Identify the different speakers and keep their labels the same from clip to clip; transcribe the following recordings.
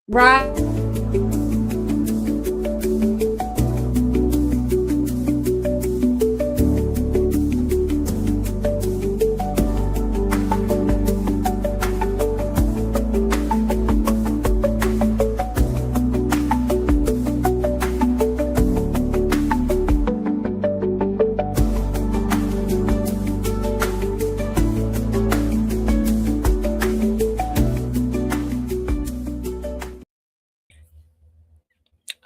Speaker 1: Right.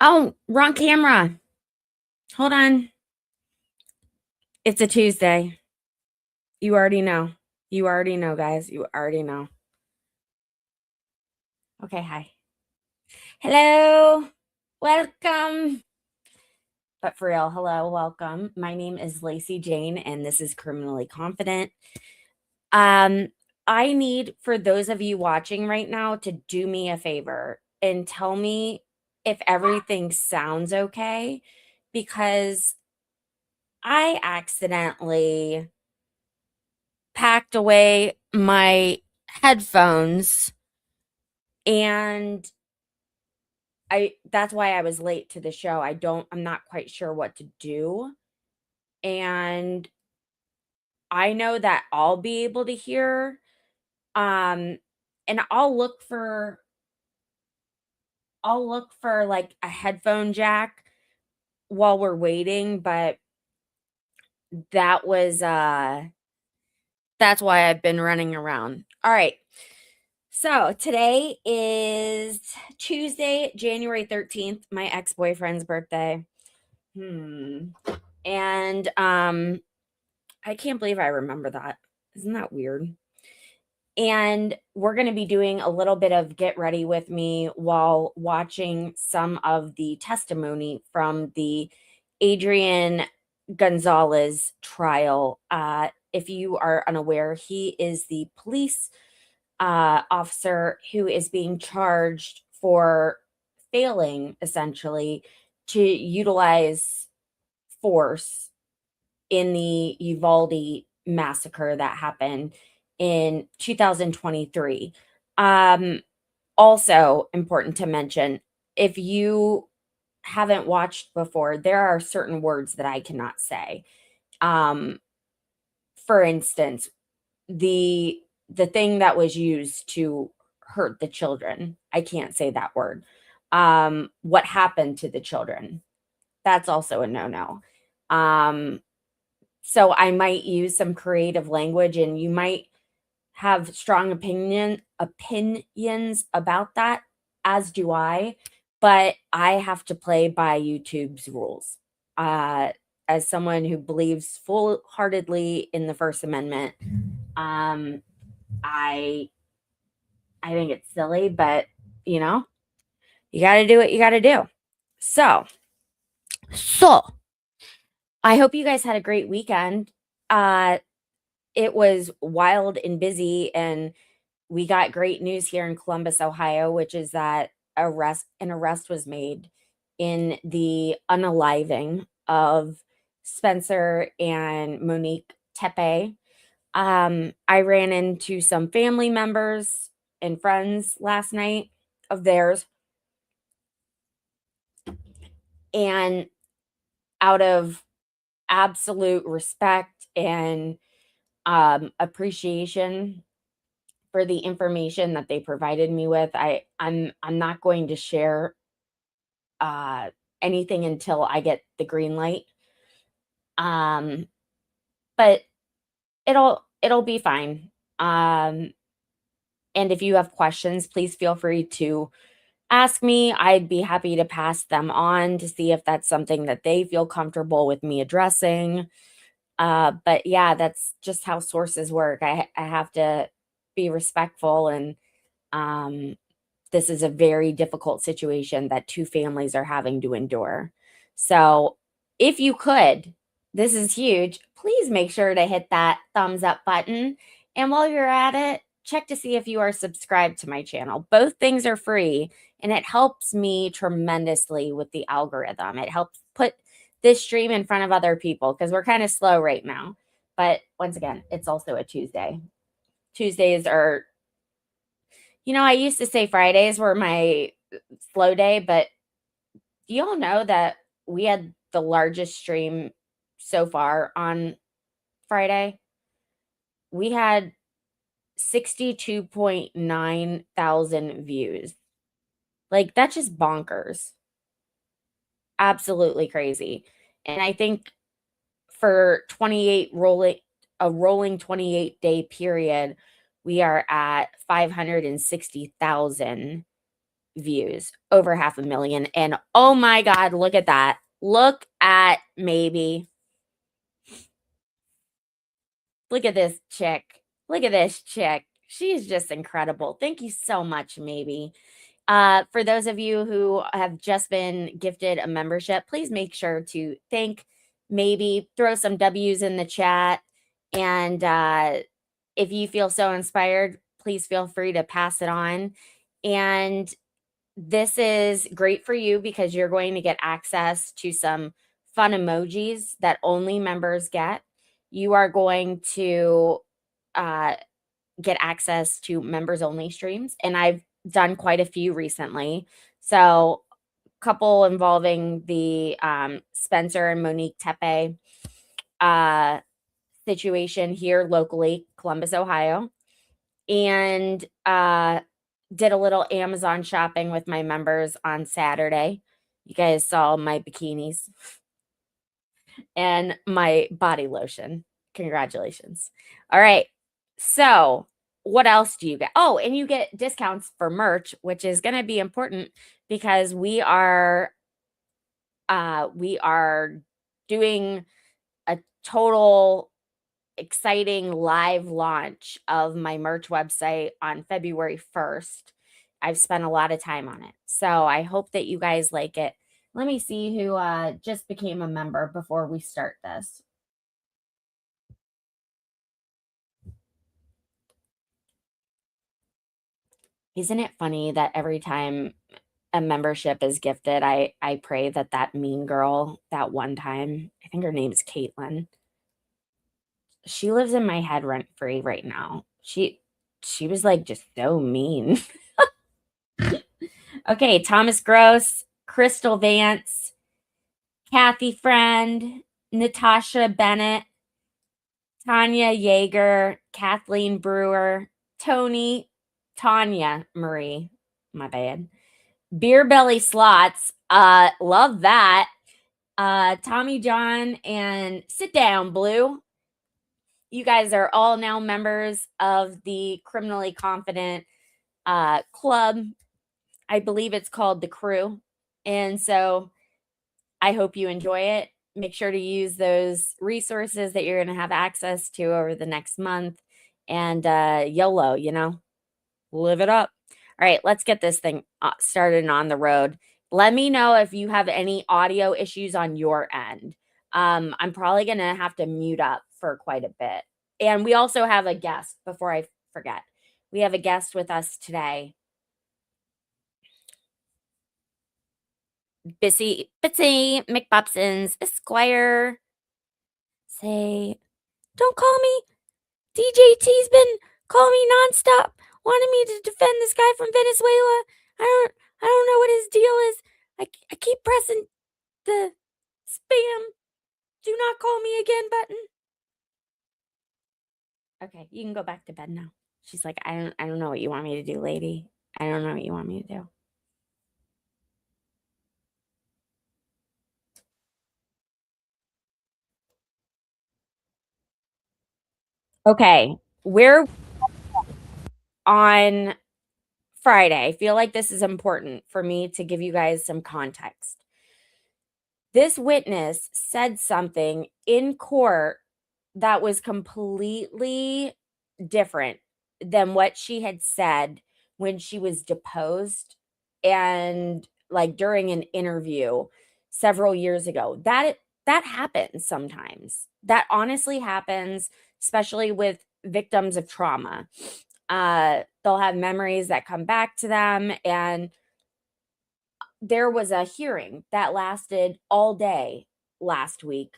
Speaker 1: Oh, wrong camera. Hold on. It's a Tuesday. You already know. You already know, guys. You already know. Okay, hi. Hello. Welcome. But for real, hello, welcome. My name is Lacey Jane, and this is Criminally Confident. I need for those of you watching right now to do me a favor and tell me if everything sounds okay, because I accidentally packed away my headphones, and that's why I was late to the show. I'm not quite sure what to do. And I know that I'll be able to hear. And I'll look for like a headphone jack while we're waiting, but that was that's why I've been running around. All right. So today is Tuesday, January 13th, my ex-boyfriend's birthday. And I can't believe I remember that. Isn't that weird? And we're going to be doing a little bit of get ready with me while watching some of the testimony from the Adrian Gonzales trial. If you are unaware, he is the police officer who is being charged for failing, essentially, to utilize force in the Uvalde massacre that happened in 2023. Also important to mention, if you haven't watched before, there are certain words that I cannot say. For instance, the thing that was used to hurt the children, I can't say that word. What happened to the children? That's also a no-no. So I might use some creative language, and you might have strong opinions about that, as do I, but I have to play by YouTube's rules. As someone who believes full-heartedly in the First Amendment, I think it's silly, but you know, you got to do what you got to do. So I hope you guys had a great weekend. It was wild and busy, and we got great news here in Columbus, Ohio, which is that an arrest was made in the unaliving of Spencer and Monique Tepe. I ran into some family members and friends last night of theirs, and out of absolute respect and appreciation for the information that they provided me with, I'm not going to share anything until I get the green light. But it'll be fine. And if you have questions, please feel free to ask me. I'd be happy to pass them on to see if that's something that they feel comfortable with me addressing. But yeah, that's just how sources work. I have to be respectful, and this is a very difficult situation that two families are having to endure. So if you could, this is huge, please make sure to hit that thumbs up button. And while you're at it, check to see if you are subscribed to my channel. Both things are free, and it helps me tremendously with the algorithm. It helps put this stream in front of other people, because we're kind of slow right now. But once again, it's also a Tuesday. Tuesdays are, I used to say Fridays were my slow day, but do y'all know that we had the largest stream so far on Friday? We had 62.9 thousand views. Like, that's just bonkers. Absolutely crazy. And I think for 28 rolling 28-day period, we are at 560,000 views, over 500,000. And oh my God, look at that. Look at Maybe. Look at this chick. Look at this chick. She's just incredible. Thank you so much, Maybe. For those of you who have just been gifted a membership, please make sure to thank Maybe, throw some W's in the chat. And if you feel so inspired, please feel free to pass it on. And this is great for you because you're going to get access to some fun emojis that only members get. You are going to get access to members only streams. And I've done quite a few recently. So a couple involving the Spencer and Monique Tepe situation here locally, Columbus, Ohio. And did a little Amazon shopping with my members on Saturday. You guys saw my bikinis and my body lotion. Congratulations. All right. So, what else do you get? Oh, and you get discounts for merch, which is going to be important because we are doing a total exciting live launch of my merch website on February 1st. I've spent a lot of time on it. So I hope that you guys like it. Let me see who just became a member before we start this. Isn't it funny that every time a membership is gifted, I pray that mean girl that one time, I think her name is Caitlin. She lives in my head rent free right now. She was like just so mean. Okay, Thomas Gross, Crystal Vance, Kathy Friend, Natasha Bennett, Tanya Yeager, Kathleen Brewer, Tony, Tanya Marie, my bad. Beer Belly Slots, love that. Tommy John and Sit Down Blue. You guys are all now members of the Criminally Confident club. I believe it's called The Crew. And so I hope you enjoy it. Make sure to use those resources that you're going to have access to over the next month. And YOLO, live it up. All right, let's get this thing started and on the road. Let me know if you have any audio issues on your end. I'm probably going to have to mute up for quite a bit. And we also have a guest, before I forget. We have a guest with us today. Bitsy McBobsons Esquire. Say, don't call me. DJT's been calling me nonstop, wanting me to defend this guy from Venezuela. I don't know what his deal is. I keep pressing the spam do not call me again button. Okay, you can go back to bed now. She's like, I don't know what you want me to do, lady. I don't know what you want me to do. Okay, we're on Friday. I feel like this is important for me to give you guys some context. This witness said something in court that was completely different than what she had said when she was deposed and like during an interview several years ago. That happens sometimes. That honestly happens, especially with victims of trauma. They'll have memories that come back to them. And there was a hearing that lasted all day last week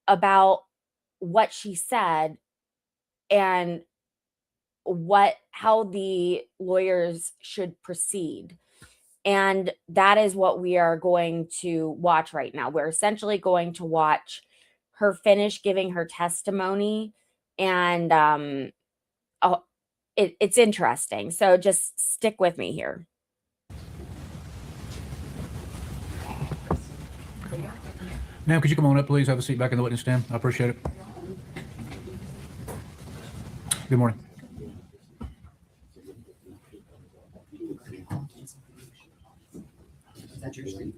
Speaker 1: about what she said and how the lawyers should proceed. And that is what we are going to watch right now. We're essentially going to watch her finish giving her testimony, and it's interesting. So just stick with me here.
Speaker 2: Ma'am, could you come on up, please? Have a seat back in the witness stand. I appreciate it. Good morning.
Speaker 3: Is that your screen?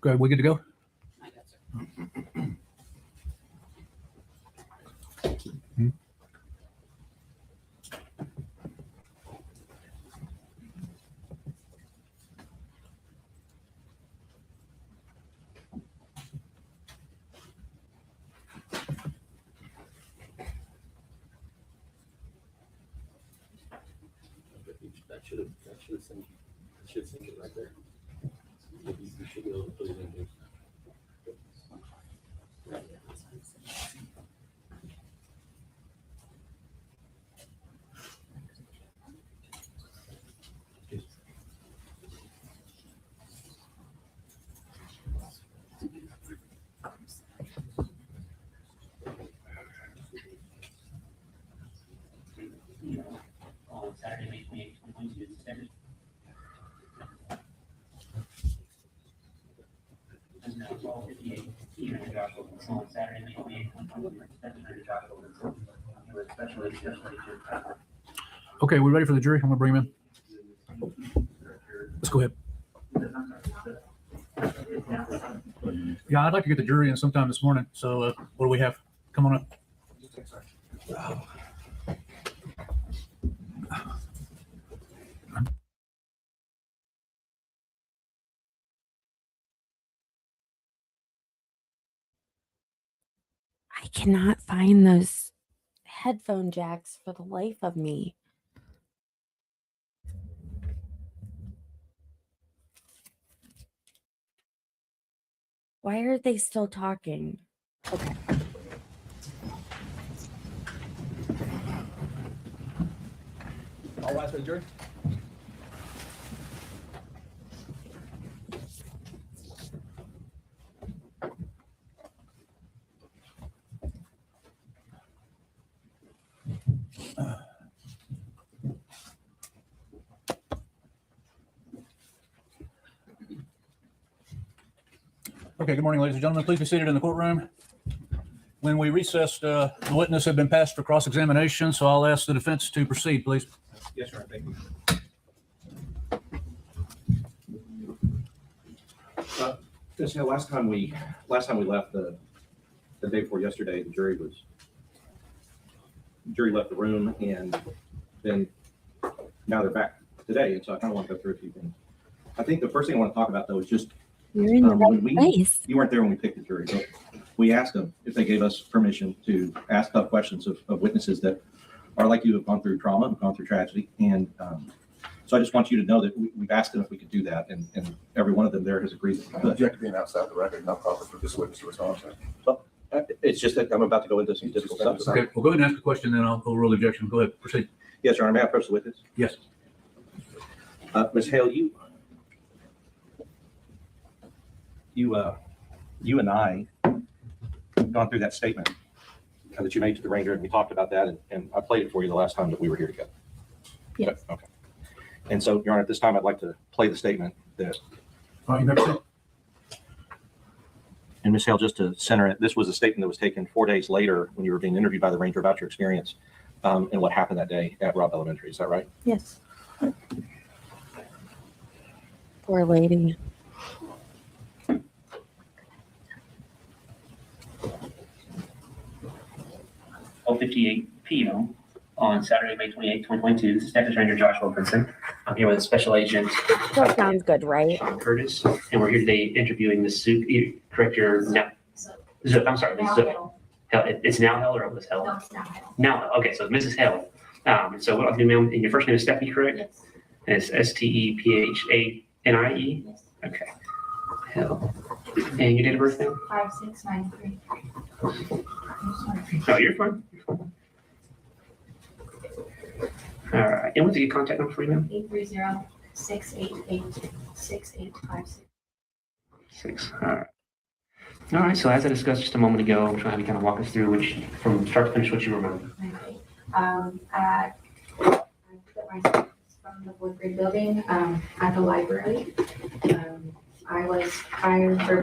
Speaker 2: Go ahead. We good to go?
Speaker 4: That should sink it right there. You should be able to put it in there.
Speaker 5: On Saturday, May 28th, 2022, the standard. And now 12:58 p.m. in Joshua, on Saturday, May 28th, 2022, Secretary Joshua Wilson, with special legislation.
Speaker 2: Okay, we're ready for the jury. I'm going to bring him in. Let's go ahead. Yeah, I'd like to get the jury in sometime this morning. So what do we have? Come on up.
Speaker 1: I cannot find those headphone jacks for the life of me. Why are they still talking? Okay.
Speaker 2: All rise for the jury. Okay, good morning, ladies and gentlemen. Please be seated in the courtroom. When we recessed, the witness had been passed for cross-examination, so I'll ask the defense to proceed, please.
Speaker 4: Yes, sir. Thank you. Just, last time we left the day before yesterday, the jury left the room, and then now they're back today, and so I kind of want to go through a few things. I think the first thing I want to talk about, though, is just
Speaker 1: You're in the right place.
Speaker 4: you weren't there when we picked the jury, but we asked them if they gave us permission to ask tough questions of witnesses that are like you, have gone through trauma, have gone through tragedy, and so I just want you to know that we've asked them if we could do that, and every one of them there has agreed.
Speaker 6: I object to being outside the record, not proper for this witness to respond to.
Speaker 4: So it's just that I'm about to go into some difficult stuff.
Speaker 2: Okay, well, go ahead and ask the question, then I'll overrule the objection. Go ahead, proceed.
Speaker 4: Yes, Your Honor, may I approach the witness?
Speaker 2: Yes.
Speaker 4: Ms. Hale, you and I gone through that statement that you made to the Ranger, and we talked about that, and I played it for you the last time that we were here together.
Speaker 1: Yes.
Speaker 4: Okay. And so, Your Honor, at this time, I'd like to play the statement that.
Speaker 2: All right, you may proceed.
Speaker 4: And Ms. Hale, just to center it, this was a statement that was taken 4 days later when you were being interviewed by the Ranger about your experience and what happened that day at Robb Elementary. Is that right?
Speaker 1: Yes. Poor lady.
Speaker 5: 12:58 p.m. on Saturday, May 28th, 2022. This is Texas Ranger Joshua Wilson. I'm here with Special Agent
Speaker 1: That sounds good, right?
Speaker 5: Curtis, and we're here today interviewing Ms. Zook. You correct your now. Zook, I'm sorry, Ms. Zook. Hell, it's now Hell or it was Hell?
Speaker 3: No, it's not Hell.
Speaker 5: Now, okay, so Mrs. Hell. So what I'll do, ma'am, and your first name is Stephanie, correct?
Speaker 3: Yes.
Speaker 5: And it's Stephanie?
Speaker 3: Yes.
Speaker 5: Okay. Hell. And your date of birth, ma'am?
Speaker 3: 5693.
Speaker 5: No, you're fine. You're fine. All right. And what's a good contact number for you, ma'am?
Speaker 3: 830-688-6856.
Speaker 5: 6. All right. All right. So as I discussed just a moment ago, I'm trying to have you kind of walk us through from start to finish what you remember.
Speaker 3: Okay. I put myself from the 4th grade building at the library. I was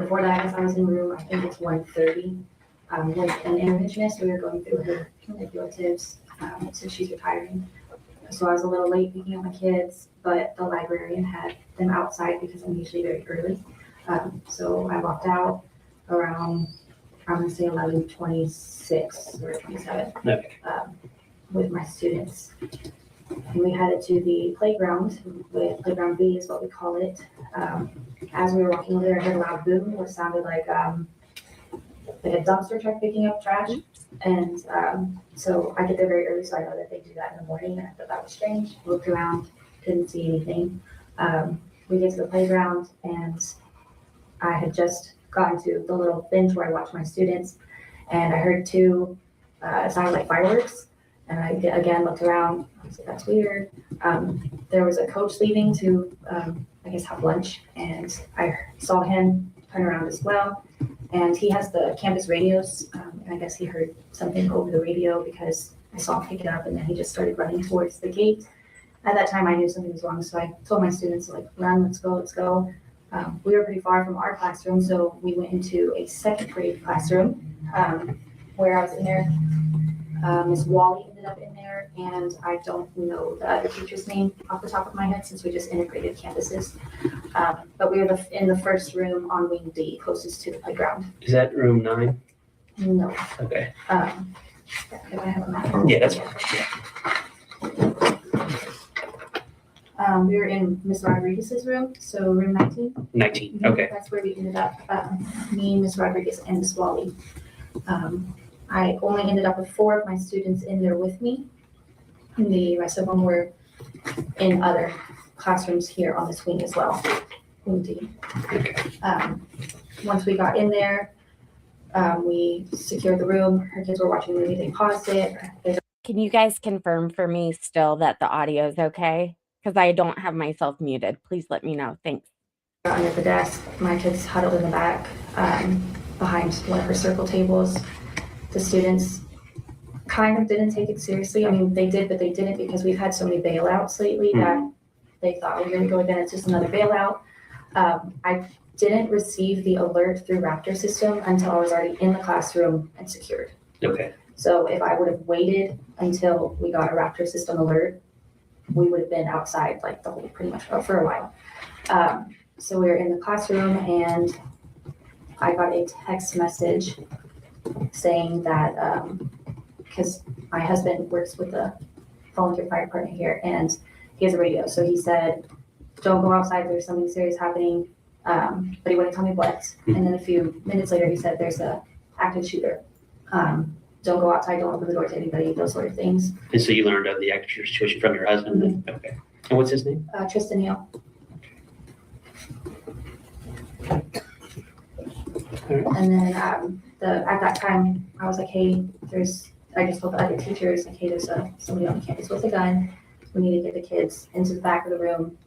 Speaker 3: before that, I guess I was in room, I think it's 130, with an interventionist. We were going through her manipulatives since she's retiring. So I was a little late picking up my kids, but the librarian had them outside because I'm usually very early. So I walked out around, I'm gonna say 11:26 or 27,
Speaker 5: Okay.
Speaker 3: with my students. And we headed to the playground, with playground B is what we call it. As we were walking over there, I heard a loud boom, which sounded like a dumpster truck picking up trash. And so I get there very early, so I know that they do that in the morning. And I thought that was strange. Looked around, didn't see anything. We get to the playground, and I had just gotten to the little bench where I watch my students, and I heard two, it sounded like fireworks. And I again looked around. I was like, that's weird. There was a coach leaving to, I guess, have lunch, and I saw him turn around as well. And he has the campus radios, and I guess he heard something over the radio because I saw him pick it up, and then he just started running towards the gate. At that time, I knew something was wrong, so I told my students, like, run, let's go, let's go. We were pretty far from our classroom, so we went into a 2nd grade classroom where I was in there. Miss Wally ended up in there, and I don't know the other teacher's name off the top of my head since we just integrated campuses. But we were in the first room on wing D, closest to the playground.
Speaker 5: Is that room 9?
Speaker 3: No.
Speaker 5: Okay.
Speaker 3: If I have a map.
Speaker 5: Yeah, that's fine.
Speaker 3: We were in Miss Rodriguez's room, so room 19.
Speaker 5: 19. Okay.
Speaker 3: That's where we ended up, me, Miss Rodriguez, and Miss Wally. I only ended up with 4 of my students in there with me. And the rest of them were in other classrooms here on this wing as well. Indeed.
Speaker 5: Okay.
Speaker 3: Once we got in there, we secured the room. Her kids were watching the movie. They paused it.
Speaker 1: Can you guys confirm for me still that the audio is okay? Because I don't have myself muted. Please let me know. Thanks.
Speaker 3: Under the desk, my kids huddled in the back behind one of her circle tables. The students kind of didn't take it seriously. I mean, they did, but they didn't because we've had so many bailouts lately that they thought, we're going to go again. It's just another bailout. I didn't receive the alert through Raptor system until I was already in the classroom and secured.
Speaker 5: Okay.
Speaker 3: So if I would have waited until we got a Raptor system alert, we would have been outside like the whole, pretty much for a while. So we were in the classroom, and I got a text message saying that, because my husband works with the volunteer fire department here, and he has a radio. So he said, don't go outside, there's something serious happening. But he wouldn't tell me what. And then a few minutes later, he said, there's a active shooter. Don't go outside, don't open the door to anybody, those sort of things.
Speaker 5: And so you learned of the active shooter situation from your husband?
Speaker 3: Mm-hmm.
Speaker 5: Okay. And what's his name?
Speaker 3: Tristan Hale. And then at that time, I was like, hey, I just told the other teachers, like, hey, there's somebody on the campus with a gun. We need to get the kids into the back of the room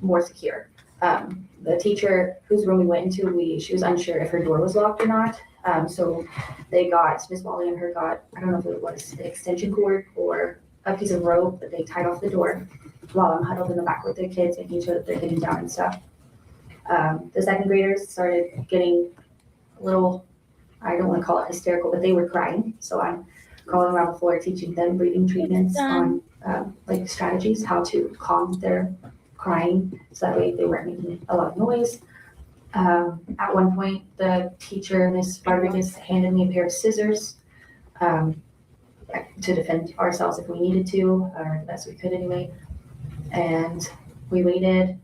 Speaker 3: more secure. The teacher whose room we went into, she was unsure if her door was locked or not. So they got, Miss Wally and her got, I don't know if it was an extension cord or a piece of rope that they tied off the door while I'm huddled in the back with their kids, making sure that they're getting down and stuff. The 2nd graders started getting a little, I don't want to call it hysterical, but they were crying. So I'm crawling around the floor, teaching them breathing treatments on like strategies, how to calm their crying, so that way they weren't making a lot of noise. At one point, the teacher, Miss Rodriguez, handed me a pair of scissors to defend ourselves if we needed to, or the best we could anyway. And We waited,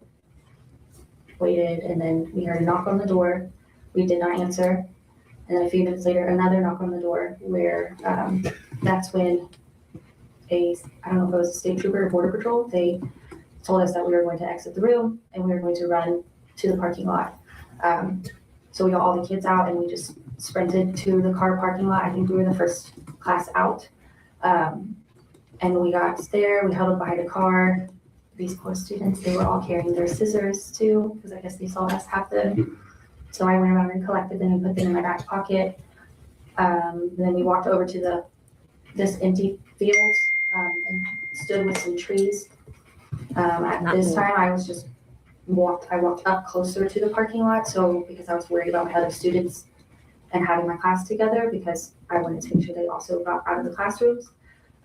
Speaker 3: and then we heard a knock on the door. We did not answer. And then a few minutes later, another knock on the door where that's when I don't know if it was a state trooper or border patrol, they told us that we were going to exit the room and we were going to run to the parking lot. So we got all the kids out and we just sprinted to the car parking lot. I think we were the first class out. And we got there, we huddled behind a car. These poor students, they were all carrying their scissors too, because I guess they saw us have them. So I went around and collected them and put them in my back pocket. Then we walked over to this empty field and stood with some trees. At this time, I walked up closer to the parking lot. So because I was worried about my other students and having my class together, because I wanted to make sure they also got out of the classrooms.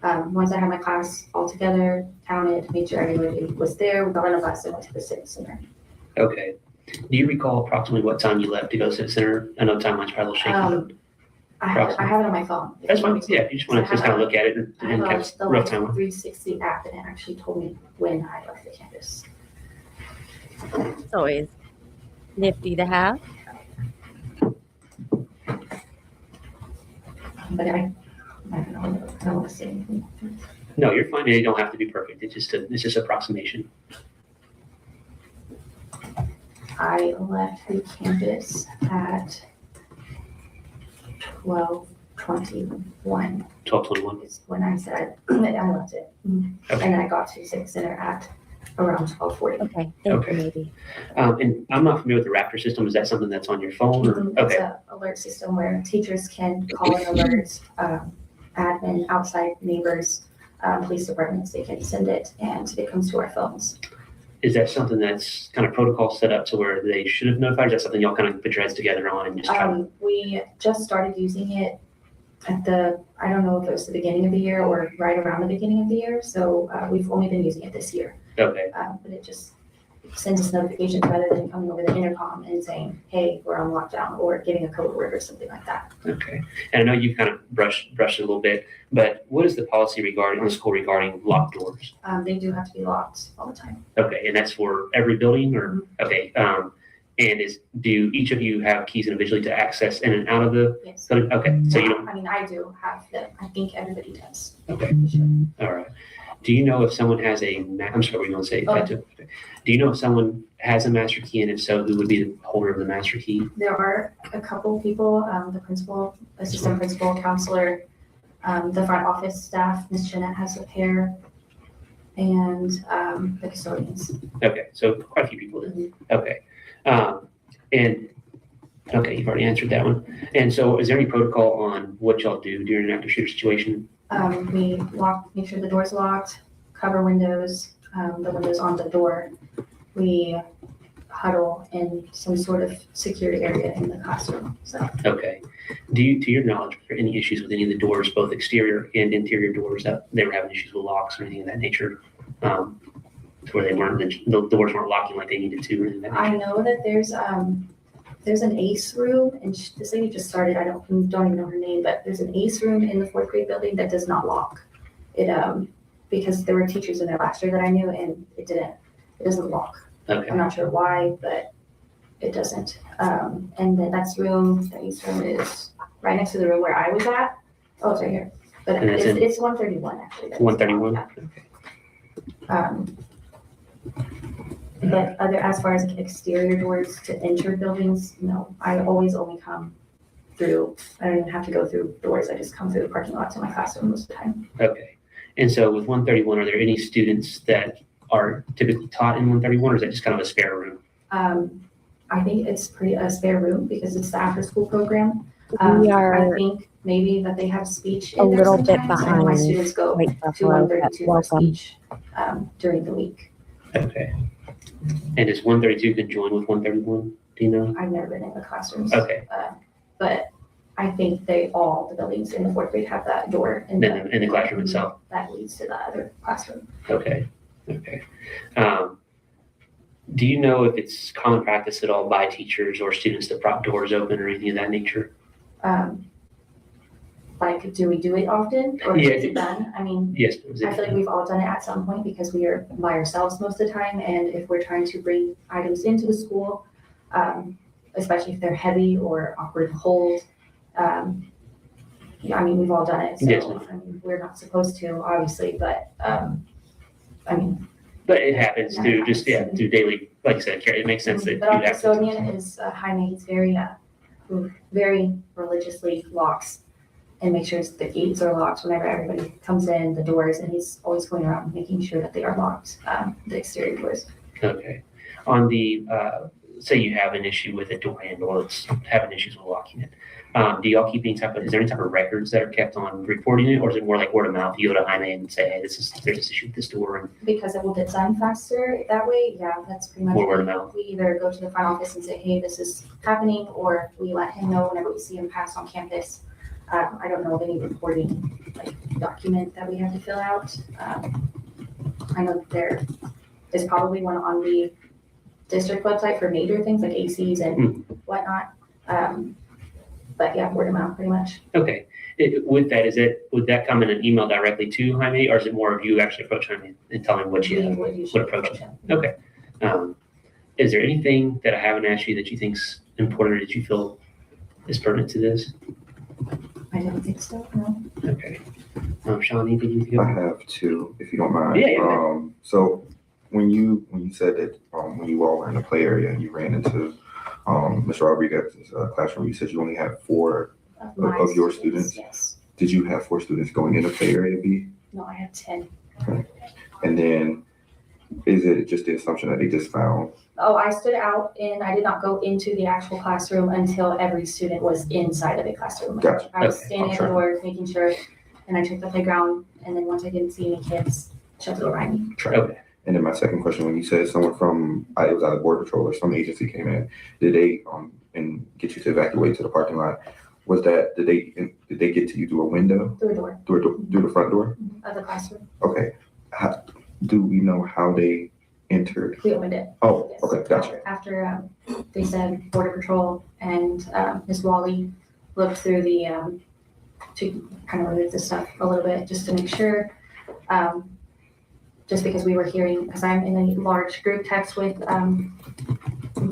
Speaker 3: Once I had my class all together, counted, made sure everybody was there, we got on a bus and went to the Civic Center.
Speaker 5: Okay. Do you recall approximately what time you left to go to the center? I know timeline's probably shaky.
Speaker 3: I have it on my phone.
Speaker 5: That's fine. Yeah, you just want to just kind of look at it and
Speaker 3: I have
Speaker 5: have
Speaker 3: the
Speaker 5: real
Speaker 3: like
Speaker 5: time.
Speaker 3: 360 app, and it actually told me when I left the campus.
Speaker 1: It's always nifty to have.
Speaker 3: But I don't know. I don't want to say anything.
Speaker 5: No, you're fine. You don't have to be perfect. It's just approximation.
Speaker 3: I left the campus at 12:21.
Speaker 5: 12:21.
Speaker 3: Is when I said I left it, and then I got to Civic Center at around 12:40.
Speaker 1: Okay, thank
Speaker 5: Okay.
Speaker 1: you, maybe.
Speaker 5: And I'm not familiar with the Raptor system. Is that something that's on your phone? Or?
Speaker 3: It's
Speaker 5: Okay.
Speaker 3: an alert system where teachers can call in alerts, admin, outside neighbors, police departments. They can send it, and it comes to our phones.
Speaker 5: Is that something that's kind of protocol set up to where they should have notified? Is that something y'all kind of put your heads together on and just try to?
Speaker 3: We just started using it at I don't know if it was the beginning of the year or right around the beginning of the year. So we've only been using it this year.
Speaker 5: Okay.
Speaker 3: But it just sends us notifications rather than coming over the intercom and saying, hey, we're on lockdown, or giving a code word or something like that.
Speaker 5: Okay. And I know you've kind of brushed it a little bit, but what is the policy on the school regarding locked doors?
Speaker 3: They do have to be locked all the time.
Speaker 5: Okay. And that's for every building or? Okay. And do each of you have keys individually to access in and out of the
Speaker 3: Yes.
Speaker 5: building? Okay. So you don't,
Speaker 3: I mean, I do have them. I think everybody does.
Speaker 5: okay. All right. Do you know if someone has I'm sorry, what were you going to say?
Speaker 3: Oh.
Speaker 5: Do you know if someone has a master key, and if so, who would be the holder of the master key?
Speaker 3: There are a couple people, the principal, assistant principal, counselor, the front office staff, Ms. Jeanette has a pair, and the custodians.
Speaker 5: Okay, so quite a few people then. Okay. And okay, you've already answered that one. And so is there any protocol on what y'all do during an active shooter situation?
Speaker 3: We make sure the door's locked, cover windows, the windows on the door. We huddle in some sort of security area in the classroom. So
Speaker 5: Okay. To your knowledge, were there any issues with any of the doors, both exterior and interior doors, that they were having issues with locks or anything of that nature? To where the doors weren't locking like they needed to or anything of that
Speaker 3: I
Speaker 5: nature?
Speaker 3: know that there's an ACE room, and this lady just started. I don't even know her name, but there's an ACE room in the 4th grade building that does not lock. It because there were teachers in there last year that I knew, and it doesn't lock.
Speaker 5: Okay.
Speaker 3: I'm not sure why, but it doesn't. And then the ACE room is right next to the room where I was at. Oh, it's right here. But
Speaker 5: And that's
Speaker 3: it's 131 actually.
Speaker 5: 131?
Speaker 3: Yeah. But as far as exterior doors to enter buildings, no, I always only come through, I don't even have to go through doors. I just come through the parking lot to my classroom most of the time.
Speaker 5: Okay. And so with 131, are there any students that are typically taught in 131, or is that just kind of a spare room?
Speaker 3: I think it's a spare room because it's the after school program.
Speaker 1: We are
Speaker 3: I think maybe that they have speech
Speaker 1: a
Speaker 3: in there
Speaker 1: little bit
Speaker 3: sometimes, and my
Speaker 1: behind
Speaker 3: students go
Speaker 1: White
Speaker 3: to
Speaker 1: Buffalo, but
Speaker 3: 132 for
Speaker 1: welcome.
Speaker 3: speech during the week.
Speaker 5: Okay. And is 132 conjoined with 131? Do you know?
Speaker 3: I've never been in the classrooms.
Speaker 5: Okay.
Speaker 3: But I think the buildings in the 4th grade have that door in
Speaker 5: In the classroom itself?
Speaker 3: that leads to the other classroom.
Speaker 5: Okay. Okay. Do you know if it's common practice at all by teachers or students to prop doors open or anything of that nature?
Speaker 3: Like like, do we do it often or
Speaker 5: Yeah.
Speaker 3: is it done? I mean,
Speaker 5: Yes.
Speaker 3: I feel like we've all done it at some point because we are by ourselves most of the time. And if we're trying to bring items into the school, especially if they're heavy or awkward to hold, yeah, I mean, we've all done it. So,
Speaker 5: Yes.
Speaker 3: I mean, we're not supposed to, obviously, but, I mean.
Speaker 5: But it happens
Speaker 3: Yeah,
Speaker 5: through
Speaker 3: it
Speaker 5: just,
Speaker 3: happens.
Speaker 5: through daily, like I said, it makes sense that
Speaker 3: But our
Speaker 5: you'd have to.
Speaker 3: custodian is Jaime. He's very religiously locks and makes sure the gates are locked whenever everybody comes in, the doors, and he's always going around making sure that they are locked, the exterior doors.
Speaker 5: Okay. On the, say you have an issue with a door handle, it's having issues with locking it. Do y'all keep any type of, is there any type of records that are kept on reporting it, or is it more like word of mouth? You go to Jaime and say, hey, there's this issue with this door, and
Speaker 3: Because it will get done faster that way, yeah, that's pretty much
Speaker 5: more word
Speaker 3: it.
Speaker 5: of mouth?
Speaker 3: We either go to the front office and say, hey, this is happening, or we let him know whenever we see him pass on campus. I don't know of any reporting document that we have to fill out. I know that there is probably one on the district website for major things like ACs and whatnot. But yeah, word of mouth pretty much.
Speaker 5: Okay. With that, would that come in an email directly to Jaime, or is it more of you actually approach Jaime and tell him what
Speaker 3: We
Speaker 5: you
Speaker 3: would usually
Speaker 5: approach
Speaker 3: approach him.
Speaker 5: Okay. Is there anything that I haven't asked you that you think's important, or that you feel is pertinent to this?
Speaker 3: I don't think so, no.
Speaker 5: Okay. Sean, anything you think
Speaker 6: I
Speaker 5: of?
Speaker 6: have two, if you don't mind.
Speaker 5: Yeah.
Speaker 6: So when you said that, when you all were in the play area and you ran into Mr. Rodriguez's classroom, you said you only had 4
Speaker 3: My
Speaker 6: of your students?
Speaker 3: Yes.
Speaker 6: Did you have 4 students going into play area B?
Speaker 3: No, I have 10.
Speaker 6: And then is it just the assumption that they just found?
Speaker 3: Oh, I stood out and I did not go into the actual classroom until every student was inside of the classroom.
Speaker 6: Gotcha.
Speaker 3: I was
Speaker 5: Okay.
Speaker 3: standing at the door, making sure, and I checked the playground, and then once I didn't see any kids, shut the door behind me.
Speaker 5: Okay.
Speaker 6: And then my second question, when you said someone from, it was either Border Patrol or some agency came in, did they and get you to evacuate to the parking lot? Was that, did they get to you through a window,
Speaker 3: Through a door
Speaker 6: through the front door?
Speaker 3: of the classroom.
Speaker 6: Okay. Do we know how they entered?
Speaker 3: We opened it.
Speaker 6: Oh,
Speaker 3: Yes.
Speaker 6: okay, gotcha.
Speaker 3: After they said Border Patrol and Ms. Wally looked through the, to kind of remove the stuff a little bit, just to make sure. Just because we were hearing, because I'm in a large group text with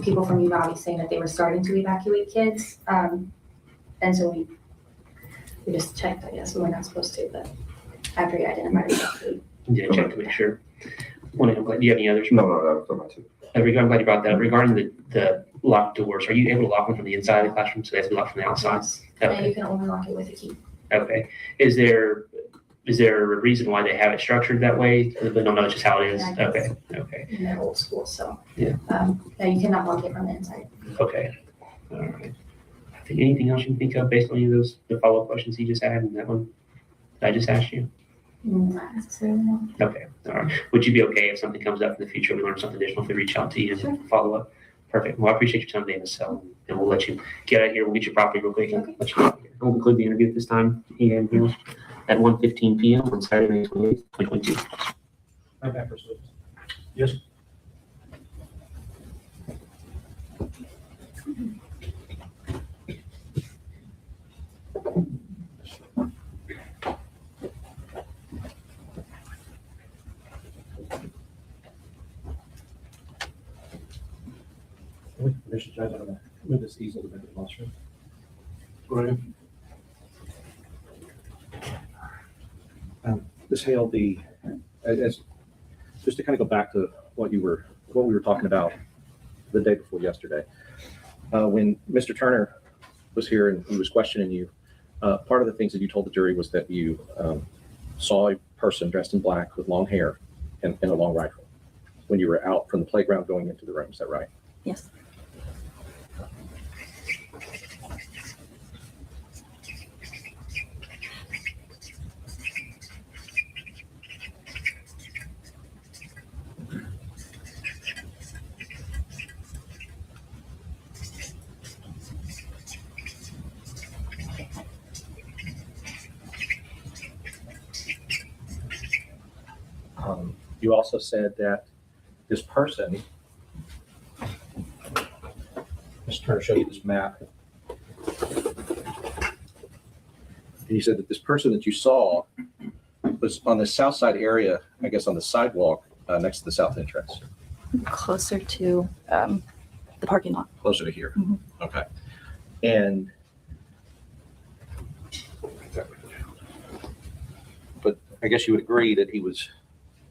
Speaker 3: people from UNAVI saying that they were starting to evacuate kids. And so we just checked, I guess, we were not supposed to, but after we identified it.
Speaker 5: Yeah, check to make sure. I'm glad. Do you have any others?
Speaker 6: No, that was my two.
Speaker 5: I'm glad you brought that up. Regarding the locked doors, are you able to lock them from the inside of the classroom, so they have to be locked from the outside?
Speaker 3: And
Speaker 5: Okay.
Speaker 3: you can only lock it with a key.
Speaker 5: Okay. Is there a reason why they have it structured that way? But no, it's just how it is.
Speaker 3: Yeah, I guess.
Speaker 5: Okay. Okay.
Speaker 3: In their old school, so.
Speaker 5: Yeah.
Speaker 3: Yeah, you cannot lock it from the inside.
Speaker 5: Okay. All right. I think anything else you can think of based on any of those the follow-up questions you just had and that one that I just asked you?
Speaker 3: Not necessarily, no.
Speaker 5: Okay. All right. Would you be okay if something comes up in the future, we learn something additional, if we reach out to you
Speaker 3: Sure.
Speaker 5: and follow up? Perfect. Well, I appreciate your time, Davis. So, and we'll let you get out of here. We'll get your property real quick and
Speaker 3: Okay.
Speaker 5: let you get out of here. We'll conclude the interview at this time here at 1:15 p.m. on Saturday, May 28th, 2022.
Speaker 2: Yes.
Speaker 7: With permission, Judge, I'm gonna move this easel to the demonstrator.
Speaker 2: Go ahead.
Speaker 7: Ms. Hale, just to kind of go back to what we were talking about the day before yesterday. When Mr. Turner was here and he was questioning you, part of the things that you told the jury was that you saw a person dressed in black with long hair and a long rifle when you were out from the playground going into the room. Is that right?
Speaker 8: Yes.
Speaker 7: You also said that this person, Mr. Turner showed you this map. And you said that this person that you saw was on the south side area, I guess on the sidewalk next to the south entrance,
Speaker 8: Closer to the parking lot.
Speaker 7: closer to here.
Speaker 8: Mhm.
Speaker 7: Okay. And but I guess you would agree that he was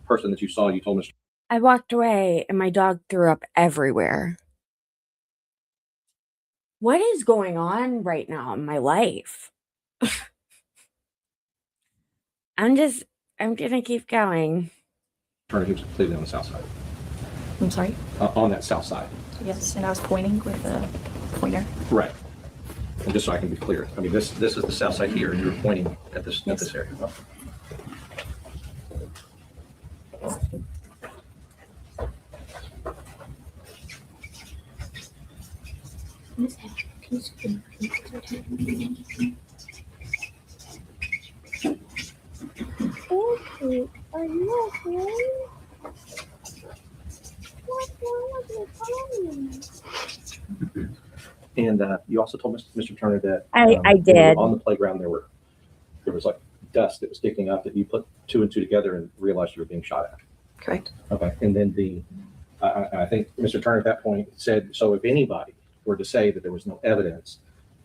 Speaker 7: the person that you saw. You told Mr.
Speaker 1: I walked away and my dog threw up everywhere. What is going on right now in my life? I'm gonna keep going.
Speaker 7: Turner. He was completely on the south side,
Speaker 8: I'm sorry.
Speaker 7: on that south side.
Speaker 8: Yes, and I was pointing with a pointer.
Speaker 7: Right. And just so I can be clear, I mean, this is the south side here, and you were pointing at this
Speaker 8: Yes.
Speaker 7: area.
Speaker 9: Okay, are you okay? What's wrong with your tummy?
Speaker 7: And you also told Mr. Turner that
Speaker 1: I
Speaker 7: when you were
Speaker 1: did.
Speaker 7: on the playground there was like dust that was sticking up, that you put two and two together and realized you were being shot at.
Speaker 8: Correct.
Speaker 7: Okay. And then I think Mr. Turner at that point said, so if anybody were to say that there was no evidence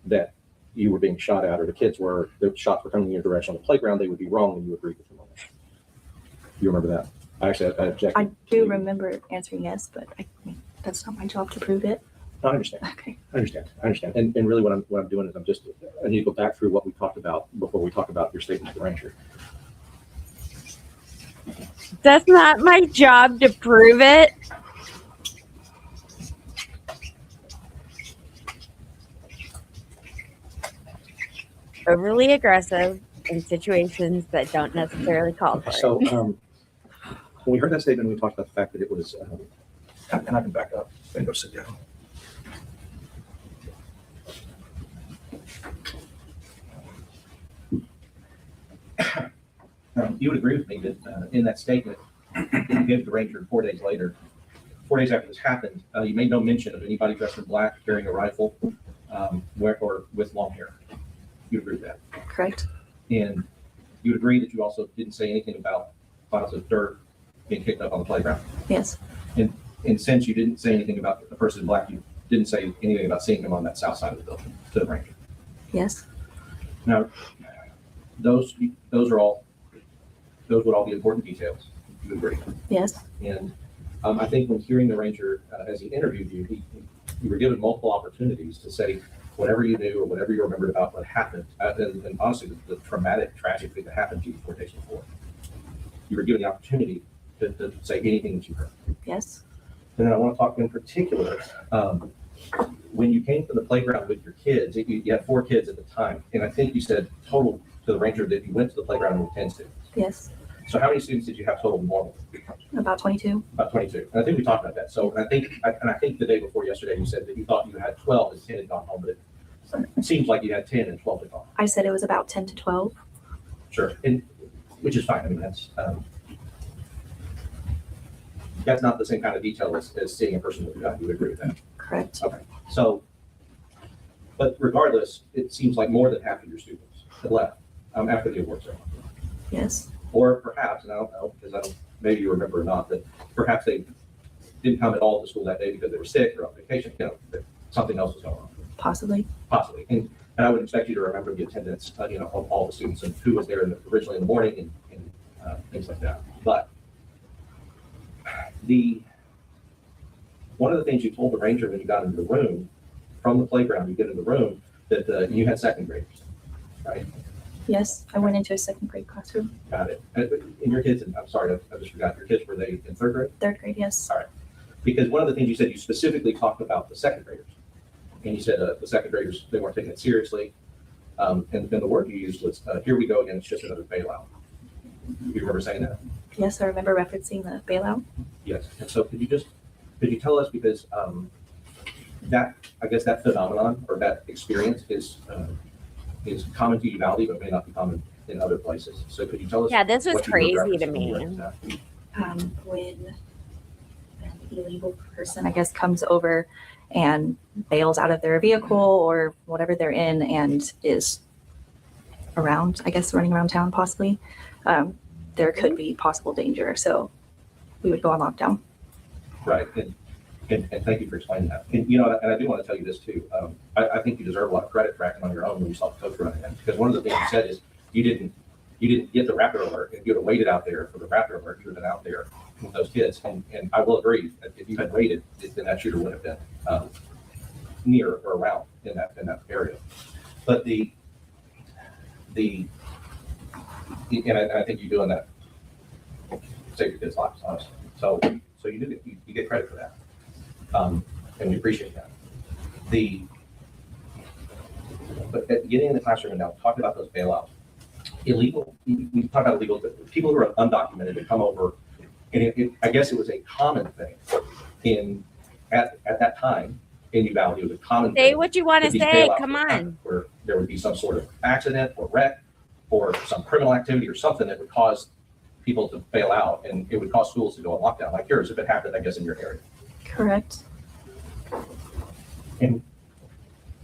Speaker 7: that you were being shot at or the shots were coming in your direction on the playground, they would be wrong, and you agreed with him on that. You remember that? I objected.
Speaker 8: I do remember answering yes, but that's not my job to prove it.
Speaker 7: I understand.
Speaker 8: Okay.
Speaker 7: I understand. And really what I'm doing is I need to go back through what we talked about before we talk about your statement to the ranger.
Speaker 1: That's not my job to prove it. Overly aggressive in situations that don't necessarily call for it.
Speaker 7: So when we heard that statement, we talked about the fact that it was, and I can back up and go sit down. You would agree with me that in that statement that you gave the ranger 4 days later, 4 days after this happened, you made no mention of anybody dressed in black carrying a rifle or with long hair. You agree with that?
Speaker 8: Correct.
Speaker 7: And you would agree that you also didn't say anything about piles of dirt being kicked up on the playground.
Speaker 8: Yes.
Speaker 7: And since you didn't say anything about the person in black, you didn't say anything about seeing him on that south side of the building to the ranger.
Speaker 8: Yes.
Speaker 7: Now, those would all be important details. You agree?
Speaker 8: Yes.
Speaker 7: And I think when hearing the ranger as he interviewed you, you were given multiple opportunities to say whatever you knew or whatever you remembered about what happened, and honestly, the traumatic, tragic thing that happened to you 4 days before. You were given the opportunity to say anything that you heard.
Speaker 8: Yes.
Speaker 7: And then I want to talk in particular, when you came to the playground with your kids, you had 4 kids at the time, and I think you said total to the ranger that you went to the playground with 10 students.
Speaker 8: Yes.
Speaker 7: So how many students did you have total normal?
Speaker 8: About 22.
Speaker 7: About 22. And I think we talked about that. So I think the day before yesterday, you said that you thought you had 12 and 10 had gone home, but it seems like you had 10 and 12 had gone home.
Speaker 8: I said it was about 10 to 12.
Speaker 7: Sure. And which is fine. I mean, that's not the same kind of detail as seeing a person with a gun. You would agree with that?
Speaker 8: Correct.
Speaker 7: Okay. So, but regardless, it seems like more than half of your students had left after the awards ceremony.
Speaker 8: Yes.
Speaker 7: Or perhaps, and I don't know, because maybe you remember or not, that perhaps they didn't come at all to school that day because they were sick or on vacation, that something else was going on.
Speaker 8: Possibly.
Speaker 7: Possibly. And I would expect you to remember the attendance, of all the students and who was there originally in the morning and things like that. But one of the things you told the ranger when you got into the room, from the playground, you get in the room, that you had second graders, right?
Speaker 8: Yes. I went into a second grade classroom.
Speaker 7: Got it. And your kids, and I'm sorry, I just forgot, your kids, were they in third grade?
Speaker 8: Third grade. Yes.
Speaker 7: All right. Because one of the things you said, you specifically talked about the second graders. And you said the second graders, they weren't taking it seriously. And the word you used was, here we go again, it's just another bailout. You remember saying that?
Speaker 8: Yes. I remember referencing the bailout.
Speaker 7: Yes. And so could you tell us, because I guess that phenomenon or that experience is common to Uvalde, but may not be common in other places. So could you tell us?
Speaker 1: Yeah, this was
Speaker 7: what you
Speaker 1: crazy
Speaker 7: were
Speaker 1: to
Speaker 7: referencing
Speaker 1: me.
Speaker 7: when you read that?
Speaker 8: When an illegal person, I guess, comes over and bails out of their vehicle or whatever they're in and is around, I guess, running around town possibly, there could be possible danger. So we would go on lockdown.
Speaker 4: Right, and thank you for explaining that. And, you know, and I do want to tell you this too. I think you deserve a lot of credit for acting on your own when you saw the coach running in, because one of the things you said is you didn't get the raptor alert. If you would have waited out there for the raptor alert, you would have been out there with those kids. And I will agree that if you had waited, then that shooter would have been near or around in that area. But and I think you're doing that save your kids' lives, honestly. So you get credit for that, and we appreciate that. But getting in the classroom and now talking about those bailouts, illegal. We talk about illegal people who are undocumented to come over, and I guess it was a common thing at that time in New Valley. It was a common
Speaker 1: Say
Speaker 4: thing.
Speaker 1: what you want to
Speaker 4: These
Speaker 1: say.
Speaker 4: bailouts
Speaker 1: Come
Speaker 4: would happen
Speaker 1: on.
Speaker 4: where there would be some sort of accident or wreck or some criminal activity or something that would cause people to bail out, and it would cause schools to go on lockdown, like yours, if it happened, I guess, in your area.
Speaker 8: Correct.
Speaker 4: And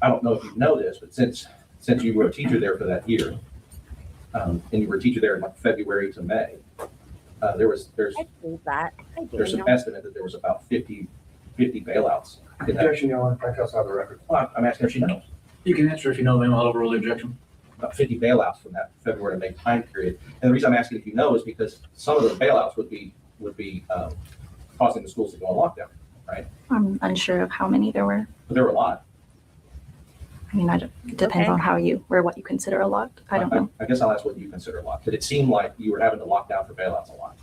Speaker 4: I don't know if you know this, but since you were a teacher there for that year, and you were a teacher there in like February to May, there's
Speaker 1: I believe that. I do.
Speaker 4: an estimate that there was about 50 bailouts. in that.
Speaker 6: Objection, Your Honor. That's outside the record.
Speaker 4: Well, I'm asking if she knows.
Speaker 2: You can answer if you know, ma'am. I'll overrule the objection.
Speaker 4: About 50 bailouts from that February to May time period. And the reason I'm asking if you know is because some of those bailouts would be causing the schools to go on lockdown, right?
Speaker 8: I'm unsure of how many there were.
Speaker 4: But there were a lot.
Speaker 8: I mean, it depends on how what you consider a lot. I don't know.
Speaker 4: I guess I'll ask what you consider a lot. Did it seem like you were having to lock down for bailouts a lot?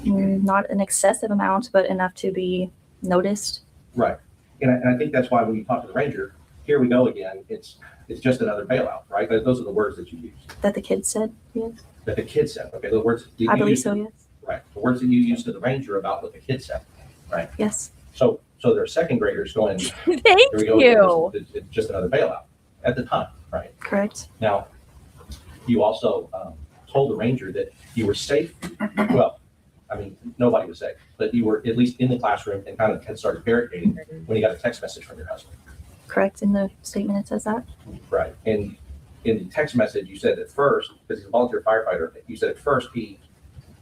Speaker 8: Not an excessive amount, but enough to be noticed.
Speaker 4: Right. And I think that's why when you talk to the ranger, here we go again. It's just another bailout, right? Those are the words that you used.
Speaker 8: That the kids said, yes.
Speaker 4: That the kid said. Okay, the words.
Speaker 8: I believe so, yes.
Speaker 4: Right. The words that you used to the ranger about what the kid said. Right.
Speaker 8: Yes.
Speaker 4: So they're second graders going,
Speaker 1: Thank
Speaker 4: here we go.
Speaker 1: you.
Speaker 4: It's just another bailout at the time, right?
Speaker 8: Correct.
Speaker 4: Now, you also told the ranger that you were safe. Well, I mean, nobody was safe, but you were at least in the classroom and kind of had started barricading when you got a text message from your husband.
Speaker 8: Correct. In the statement, it says that.
Speaker 4: Right. And in the text message, you said at first, because he's a volunteer firefighter, you said at first he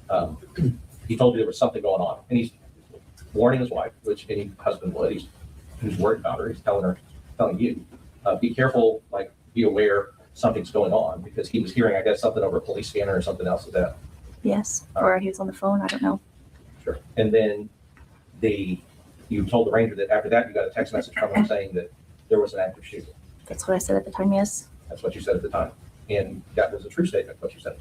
Speaker 4: told you there was something going on, and he's warning his wife, which any husband would. He's worried about her. He's telling you, be careful, like be aware something's going on, because he was hearing, I guess, something over a police scanner or something else. Is that?
Speaker 8: Yes. Or he was on the phone. I don't know.
Speaker 4: Sure. And then you told the ranger that after that you got a text message from him saying that there was an active shooter.
Speaker 8: That's what I said at the time. Yes.
Speaker 4: That's what you said at the time, and that was a true statement. What you said.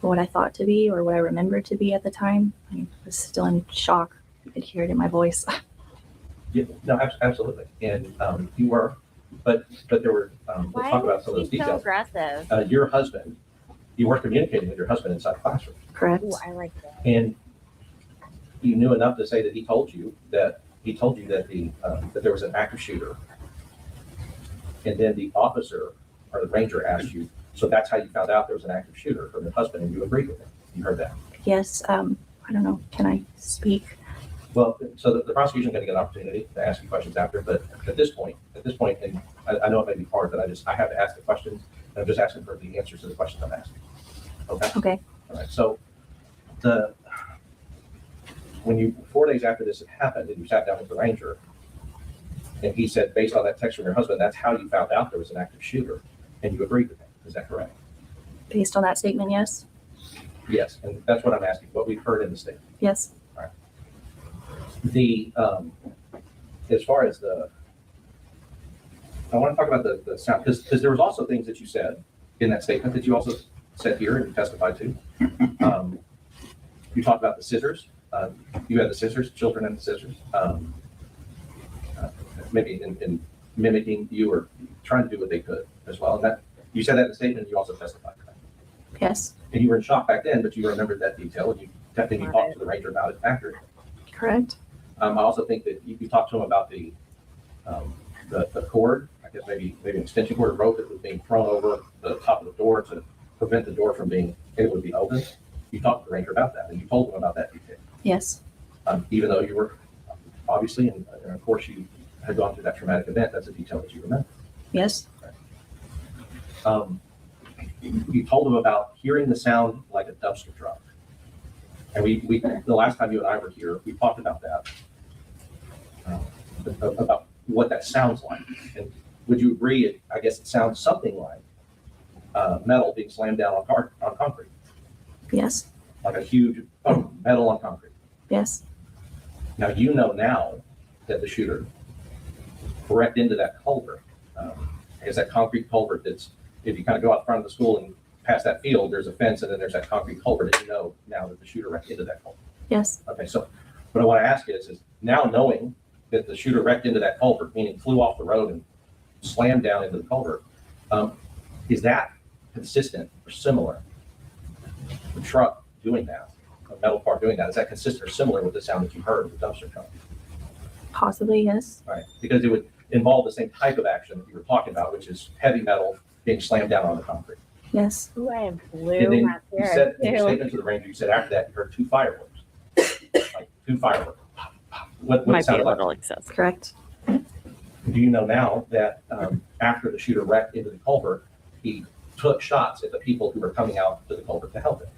Speaker 8: What I thought to be, or what I remembered to be at the time. I was still in shock. You could hear it in my voice.
Speaker 4: Yeah, no, absolutely. And you were, but there were. We'll talk about some of those
Speaker 1: So
Speaker 4: details.
Speaker 1: aggressive.
Speaker 4: Your husband, you were communicating with your husband inside the classroom,
Speaker 8: Correct.
Speaker 1: Ooh, I like that.
Speaker 4: and you knew enough to say that he told you that that there was an active shooter, and then the officer or the ranger asked you. So that's how you found out there was an active shooter from your husband, and you agreed with him. You heard that.
Speaker 8: Yes. I don't know. Can I speak?
Speaker 4: Well, so the prosecution is going to get an opportunity to ask you questions after, but at this point, and I know it may be hard, but I have to ask the questions, and I'm just asking for the answers to the questions I'm asking. Okay?
Speaker 8: Okay.
Speaker 4: All right. So when you 4 days after this had happened, and you sat down with the ranger, and he said, based on that text from your husband, that's how you found out there was an active shooter, and you agreed with him. Is that correct?
Speaker 8: Based on that statement, yes.
Speaker 4: Yes, and that's what I'm asking. What we've heard in the statement.
Speaker 8: Yes.
Speaker 4: As far as I want to talk about the sound, because there was also things that you said in that statement that you also said here and testified to. You talked about the scissors. You had the scissors, children had the scissors. Maybe in mimicking you or trying to do what they could as well. And that you said that in the statement, and you also testified to that.
Speaker 8: Yes.
Speaker 4: And you were in shock back then, but you remembered that detail, and you definitely talked to the ranger about it after.
Speaker 8: Correct.
Speaker 4: I also think that you talked to him about the cord, I guess maybe an extension cord or rope that was being thrown over the top of the door to prevent the door from being able to be opened. You talked to the ranger about that, and you told him about that detail.
Speaker 8: Yes.
Speaker 4: Even though you were obviously, and of course you had gone through that traumatic event, that's a detail that you remember.
Speaker 8: Yes.
Speaker 7: you told them about hearing the sound like a dumpster truck. And we the last time you and I were here, we talked about that, about what that sounds like. And would you agree? I guess it sounds something like metal being slammed down on concrete,
Speaker 8: Yes.
Speaker 7: like a huge metal on concrete.
Speaker 8: Yes.
Speaker 7: Now you know now that the shooter wrecked into that culvert. I guess that concrete culvert that's, if you kind of go out front of the school and past that field, there's a fence and then there's that concrete culvert, and you know now that the shooter wrecked into that culvert.
Speaker 8: Yes.
Speaker 7: Okay, so what I want to ask is now knowing that the shooter wrecked into that culvert, meaning flew off the road and slammed down into the culvert, is that consistent or similar? The truck doing that, a metal part doing that, is that consistent or similar with the sound that you heard of the dumpster truck?
Speaker 8: Possibly, yes.
Speaker 7: Right, because it would involve the same type of action that you were talking about, which is heavy metal being slammed down on the concrete.
Speaker 8: Yes.
Speaker 9: Ooh, I have
Speaker 7: And
Speaker 9: blue
Speaker 7: then you
Speaker 9: mascara
Speaker 7: said in your
Speaker 9: too.
Speaker 7: statement to the ranger, you said after that you heard two fireworks, like two fireworks. What
Speaker 1: Might
Speaker 7: it
Speaker 1: be
Speaker 7: sounded
Speaker 1: a
Speaker 7: like?
Speaker 1: little excessive.
Speaker 8: Correct.
Speaker 7: Do you know now that after the shooter wrecked into the culvert, he took shots at the people who were coming out to the culvert to help him?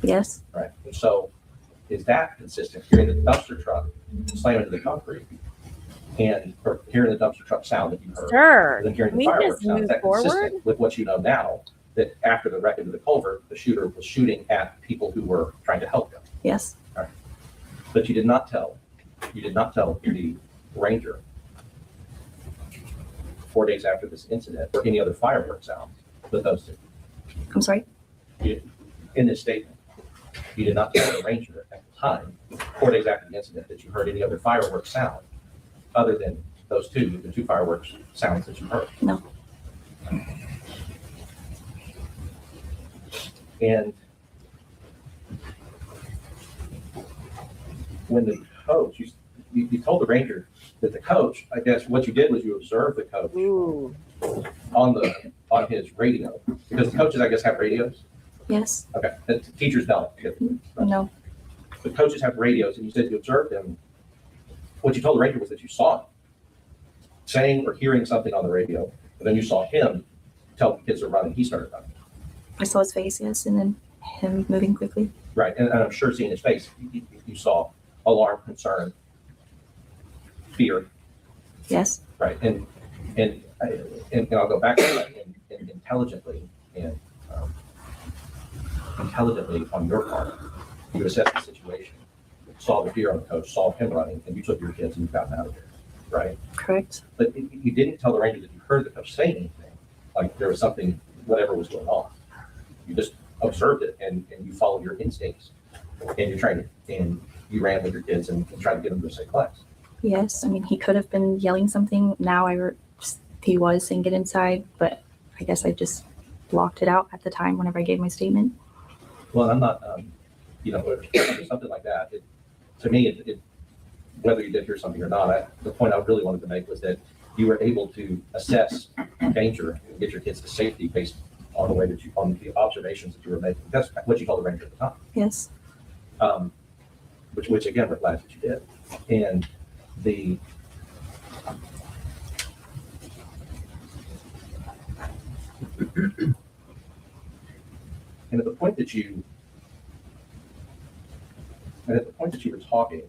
Speaker 8: Yes.
Speaker 7: Right. And so is that consistent, hearing the dumpster truck slam into the concrete or hearing the dumpster truck sound that you heard?
Speaker 1: Sure.
Speaker 7: And then hearing
Speaker 1: Can
Speaker 7: the
Speaker 1: we
Speaker 7: fireworks
Speaker 1: just
Speaker 7: sound, is
Speaker 1: move
Speaker 7: that
Speaker 1: forward?
Speaker 7: consistent with what you know now, that after the wreck into the culvert, the shooter was shooting at people who were trying to help him?
Speaker 8: Yes.
Speaker 7: But you did not tell the ranger 4 days after this incident or any other fireworks sound but those two.
Speaker 8: I'm sorry.
Speaker 7: In this statement, you did not tell the ranger at the time, 4 days after the incident, that you heard any other fireworks sound other than those two, the two fireworks sounds that you heard.
Speaker 8: No.
Speaker 7: And when the coach, you told the ranger that the coach, I guess what you did was you observed the coach
Speaker 1: Ooh.
Speaker 7: on his radio, because the coaches, I guess, have radios.
Speaker 8: Yes.
Speaker 7: Okay, the teachers don't.
Speaker 8: No.
Speaker 7: The coaches have radios, and you said you observed him. What you told the ranger was that you saw him saying or hearing something on the radio, and then you saw him tell the kids to run, and he started running.
Speaker 8: I saw his face, yes, and then him moving quickly.
Speaker 7: Right, and I'm sure seeing his face, you saw alarm, concern, fear.
Speaker 8: Yes.
Speaker 7: Right, and I'll go back to that, and intelligently on your part, you assessed the situation, saw the fear on the coach, saw him running, and you took your kids and you got out of there, right?
Speaker 8: Correct.
Speaker 7: But you didn't tell the ranger that you heard the coach say anything, like there was something, whatever was going on. You just observed it and you followed your instincts, and you ran with your kids and tried to get them to a safe class.
Speaker 8: Yes. I mean, he could have been yelling something. Now he was saying get inside, but I guess I just blocked it out at the time whenever I gave my statement.
Speaker 7: Well, I'm not, something like that. To me, whether you did hear something or not, the point I really wanted to make was that you were able to assess danger and get your kids to safety based on on the observations that you were making. That's what you told the ranger at the time.
Speaker 8: Yes.
Speaker 7: Which again, we're glad that you did. And and at the point that you were talking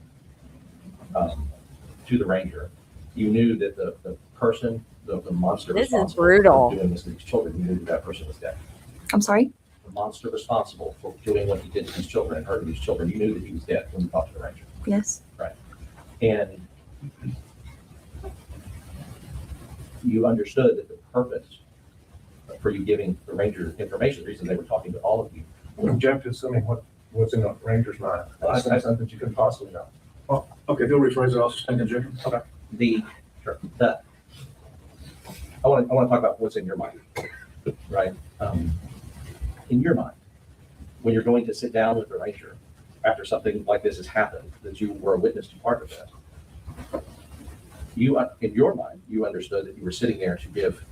Speaker 7: to the ranger, you knew that the person, the monster
Speaker 1: This is
Speaker 7: responsible
Speaker 1: brutal.
Speaker 7: for doing this to these children, you knew that person was dead.
Speaker 8: I'm sorry.
Speaker 7: The monster responsible for doing what he did to these children and hurting these children, you knew that he was dead when you talked to the ranger.
Speaker 8: Yes.
Speaker 7: And you understood that the purpose for you giving the ranger information, the reason they were talking to all of you.
Speaker 10: Jeff is assuming what's in the ranger's mind.
Speaker 7: Well,
Speaker 10: That's something you can possibly know. Okay, if you'll rephrase it, I'll just think of Jeff. Okay.
Speaker 7: I want to talk about what's in your mind, right? In your mind, when you're going to sit down with the ranger after something like this has happened, that you were a witness to part of that, in your mind, you understood that you were sitting there to give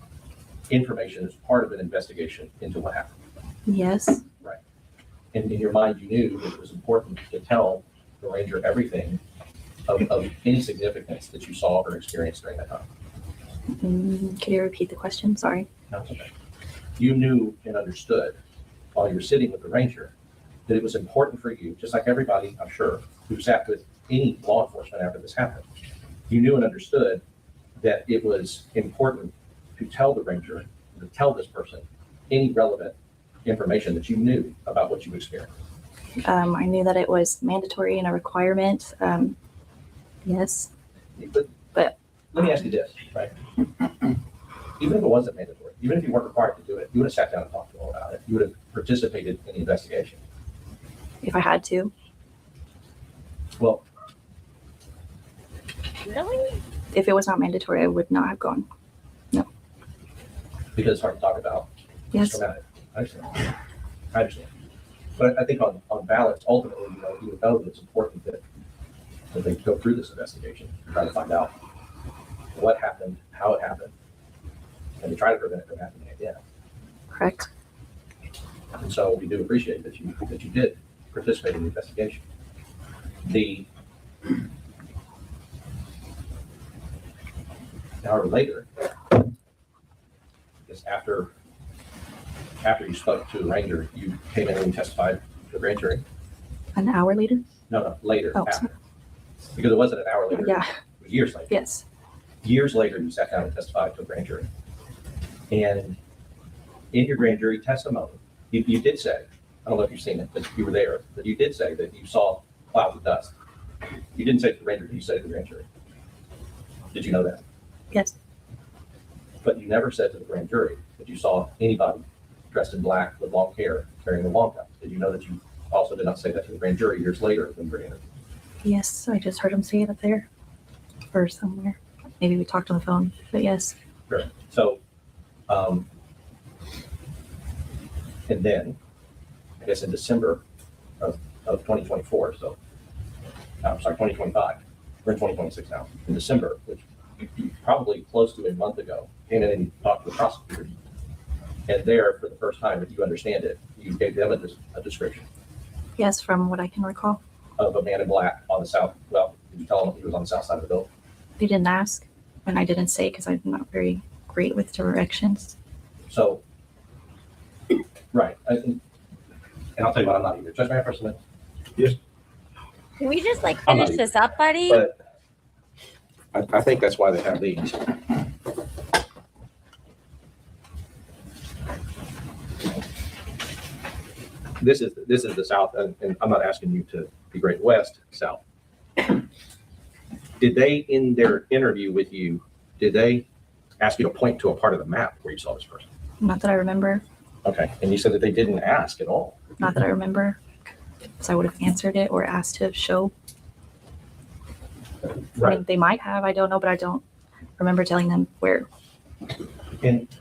Speaker 7: information as part of an investigation into what happened.
Speaker 8: Yes.
Speaker 7: Right. And in your mind, you knew that it was important to tell the ranger everything of any significance that you saw or experienced during that time.
Speaker 8: Could you repeat the question? Sorry.
Speaker 7: No, it's okay. you knew and understood while you were sitting with the ranger that it was important for you, just like everybody, I'm sure, who sat with any law enforcement after this happened. You knew and understood that it was important to tell the ranger, to tell this person any relevant information that you knew about what you experienced.
Speaker 8: I knew that it was mandatory and a requirement. Yes. But
Speaker 7: Let me ask you this, right? Even if it wasn't mandatory, even if you weren't required to do it, you would have sat down and talked to them about it. You would have participated in the investigation.
Speaker 8: if I had to,
Speaker 7: Well,
Speaker 9: Really?
Speaker 8: if it was not mandatory, I would not have gone.
Speaker 7: because it's hard to talk about. It's
Speaker 8: Yes.
Speaker 7: traumatic. I understand. But I think on balance, ultimately, you would know that it's important that they go through this investigation, try to find out what happened, how it happened, and to try to prevent it from happening again.
Speaker 8: Correct.
Speaker 7: And so we do appreciate that you did participate in the investigation. However, later, is after you spoke to the ranger, you came in and you testified to the grand jury.
Speaker 8: An hour later?
Speaker 7: No, later,
Speaker 8: Oh,
Speaker 7: after. Because it wasn't an hour later.
Speaker 8: Yeah.
Speaker 7: It was years later.
Speaker 8: Yes.
Speaker 7: Years later, you sat down and testified to a grand jury. And in your grand jury testimony, you did say, I don't know if you've seen it, but you were there, but you did say that you saw clouds of dust. You didn't say to the ranger, you said to the grand jury. Did you know that?
Speaker 8: Yes.
Speaker 7: But you never said to the grand jury that you saw anybody dressed in black with long hair carrying a long gun. Did you know that you also did not say that to the grand jury years later when you were interviewed?
Speaker 8: Yes. I just heard him say it up there or somewhere. Maybe we talked on the phone, but yes.
Speaker 7: Sure. So, and then, I guess in December of 2024, so, I'm sorry, 2025, we're in 2026 now, in December, which probably close to a month ago, came in and talked to the prosecutor. And there, for the first time, if you understand it, you gave them a description
Speaker 8: Yes, from what I can recall.
Speaker 7: of a man in black on the south, well, did you tell them he was on the south side of the building?
Speaker 8: They didn't ask, and I didn't say because I'm not very great with directions.
Speaker 7: So, right, and I'll tell you what, I'm not either. Judge, may I first submit?
Speaker 1: Can we just like
Speaker 7: I'm not
Speaker 1: finish this up, buddy?
Speaker 7: But I think that's why they have these. This is the South, and I'm not asking you to be Great West South. Did they, in their interview with you, did they ask you to point to a part of the map where you saw this person?
Speaker 8: Not that I remember.
Speaker 7: Okay, and you said that they didn't ask at all.
Speaker 8: Not that I remember. So I would have answered it or asked to show. I mean, they might have. I don't know, but I don't remember telling them where.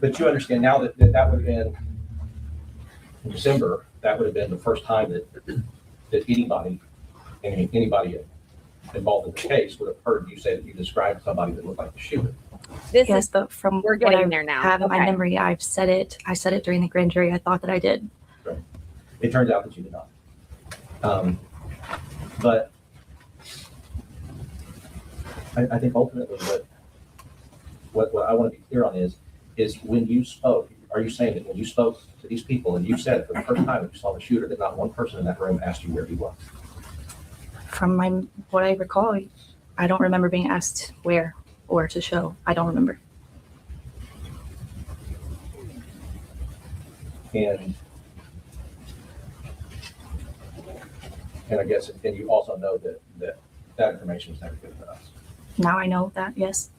Speaker 7: But you understand now that would have been in December. That would have been the first time that anybody involved in the case would have heard you say that you described somebody that looked like the shooter.
Speaker 1: This
Speaker 8: Yes,
Speaker 1: is
Speaker 8: but from
Speaker 1: we're
Speaker 8: what
Speaker 1: getting
Speaker 8: I
Speaker 1: there now.
Speaker 8: have in my
Speaker 1: Okay.
Speaker 8: memory, I've said it. I said it during the grand jury. I thought that I did.
Speaker 7: It turns out that you did not. But I think ultimately what I want to be clear on is when you spoke, are you saying that when you spoke to these people and you said for the first time that you saw the shooter, that not one person in that room asked you where he was?
Speaker 8: From what I recall, I don't remember being asked where or to show. I don't remember.
Speaker 7: And I guess, and you also know that information was never given to us.
Speaker 8: Now I know that. Yes.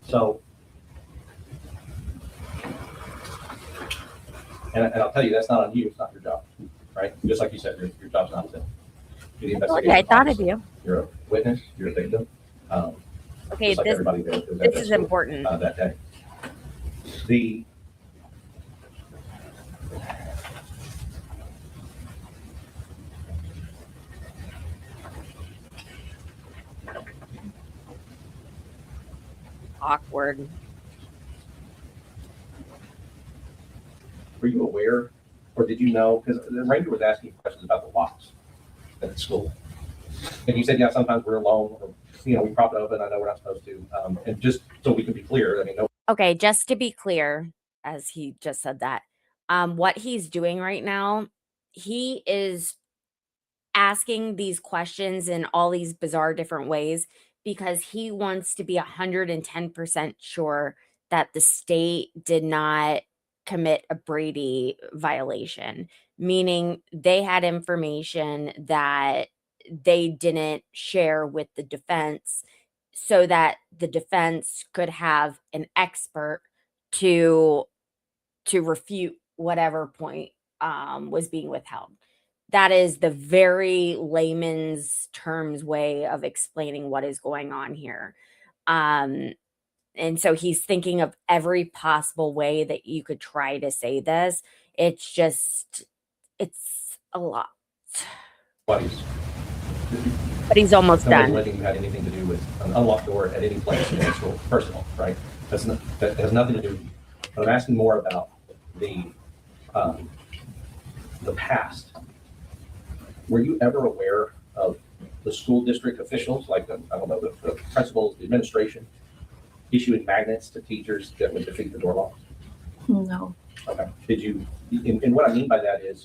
Speaker 7: So, and I'll tell you, that's not on you, it's not your job, right? Just like you said, your job's not to do the investigation.
Speaker 1: Okay, I thought of you.
Speaker 7: You're a witness, you're a victim.
Speaker 1: Okay,
Speaker 7: just like everybody there was at
Speaker 1: this
Speaker 7: that
Speaker 1: is
Speaker 7: school,
Speaker 1: important.
Speaker 7: that day. The
Speaker 1: Awkward.
Speaker 7: Were you aware, or did you know, because the ranger was asking questions about the locks at the school. And you said, yeah, sometimes we're alone, or, we prop it open, I know we're not supposed to. And just so we can be clear, I mean, no.
Speaker 1: Okay, just to be clear, as he just said that. What he's doing right now, he is asking these questions in all these bizarre different ways because he wants to be 110% sure that the state did not commit a Brady violation, meaning they had information that they didn't share with the defense so that the defense could have an expert to refute whatever point was being withheld. That is the very layman's terms way of explaining what is going on here. And so he's thinking of every possible way that you could try to say this. It's a lot.
Speaker 7: But
Speaker 1: But he's almost
Speaker 7: nobody's
Speaker 1: done.
Speaker 7: alleging you had anything to do with an unlocked door at any place in the school, personal, right? That has nothing to do with you. But I'm asking more about the past. Were you ever aware of the school district officials, like the principals, the administration, issuing magnets to teachers that would defeat the door locks?
Speaker 8: No.
Speaker 7: Okay. Did you? And what I mean by that is,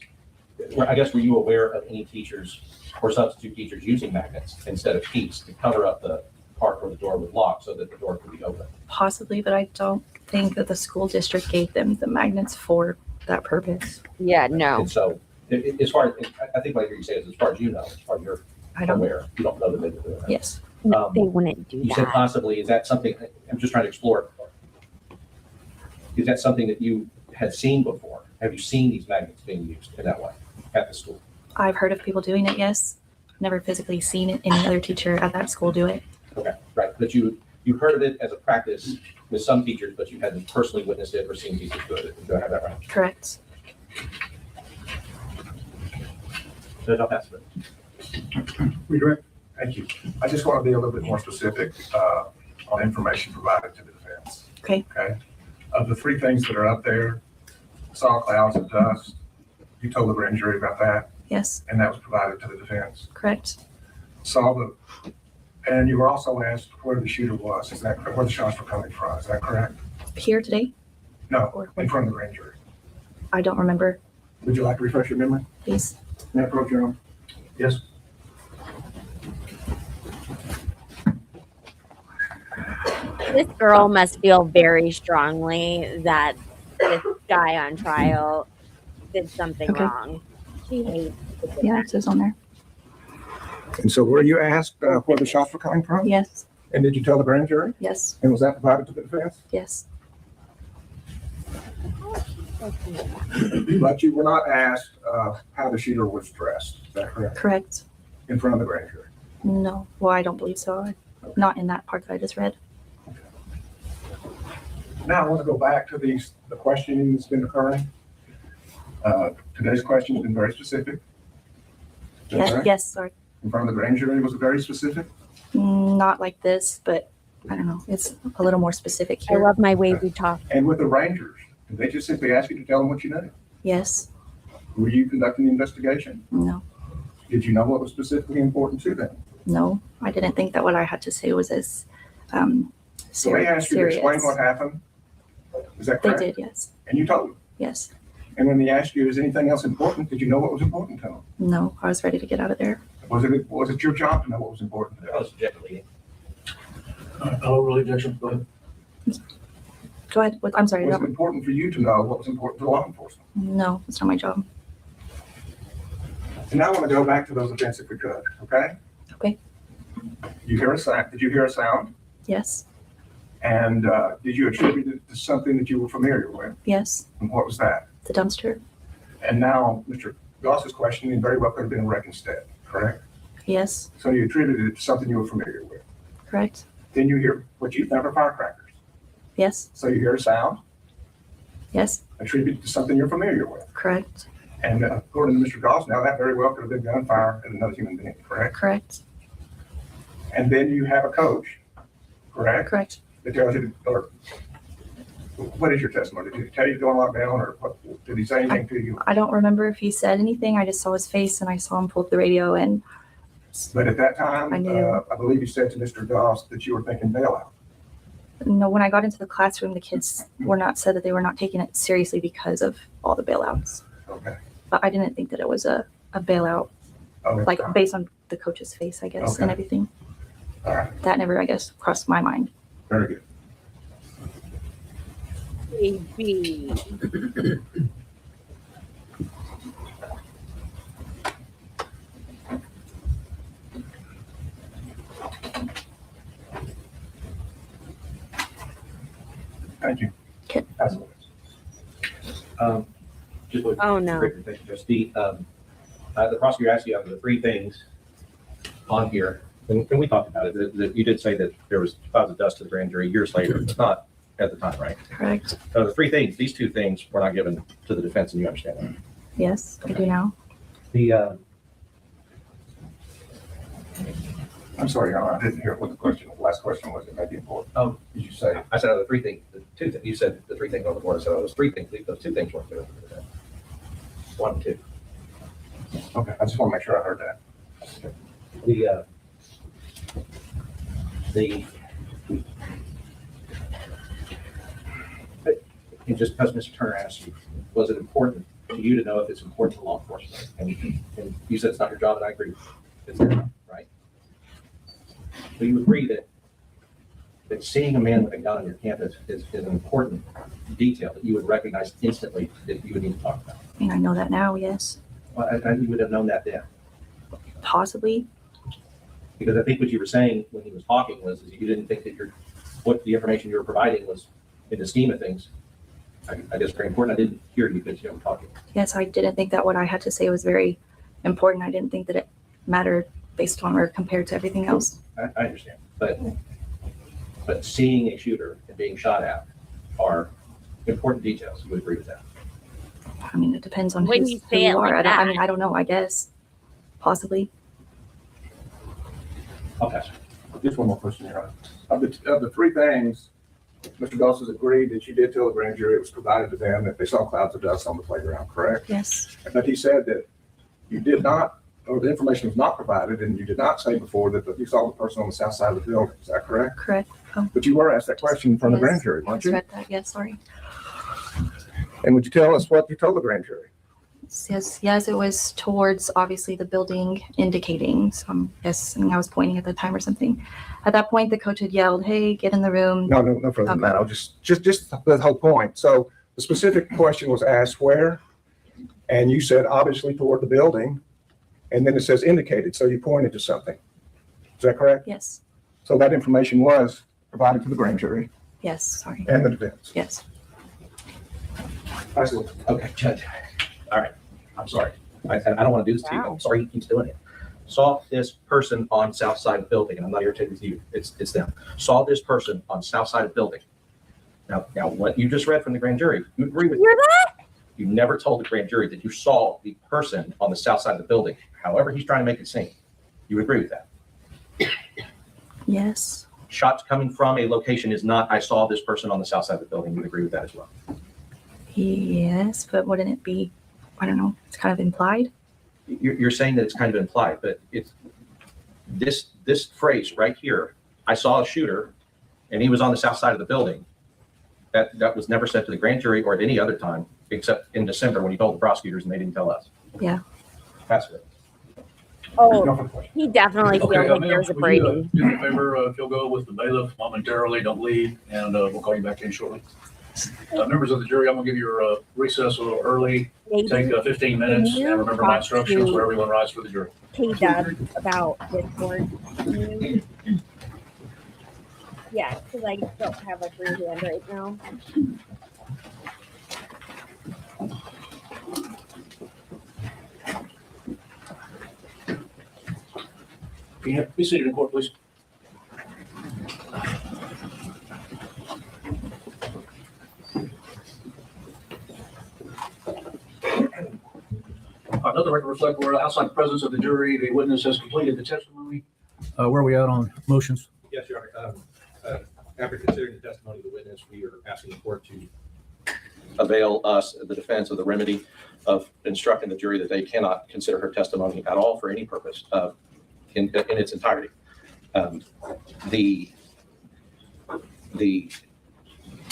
Speaker 7: I guess, were you aware of any teachers or substitute teachers using magnets instead of keys to cover up the part where the door was locked so that the door could be open?
Speaker 8: Possibly, but I don't think that the school district gave them the magnets for that purpose.
Speaker 1: Yeah, no.
Speaker 7: And so, as far as I think, like you say, as far as you know, as far as you're
Speaker 8: I don't.
Speaker 7: aware, you don't know that they were doing that.
Speaker 8: Yes.
Speaker 1: They wouldn't do
Speaker 7: You said
Speaker 1: that.
Speaker 7: possibly. Is that something? I'm just trying to explore. Is that something that you had seen before? Have you seen these magnets being used in that way at the school?
Speaker 8: I've heard of people doing it. Yes. Never physically seen it, any other teacher at that school do it.
Speaker 7: Okay, right. But you heard of it as a practice with some teachers, but you hadn't personally witnessed it or seen teachers do it. Do I have that right?
Speaker 8: Correct.
Speaker 7: Judge, I'll pass it.
Speaker 10: Redirect. Thank you. I just want to be a little bit more specific on information provided to the defense.
Speaker 8: Okay.
Speaker 10: Okay. Of the three things that are up there, saw clouds of dust. You told the grand jury about that,
Speaker 8: Yes.
Speaker 10: and that was provided to the defense.
Speaker 8: Correct.
Speaker 10: And you were also asked where the shooter was. Is that correct? Where the shots were coming from? Is that correct?
Speaker 8: Here today?
Speaker 10: No,
Speaker 8: Or
Speaker 10: in front of the grand jury.
Speaker 8: I don't remember.
Speaker 10: Would you like to refresh your memory?
Speaker 8: Please.
Speaker 10: May I approach your own? Yes.
Speaker 1: This girl must feel very strongly that this guy on trial did something
Speaker 8: Okay.
Speaker 1: wrong. She hates it.
Speaker 8: Yeah, it says on there.
Speaker 10: And so were you asked where the shots were coming from?
Speaker 8: Yes.
Speaker 10: And did you tell the grand jury?
Speaker 8: Yes.
Speaker 10: And was that provided to the defense?
Speaker 8: Yes.
Speaker 10: But you were not asked how the shooter was dressed. Is that correct?
Speaker 8: Correct.
Speaker 10: In front of the grand jury.
Speaker 8: No. Well, I don't believe so. Not in that part that I just read.
Speaker 10: Now I want to go back to the questioning that's been occurring. Today's question has been very specific. Is that
Speaker 8: Yes.
Speaker 10: correct?
Speaker 8: Yes. Sorry.
Speaker 10: In front of the grand jury was very specific.
Speaker 8: Not like this, but I don't know. It's a little more specific
Speaker 1: I
Speaker 8: here.
Speaker 1: love my way we talk.
Speaker 10: And with the Rangers, did they just simply ask you to tell them what you knew?
Speaker 8: Yes.
Speaker 10: Were you conducting the investigation?
Speaker 8: No.
Speaker 10: Did you know what was specifically important to them?
Speaker 8: No. I didn't think that what I had to say was as
Speaker 10: So they asked you to explain what happened. Is that
Speaker 8: They
Speaker 10: correct?
Speaker 8: did. Yes.
Speaker 10: And you told them.
Speaker 8: Yes.
Speaker 10: And when they asked you, is anything else important? Did you know what was important to them?
Speaker 8: No. I was ready to get out of there.
Speaker 10: Was it your job to know what was important to them?
Speaker 7: That was objectively.
Speaker 10: Oh, really, objection. Go ahead.
Speaker 8: Go ahead. I'm sorry.
Speaker 10: Was it important for you to know what was important to law enforcement?
Speaker 8: No, it's not my job.
Speaker 10: And now I want to go back to those events if we could, okay?
Speaker 8: Okay.
Speaker 10: You hear a sound? Did you hear a sound?
Speaker 8: Yes.
Speaker 10: And did you attribute it to something that you were familiar with?
Speaker 8: Yes.
Speaker 10: And what was that?
Speaker 8: The dumpster.
Speaker 10: And now Mr. Goss's questioning very well could have been a wreck instead, correct?
Speaker 8: Yes.
Speaker 10: So you attributed it to something you were familiar with.
Speaker 8: Correct.
Speaker 10: Then you hear what you think are firecrackers.
Speaker 8: Yes.
Speaker 10: So you hear a sound,
Speaker 8: Yes.
Speaker 10: attributed to something you're familiar with.
Speaker 8: Correct.
Speaker 10: And according to Mr. Goss, now that very well could have been gunfire at another human being, correct?
Speaker 8: Correct.
Speaker 10: And then you have a coach, correct?
Speaker 8: Correct.
Speaker 10: That tells you, or what is your testimony? Did he tell you to go on lockdown, or what, did he say anything to you?
Speaker 8: I don't remember if he said anything. I just saw his face and I saw him pull up the radio and
Speaker 10: But at that time,
Speaker 8: I knew.
Speaker 10: I believe you said to Mr. Goss that you were thinking bailout.
Speaker 8: No, when I got into the classroom, the kids were not said that they were not taking it seriously because of all the bailouts.
Speaker 10: Okay.
Speaker 8: But I didn't think that it was a bailout,
Speaker 10: Okay.
Speaker 8: like based on the coach's face, I guess, and
Speaker 10: Okay.
Speaker 8: everything.
Speaker 10: All right.
Speaker 8: That never, I guess, crossed my mind.
Speaker 10: Very good.
Speaker 11: Baby.
Speaker 10: Thank you.
Speaker 8: Okay.
Speaker 10: Absolutely.
Speaker 7: Just look.
Speaker 11: Oh, no.
Speaker 7: Thank you, Judge. The prosecutor asked you after the three things on here, and we talked about it, that you did say that there was clouds of dust to the grand jury years later, but not at the time, right?
Speaker 8: Correct.
Speaker 7: So the three things, these two things were not given to the defense, and you understand that.
Speaker 8: Yes, I do now.
Speaker 7: The,
Speaker 10: I'm sorry, Your Honor, I didn't hear what the last question was. It may be important.
Speaker 7: Oh.
Speaker 10: Did you say?
Speaker 7: I said, the three things, you said the three things on the board, I said, those three things, those two things weren't given to the defense. One and two.
Speaker 10: Okay, I just want to make sure I heard that.
Speaker 7: And just because Mr. Turner asked you, was it important to you to know if it's important to law enforcement? And you said it's not your job, and I agree. It's their job, right? So you agree that seeing a man with a gun on your campus is an important detail that you would recognize instantly that you would need to talk about.
Speaker 8: I mean, I know that now, yes.
Speaker 7: Well, I you would have known that then.
Speaker 8: Possibly.
Speaker 7: Because I think what you were saying when he was talking was you didn't think that what the information you were providing was, in the scheme of things, I guess very important. I didn't hear you because you were talking.
Speaker 8: Yes, I didn't think that what I had to say was very important. I didn't think that it mattered based on or compared to everything else.
Speaker 7: I understand, but seeing a shooter and being shot at are important details. You would agree with that?
Speaker 8: I mean, it depends on
Speaker 11: When
Speaker 8: who
Speaker 11: you say
Speaker 8: you
Speaker 11: it
Speaker 8: are.
Speaker 11: like
Speaker 8: I mean,
Speaker 11: that.
Speaker 8: I don't know. I guess possibly.
Speaker 7: I'll pass.
Speaker 10: Just one more question, Your Honor. Of the three things, Mr. Dawson's agreed that you did tell the grand jury it was provided to them that they saw clouds of dust on the playground, correct?
Speaker 8: Yes.
Speaker 10: But he said that you did not, or the information was not provided, and you did not say before that you saw the person on the south side of the building. Is that correct?
Speaker 8: Correct. Oh,
Speaker 10: But you were asked that question from the
Speaker 8: Yes.
Speaker 10: grand jury,
Speaker 8: I
Speaker 10: weren't you?
Speaker 8: read that. Yes. Sorry.
Speaker 10: And would you tell us what you told the grand jury?
Speaker 8: Yes, it was towards obviously the building indicating. So I'm guessing I was pointing at the time or something. At that point, the coach had yelled, "Hey, get in the room."
Speaker 10: No further than that. I'll just the whole point. So the specific question was asked where, and you said obviously toward the building, and then it says indicated. So you pointed to something. Is that correct?
Speaker 8: Yes.
Speaker 10: So that information was provided to the grand jury
Speaker 8: Yes. Sorry.
Speaker 10: and the defense.
Speaker 8: Yes.
Speaker 10: Absolutely.
Speaker 7: Okay, Judge. All right. I'm sorry. I don't want to do this to you. I'm sorry he keeps doing it. Saw this person on south side of the building, and I'm not irritated with you. It's them. Saw this person on south side of the building. Now, what you just read from the grand jury, you agree with
Speaker 11: that?
Speaker 7: You never told the grand jury that you saw the person on the south side of the building. However, he's trying to make it seem. You agree with that?
Speaker 8: Yes.
Speaker 7: Shots coming from a location is not, I saw this person on the south side of the building. You agree with that as well?
Speaker 8: Yes, but wouldn't it be? I don't know. It's kind of implied.
Speaker 7: You're saying that it's kind of implied, but it's this phrase right here. I saw a shooter, and he was on the south side of the building. That was never said to the grand jury or at any other time, except in December when he told the prosecutors and they didn't tell us.
Speaker 8: Yeah.
Speaker 7: Pass it.
Speaker 11: Oh, he definitely feels
Speaker 2: Okay,
Speaker 11: like
Speaker 2: ma'am,
Speaker 11: there's a
Speaker 2: would you,
Speaker 11: break-in.
Speaker 2: do me a favor, if you'll go with the bailiff momentarily, don't leave, and we'll call you back in shortly. Members of the jury, I'm gonna give you a recess a little early, take 15 minutes,
Speaker 11: Can you
Speaker 2: and remember my
Speaker 11: talk
Speaker 2: instructions
Speaker 11: to-
Speaker 2: for everyone rise for the jury.
Speaker 11: K-Dub about Discord. Yeah, because I don't have a free hand right now.
Speaker 2: Can you be seated in court, please? Let the record reflect we're outside the presence of the jury. The witness has completed the testimony. Where are we at on motions?
Speaker 7: Yes, Your Honor. After considering the testimony of the witness, we are asking the court to avail us, the defense, of the remedy of instructing the jury that they cannot consider her testimony at all for any purpose in its entirety.
Speaker 4: the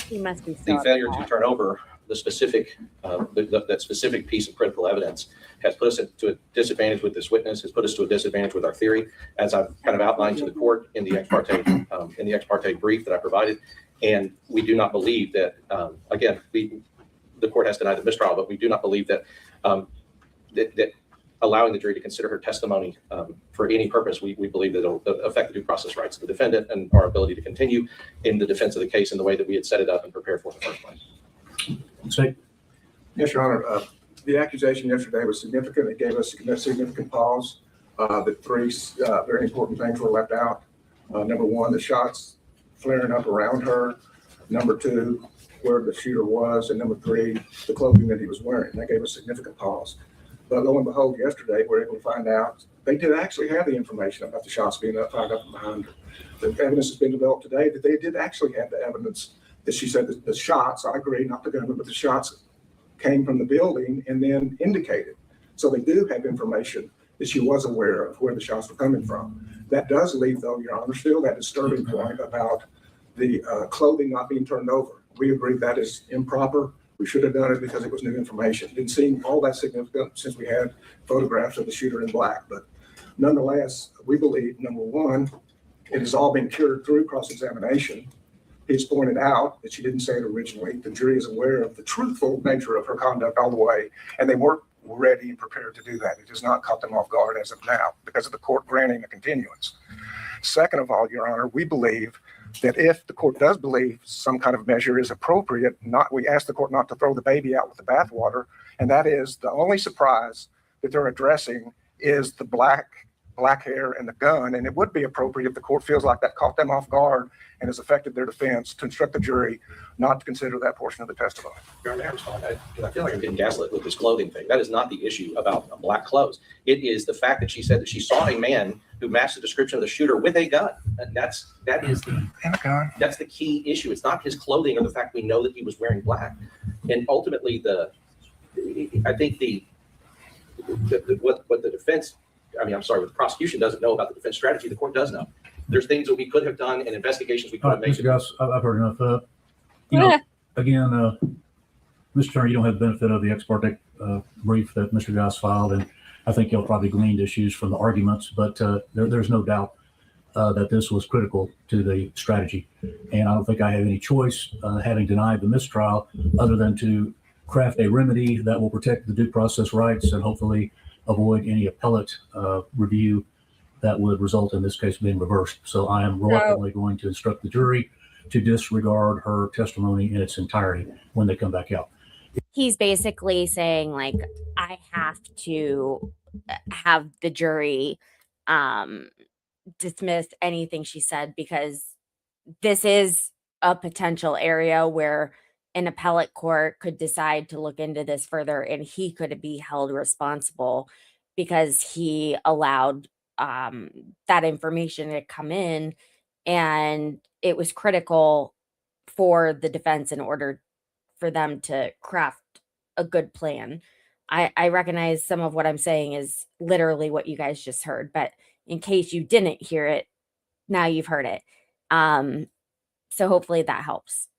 Speaker 11: He must be still
Speaker 4: failure to
Speaker 11: upset.
Speaker 4: turn over the specific, that specific piece of critical evidence has put us to a disadvantage with this witness, has put us to a disadvantage with our theory, as I've kind of outlined to the court in the ex parte brief that I provided. And we do not believe that, again, the court has denied the mistrial, but we do not believe that, that allowing the jury to consider her testimony for any purpose, we believe that it'll affect the due process rights of the defendant and our ability to continue in the defense of the case in the way that we had set it up and prepared for in the first place.
Speaker 10: Yes, Your Honor. The accusation yesterday was significant. It gave us a significant pause. The three very important things were left out. Number one, the shots flaring up around her. Number two, where the shooter was. And number three, the clothing that he was wearing. That gave us significant pause. But lo and behold, yesterday, we were able to find out they did actually have the information about the shots being fired up behind her. The evidence has been developed today that they did actually have the evidence that she said that the shots, I agree, not the gun, but the shots came from the building and then indicated. So they do have information that she was aware of where the shots were coming from. That does leave, though, Your Honor, still that disturbing point about the clothing not being turned over. We agree that is improper. We should have done it because it was new information. Didn't seem all that significant since we had photographs of the shooter in black. But nonetheless, we believe, number one, it has all been cured through cross-examination. He's pointed out that she didn't say it originally. The jury is aware of the truthful nature of her conduct all the way, and they weren't ready and prepared to do that. It has not caught them off guard as of now because of the court granting a continuance. Second of all, Your Honor, we believe that if the court does believe some kind of measure is appropriate, we ask the court not to throw the baby out with the bathwater, and that is the only surprise that they're addressing is the black hair and the gun, and it would be appropriate if the court feels like that caught them off guard and has affected their defense to instruct the jury not to consider that portion of the testimony.
Speaker 4: Your Honor, may I respond? I feel like I'm getting gaslit with this clothing thing. That is not the issue about black clothes. It is the fact that she said that she saw a man who matched the description of the shooter with a gun. And that's the key issue. It's not his clothing or the fact we know that he was wearing black. And ultimately, I think what the defense, what the prosecution doesn't know about the defense strategy, the court does know. There's things that we could have done and investigations we could have made.
Speaker 2: Mr. Goss, I've heard enough. Again, Mr. Turner, you don't have the benefit of the ex parte brief that Mr. Goss filed, and I think you'll probably gleaned issues from the arguments, but there's no doubt that this was critical to the strategy. And I don't think I have any choice, having denied the mistrial, other than to craft a remedy that will protect the due process rights and hopefully avoid any appellate review that would result in this case being reversed. So I am reluctantly going to instruct the jury to disregard her testimony in its entirety when they come back out.
Speaker 1: He's basically saying, like, I have to have the jury dismiss anything she said because this is a potential area where an appellate court could decide to look into this further, and he could be held responsible because he allowed that information to come in, and it was critical for the defense in order for them to craft a good plan. I recognize some of what I'm saying is literally what you guys just heard, but in case you didn't hear it, now you've heard it. So hopefully that helps.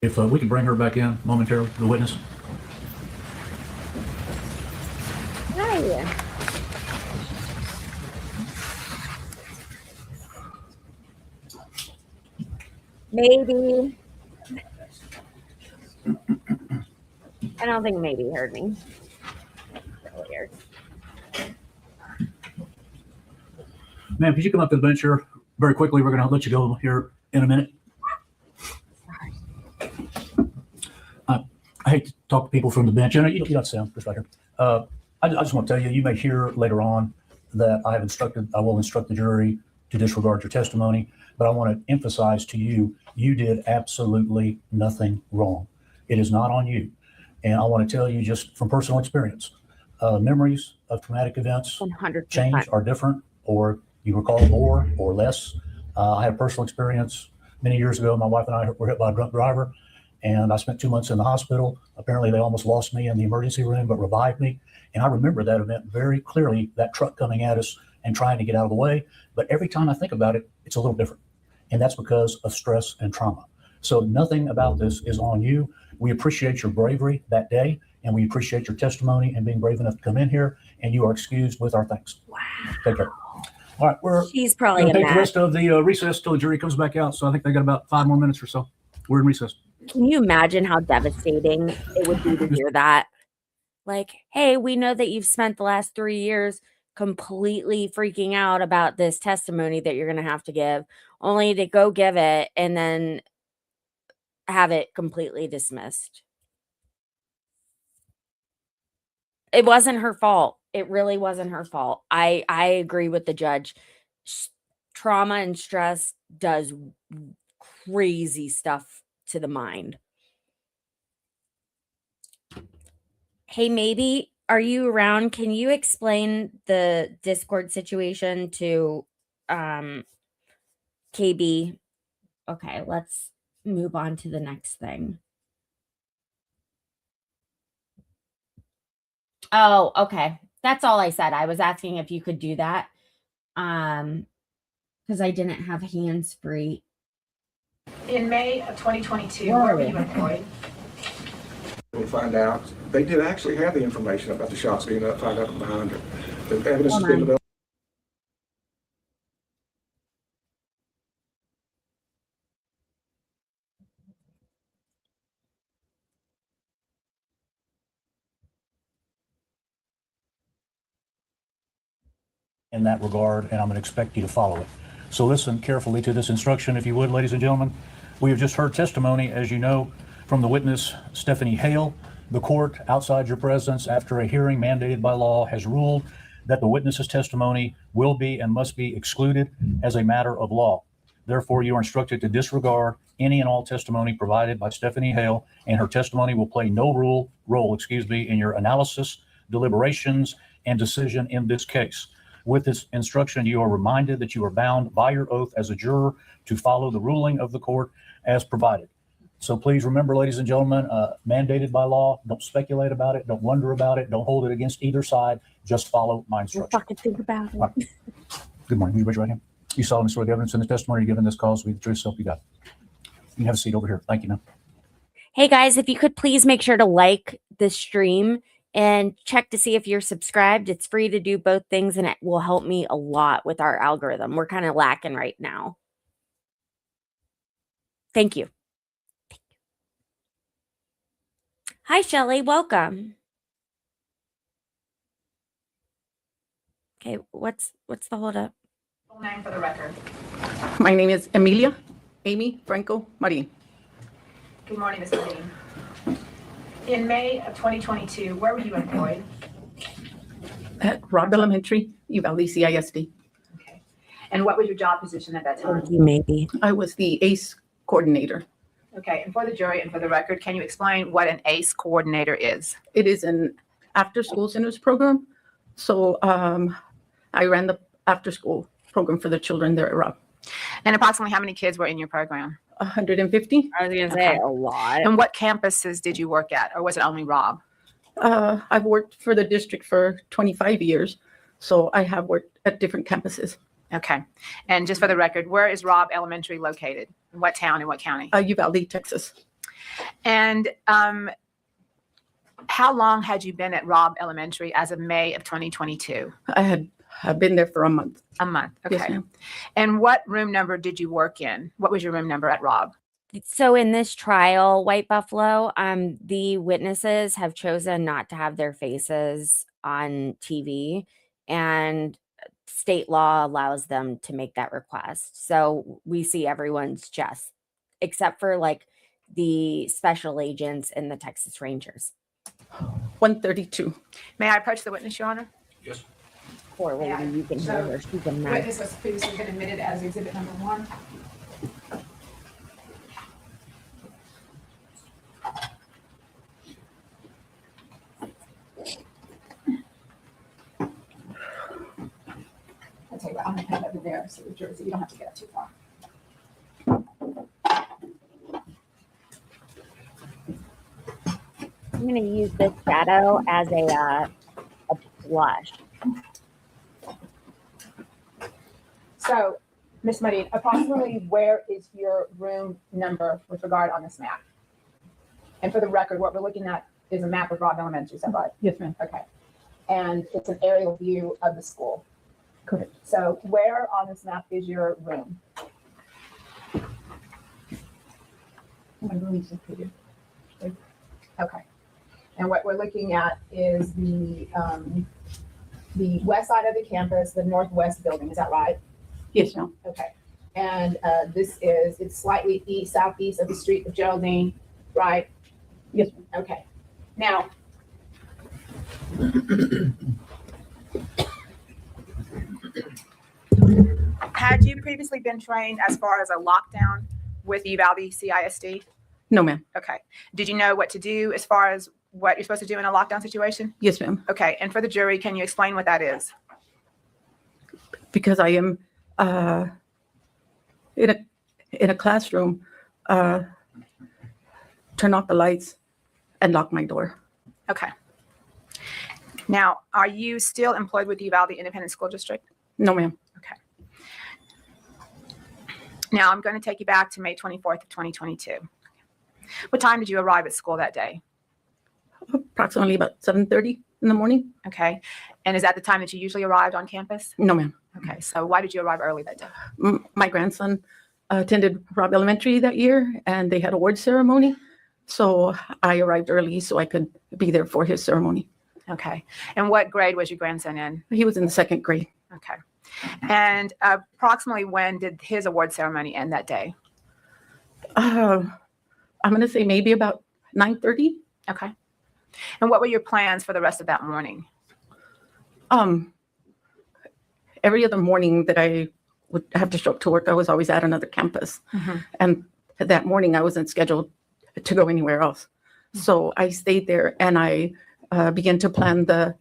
Speaker 2: If we can bring her back in momentarily, the witness.
Speaker 11: Hi. Maybe.
Speaker 1: I don't think maybe heard me earlier.
Speaker 2: Ma'am, could you come up to the bench here very quickly? We're going to let you go here in a minute. I hate to talk to people from the bench. You know, you don't sound just right here. I just want to tell you, you may hear later on that I will instruct the jury to disregard your testimony, but I want to emphasize to you, you did absolutely nothing wrong. It is not on you. And I want to tell you just from personal experience, memories of traumatic events
Speaker 1: 100%.
Speaker 2: change are different, or you recall more or less. I had a personal experience many years ago. My wife and I were hit by a drunk driver, and I spent 2 months in the hospital. Apparently they almost lost me in the emergency room, but revived me. And I remember that event very clearly, that truck coming at us and trying to get out of the way. But every time I think about it, it's a little different. And that's because of stress and trauma. So nothing about this is on you. We appreciate your bravery that day, and we appreciate your testimony and being brave enough to come in here, and you are excused with our thanks.
Speaker 1: Wow.
Speaker 2: Take care. All right, we're
Speaker 1: She's probably
Speaker 2: going to
Speaker 1: gonna
Speaker 2: take the
Speaker 1: mad.
Speaker 2: rest of the recess till the jury comes back out. So I think they got about 5 more minutes or so. We're in recess.
Speaker 1: Can you imagine how devastating it would be to hear that? Like, hey, we know that you've spent the last 3 years completely freaking out about this testimony that you're going to have to give, only to go give it and then have it completely dismissed. It wasn't her fault. It really wasn't her fault. I agree with the judge. Trauma and stress does crazy stuff to the mind. Hey, maybe, are you around? Can you explain the Discord situation to KB? Okay, let's move on to the next thing. Oh, okay. That's all I said. I was asking if you could do that. Because I didn't have hands free.
Speaker 12: In May of 2022, where were you employed?
Speaker 10: We'll find out. They did actually have the information about the shots being up, find out behind it. The evidence has been developed.
Speaker 2: In that regard, and I'm going to expect you to follow it. So listen carefully to this instruction, if you would, ladies and gentlemen. We have just heard testimony, as you know, from the witness, Stephanie Hale. The court, outside your presence, after a hearing mandated by law, has ruled that the witness's testimony will be and must be excluded as a matter of law. Therefore, you are instructed to disregard any and all testimony provided by Stephanie Hale, and her testimony will play no role in your analysis, deliberations, and decision in this case. With this instruction, you are reminded that you are bound by your oath as a juror to follow the ruling of the court as provided. So please remember, ladies and gentlemen, mandated by law, don't speculate about it, don't wonder about it, don't hold it against either side, just follow my instruction.
Speaker 1: Fucking think about it.
Speaker 2: Right. Good morning. Will you raise your right hand? You solemnly swear the evidence in the testimony you're given this cause will be the truth, self you got. You can have a seat over here. Thank you, ma'am.
Speaker 1: Hey guys, if you could please make sure to like the stream and check to see if you're subscribed. It's free to do both things, and it will help me a lot with our algorithm. We're kind of lacking right now. Thank you. Hi, Shelly. Welcome. Okay, what's the hold up?
Speaker 12: Full name for the record.
Speaker 13: My name is Emilia Amy Franco Marin.
Speaker 12: Good morning, Ms. Marin. In May of 2022, where were you employed?
Speaker 13: At Robb Elementary, Uvalde CISD.
Speaker 12: Okay. And what was your job position at that time?
Speaker 1: Maybe.
Speaker 13: I was the ACE coordinator.
Speaker 12: Okay, and for the jury and for the record, can you explain what an ACE coordinator is?
Speaker 13: It is an after-school centers program. So I ran the after-school program for the children there at Robb.
Speaker 12: And approximately how many kids were in your program?
Speaker 13: 150.
Speaker 1: I was going to say a lot.
Speaker 12: And what campuses did you work at, or was it only Robb?
Speaker 13: I've worked for the district for 25 years. So I have worked at different campuses.
Speaker 12: Okay. And just for the record, where is Robb Elementary located? In what town and what county?
Speaker 13: Uvalde, Texas.
Speaker 12: And how long had you been at Robb Elementary as of May of 2022?
Speaker 13: I've been there for a month.
Speaker 12: A month. Okay.
Speaker 13: Yes, ma'am.
Speaker 12: And what room number did you work in? What was your room number at Robb?
Speaker 1: So in this trial, White Buffalo, the witnesses have chosen not to have their faces on TV, and state law allows them to make that request. So we see everyone's chest, except for like the special agents and the Texas Rangers.
Speaker 13: 132.
Speaker 12: May I approach the witness, Your Honor?
Speaker 2: Yes.
Speaker 1: Poor lady,
Speaker 12: Yeah.
Speaker 1: you can hear her. She's a mess.
Speaker 12: Witness has previously been admitted as exhibit number 1. I'll tell you what, I'm going to head over there so the jury, so you don't have to get up too far.
Speaker 1: I'm going to use this shadow as a blush.
Speaker 12: So Ms. Monique, approximately where is your room number with regard on this map? And for the record, what we're looking at is a map of Robb Elementary, is that right?
Speaker 13: Yes, ma'am.
Speaker 12: Okay. And it's an aerial view of the school.
Speaker 13: Correct.
Speaker 12: So where on this map is your room?
Speaker 13: My room is located.
Speaker 12: Okay. And what we're looking at is the west side of the campus, the northwest building, is that right?
Speaker 13: Yes, ma'am.
Speaker 12: Okay. And it's slightly southeast of the street of Geraldine, right?
Speaker 13: Yes, ma'am.
Speaker 12: Okay. Now, had you previously been trained as far as a lockdown with Uvalde CISD?
Speaker 13: No, ma'am.
Speaker 12: Okay. Did you know what to do as far as what you're supposed to do in a lockdown situation?
Speaker 13: Yes, ma'am.
Speaker 12: Okay. And for the jury, can you explain what that is?
Speaker 13: Because I am in a classroom, turn off the lights and lock my door.
Speaker 12: Okay. Now, are you still employed with the Uvalde Independent School District?
Speaker 13: No, ma'am.
Speaker 12: Okay. Now, I'm going to take you back to May 24th of 2022. What time did you arrive at school that day?
Speaker 13: Approximately about 7:30 in the morning.
Speaker 12: Okay. And is that the time that you usually arrived on campus?
Speaker 13: No, ma'am.
Speaker 12: Okay. So why did you arrive early that day?
Speaker 13: My grandson attended Robb Elementary that year, and they had award ceremony. So I arrived early so I could be there for his ceremony.
Speaker 12: Okay. And what grade was your grandson in?
Speaker 13: He was in the 2nd grade.
Speaker 12: Okay. And approximately when did his award ceremony end that day?
Speaker 13: I'm going to say maybe about 9:30.
Speaker 12: Okay. And what were your plans for the rest of that morning?
Speaker 13: Every other morning that I would have to show up to work, I was always at another campus. And that morning I wasn't scheduled to go anywhere else. So I stayed there and I began to plan the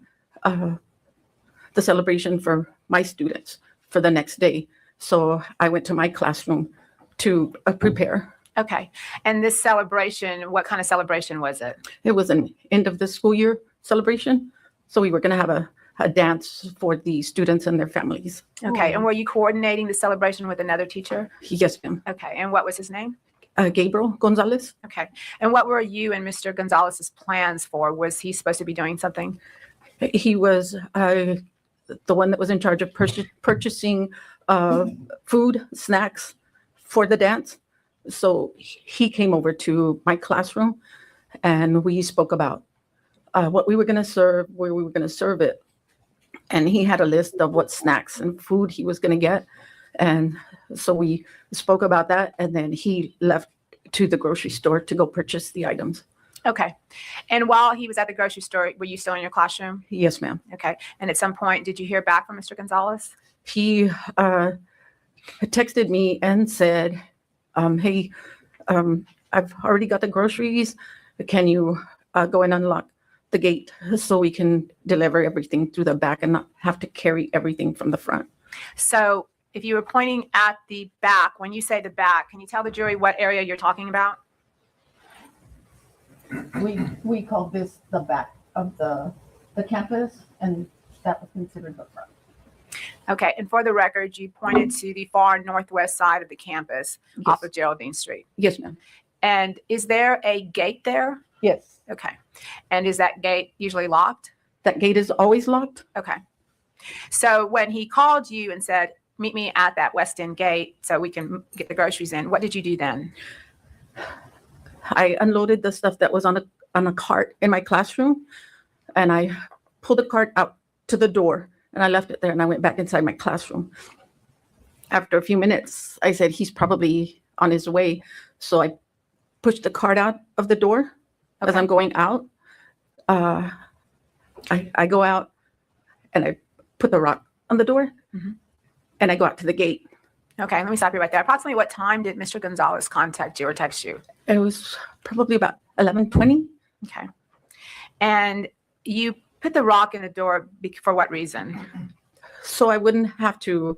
Speaker 13: celebration for my students for the next day. So I went to my classroom to prepare.
Speaker 12: Okay. And this celebration, what kind of celebration was it?
Speaker 13: It was an end of the school year celebration. So we were going to have a dance for the students and their families.
Speaker 12: Okay. And were you coordinating the celebration with another teacher?
Speaker 13: Yes, ma'am.
Speaker 12: Okay. And what was his name?
Speaker 13: Gabriel Gonzales.
Speaker 12: Okay. And what were you and Mr. Gonzalez's plans for? Was he supposed to be doing something?
Speaker 13: He was the one that was in charge of purchasing food, snacks for the dance. So he came over to my classroom and we spoke about what we were going to serve, where we were going to serve it. And he had a list of what snacks and food he was going to get. And so we spoke about that. And then he left to the grocery store to go purchase the items.
Speaker 12: Okay. And while he was at the grocery store, were you still in your classroom?
Speaker 13: Yes, ma'am.
Speaker 12: Okay. And at some point, did you hear back from Mr. Gonzales?
Speaker 13: He texted me and said, hey, I've already got the groceries. Can you go and unlock the gate so we can deliver everything through the back and not have to carry everything from the front?
Speaker 12: So if you were pointing at the back, when you say the back, can you tell the jury what area you're talking about?
Speaker 13: We call this the back of the campus, and that was considered the front.
Speaker 12: Okay. And for the record, you pointed to the far northwest side of the campus off of Geraldine Street.
Speaker 13: Yes, ma'am.
Speaker 12: And is there a gate there?
Speaker 13: Yes.
Speaker 12: Okay. And is that gate usually locked?
Speaker 13: That gate is always locked.
Speaker 12: Okay. So when he called you and said, meet me at that west end gate so we can get the groceries in, what did you do then?
Speaker 13: I unloaded the stuff that was on a cart in my classroom, and I pulled the cart out to the door, and I left it there, and I went back inside my classroom. After a few minutes, I said, he's probably on his way. So I pushed the cart out of the door as I'm going out. I go out, and I put the rock on the door, and I go out to the gate.
Speaker 12: Okay, let me stop you right there. Approximately what time did Mr. Gonzales contact you or text you?
Speaker 13: It was probably about 11:20.
Speaker 12: Okay. And you put the rock in the door for what reason?
Speaker 13: So I wouldn't have to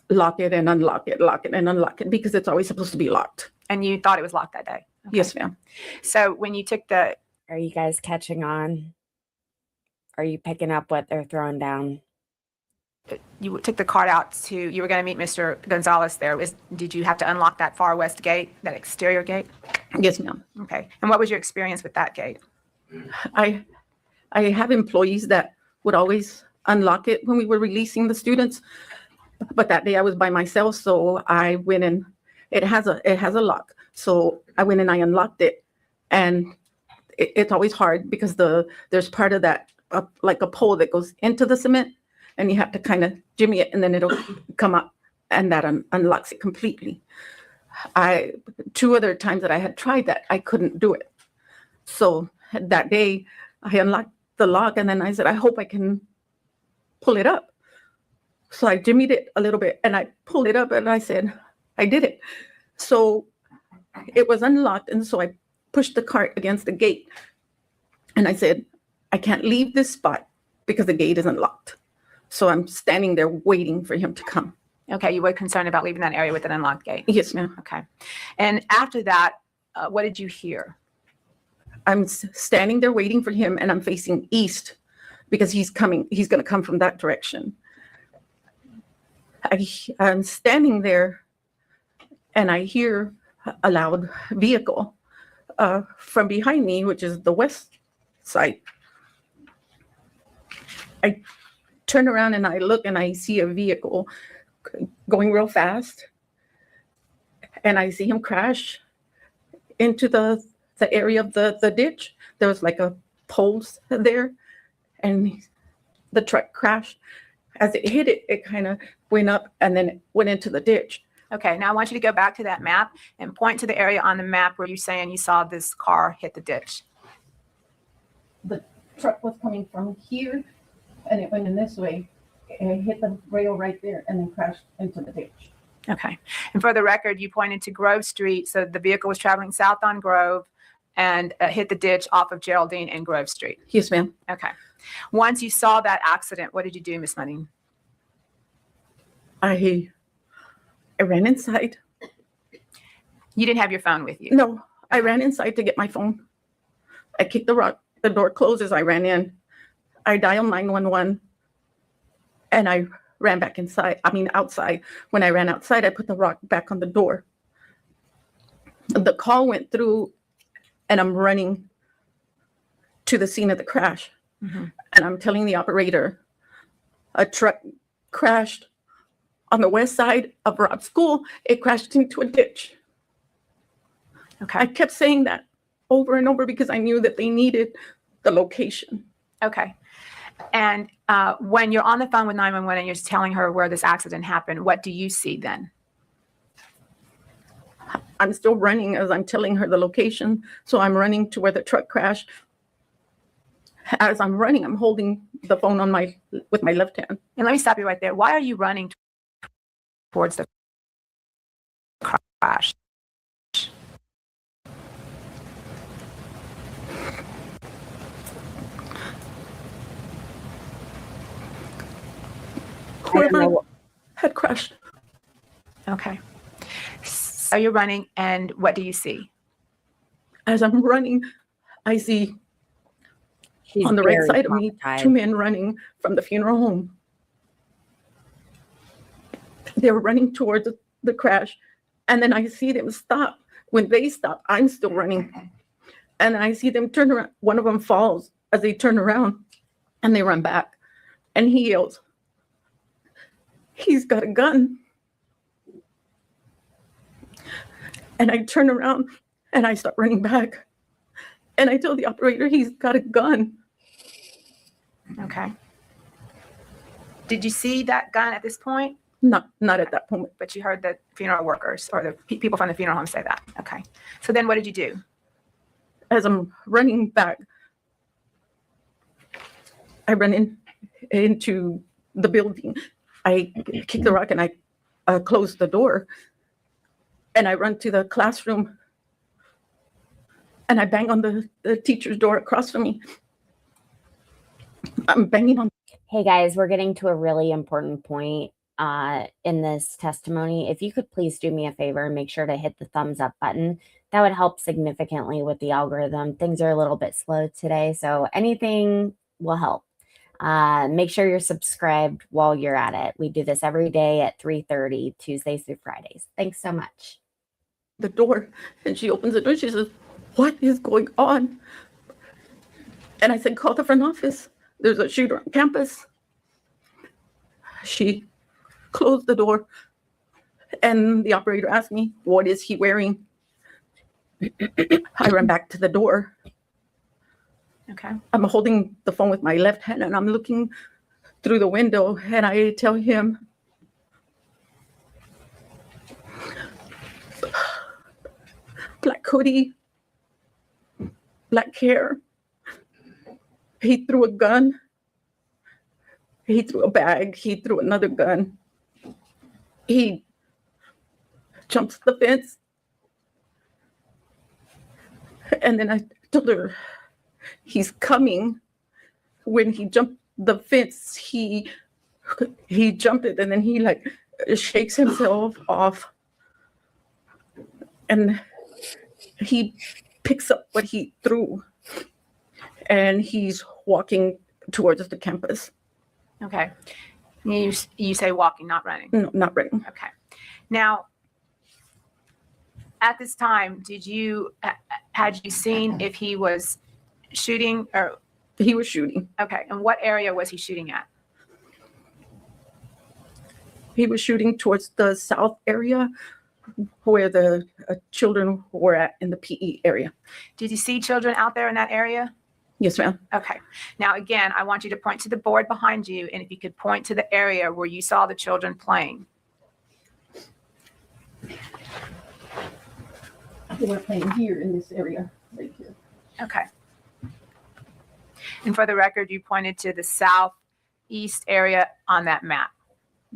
Speaker 13: lock it and unlock it, lock it and unlock it, because it's always supposed to be locked.
Speaker 12: And you thought it was locked that day? Okay.
Speaker 13: Yes, ma'am.
Speaker 12: So when you took the...
Speaker 1: Are you guys catching on? Are you picking up what they're throwing down?
Speaker 12: you took the cart out to, you were going to meet Mr. Gonzales there. Did you have to unlock that far west gate, that exterior gate?
Speaker 13: Yes, ma'am.
Speaker 12: Okay. And what was your experience with that gate?
Speaker 13: I have employees that would always unlock it when we were releasing the students, but that day I was by myself, so I went in. It has a lock, so I went and I unlocked it, and it's always hard because there's part of that like a pole that goes into the cement, and you have to kind of jimmy it, and then it'll come up, and that unlocks it completely. Two other times that I had tried that, I couldn't do it. So that day, I unlocked the lock, and then I said, I hope I can pull it up. So I jimmied it a little bit, and I pulled it up, and I said, I did it. So it was unlocked, and so I pushed the cart against the gate, and I said, I can't leave this spot because the gate isn't locked. So I'm standing there waiting for him to come.
Speaker 12: Okay, you were concerned about leaving that area with an unlocked gate.
Speaker 13: Yes, ma'am.
Speaker 12: Okay. And after that, what did you hear?
Speaker 13: I'm standing there waiting for him, and I'm facing east because he's coming. He's going to come from that direction. I'm standing there, and I hear a loud vehicle from behind me, which is the west side. I turn around and I look, and I see a vehicle going real fast, and I see him crash into the area of the ditch. There was like a poles there, and the truck crashed. As it hit it, it kind of went up and then it went into the ditch.
Speaker 12: Okay, now I want you to go back to that map and point to the area on the map where you're saying you saw this car hit the ditch.
Speaker 13: The truck was coming from here, and it went in this way. It hit the rail right there and then crashed into the ditch.
Speaker 12: Okay. And for the record, you pointed to Grove Street. So the vehicle was traveling south on Grove and hit the ditch off of Geraldine and Grove Street.
Speaker 13: Yes, ma'am.
Speaker 12: Okay. Once you saw that accident, what did you do, Miss Monique?
Speaker 13: I ran inside.
Speaker 12: You didn't have your phone with you?
Speaker 13: No, I ran inside to get my phone. I kicked the rock. The door closes. I ran in. I dialed 911, and I ran back inside. I mean, outside. When I ran outside, I put the rock back on the door. The call went through, and I'm running to the scene of the crash.
Speaker 12: Mm-hmm.
Speaker 13: And I'm telling the operator, a truck crashed on the west side of Rob's school. It crashed into a ditch.
Speaker 12: Okay.
Speaker 13: I kept saying that over and over because I knew that they needed the location.
Speaker 12: Okay. And when you're on the phone with 911 and you're telling her where this accident happened, what do you see then?
Speaker 13: I'm still running as I'm telling her the location. So I'm running to where the truck crashed. As I'm running, I'm holding the phone with my left hand.
Speaker 12: And let me stop you right there. Why are you running towards the crash?
Speaker 13: Whoever had crashed.
Speaker 12: Okay. So you're running, and what do you see?
Speaker 13: As I'm running, I see on the right side of me, two men running from the funeral home. They were running towards the crash, and then I see them stop. When they stop, I'm still running. And I see them turn around. One of them falls as they turn around, and they run back. And he yells, "He's got a gun." And I turn around, and I start running back. And I tell the operator, "He's got a gun."
Speaker 12: Okay. Did you see that gun at this point?
Speaker 13: Not at that moment.
Speaker 12: But you heard the funeral workers or the people from the funeral home say that. Okay. So then what did you do?
Speaker 13: As I'm running back, I run into the building. I kick the rock and I close the door. And I run to the classroom. And I bang on the teacher's door across from me. I'm banging on.
Speaker 1: Hey guys, we're getting to a really important point in this testimony. If you could please do me a favor and make sure to hit the thumbs up button, that would help significantly with the algorithm. Things are a little bit slow today, so anything will help. Make sure you're subscribed while you're at it. We do this every day at 3:30, Tuesdays through Fridays. Thanks so much.
Speaker 13: The door, and she opens the door. She says, "What is going on?" And I said, "Call the front office. There's a shooter on campus." She closed the door, and the operator asked me, "What is he wearing?" I ran back to the door.
Speaker 12: Okay.
Speaker 13: I'm holding the phone with my left hand, and I'm looking through the window, and I tell him, black hoodie, black hair. He threw a gun. He threw a bag. He threw another gun. He jumps the fence. And then I told her, he's coming. When he jumped the fence, he jumped it, and then he like shakes himself off. And he picks up what he threw, and he's walking towards the campus.
Speaker 12: Okay. You say walking, not running.
Speaker 13: No, not running.
Speaker 12: Okay. Now, at this time, had you seen if he was shooting or?
Speaker 13: He was shooting.
Speaker 12: Okay. And what area was he shooting at?
Speaker 13: He was shooting towards the south area where the children were at in the PE area.
Speaker 12: Did you see children out there in that area?
Speaker 13: Yes, ma'am.
Speaker 12: Okay. Now, again, I want you to point to the board behind you, and if you could point to the area where you saw the children playing.
Speaker 13: They were playing here in this area, right here.
Speaker 12: Okay. And for the record, you pointed to the southeast area on that map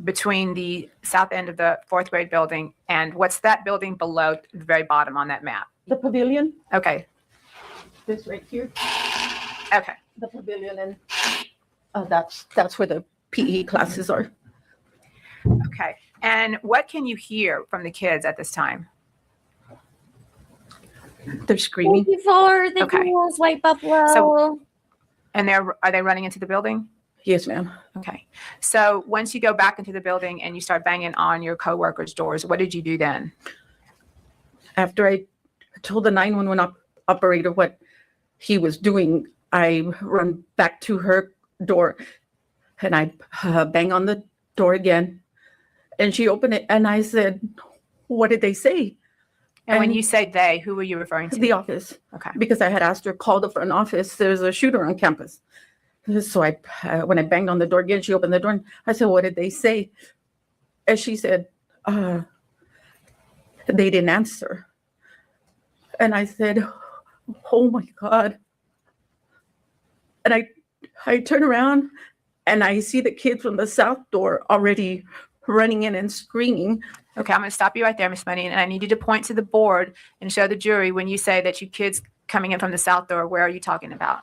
Speaker 12: between the south end of the fourth grade building and what's that building below the very bottom on that map?
Speaker 13: The pavilion.
Speaker 12: Okay.
Speaker 13: This right here.
Speaker 12: Okay.
Speaker 13: The pavilion, and that's where the PE classes are.
Speaker 12: Okay. And what can you hear from the kids at this time?
Speaker 13: They're screaming.
Speaker 1: Thank you for the
Speaker 12: Okay.
Speaker 1: girls, White Buffalo.
Speaker 12: So- And are they running into the building?
Speaker 13: Yes, ma'am.
Speaker 12: Okay. So once you go back into the building and you start banging on your coworkers' doors, what did you do then?
Speaker 13: After I told the 911 operator what he was doing, I run back to her door, and I bang on the door again, and she opened it, and I said, "What did they say?"
Speaker 12: And when you say they, who were you referring to?
Speaker 13: The office.
Speaker 12: Okay.
Speaker 13: Because I had asked her, call the front office. There's a shooter on campus. So when I banged on the door again, she opened the door, and I said, "What did they say?" And she said, "They didn't answer." And I said, "Oh my God." And I turn around, and I see the kids from the south door already running in and screaming.
Speaker 12: Okay, I'm going to stop you right there, Miss Monique, and I need you to point to the board and show the jury when you say that you kids coming in from the south door, where are you talking about?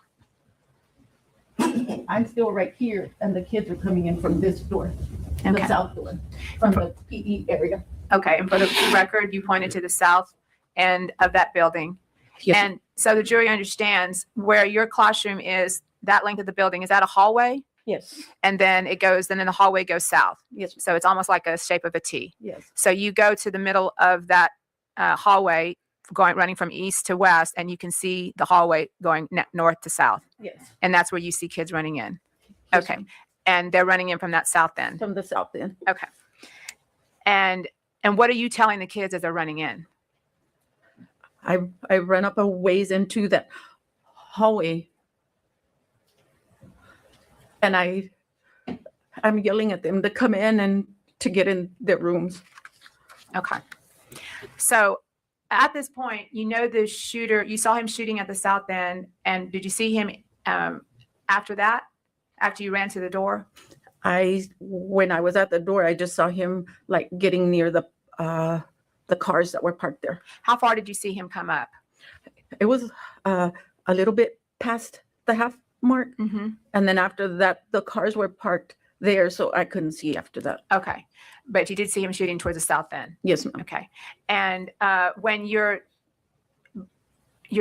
Speaker 13: I'm still right here, and the kids are coming in from this door,
Speaker 12: Okay.
Speaker 13: the south door, from the PE area.
Speaker 12: Okay, and for the record, you pointed to the south end of that building.
Speaker 13: Yes.
Speaker 12: And so the jury understands where your classroom is, that length of the building, is that a hallway?
Speaker 13: Yes.
Speaker 12: And then then the hallway goes south.
Speaker 13: Yes.
Speaker 12: So it's almost like a shape of a T.
Speaker 13: Yes.
Speaker 12: So you go to the middle of that hallway, running from east to west, and you can see the hallway going north to south.
Speaker 13: Yes.
Speaker 12: And that's where you see kids running in.
Speaker 13: Yes,
Speaker 12: Okay.
Speaker 13: ma'am.
Speaker 12: And they're running in from that south end.
Speaker 13: From the south end.
Speaker 12: Okay. And what are you telling the kids as they're running in?
Speaker 13: I run up a ways into that hallway, and I'm yelling at them to come in and to get in their rooms.
Speaker 12: Okay. So at this point, you know the shooter, you saw him shooting at the south end, and did you see him after that, after you ran to the door?
Speaker 13: When I was at the door, I just saw him like getting near the cars that were parked there.
Speaker 12: How far did you see him come up?
Speaker 13: It was a little bit past the half mark.
Speaker 12: Mm-hmm.
Speaker 13: And then after that, the cars were parked there, so I couldn't see after that.
Speaker 12: Okay. But you did see him shooting towards the south end?
Speaker 13: Yes, ma'am.
Speaker 12: Okay. And when you're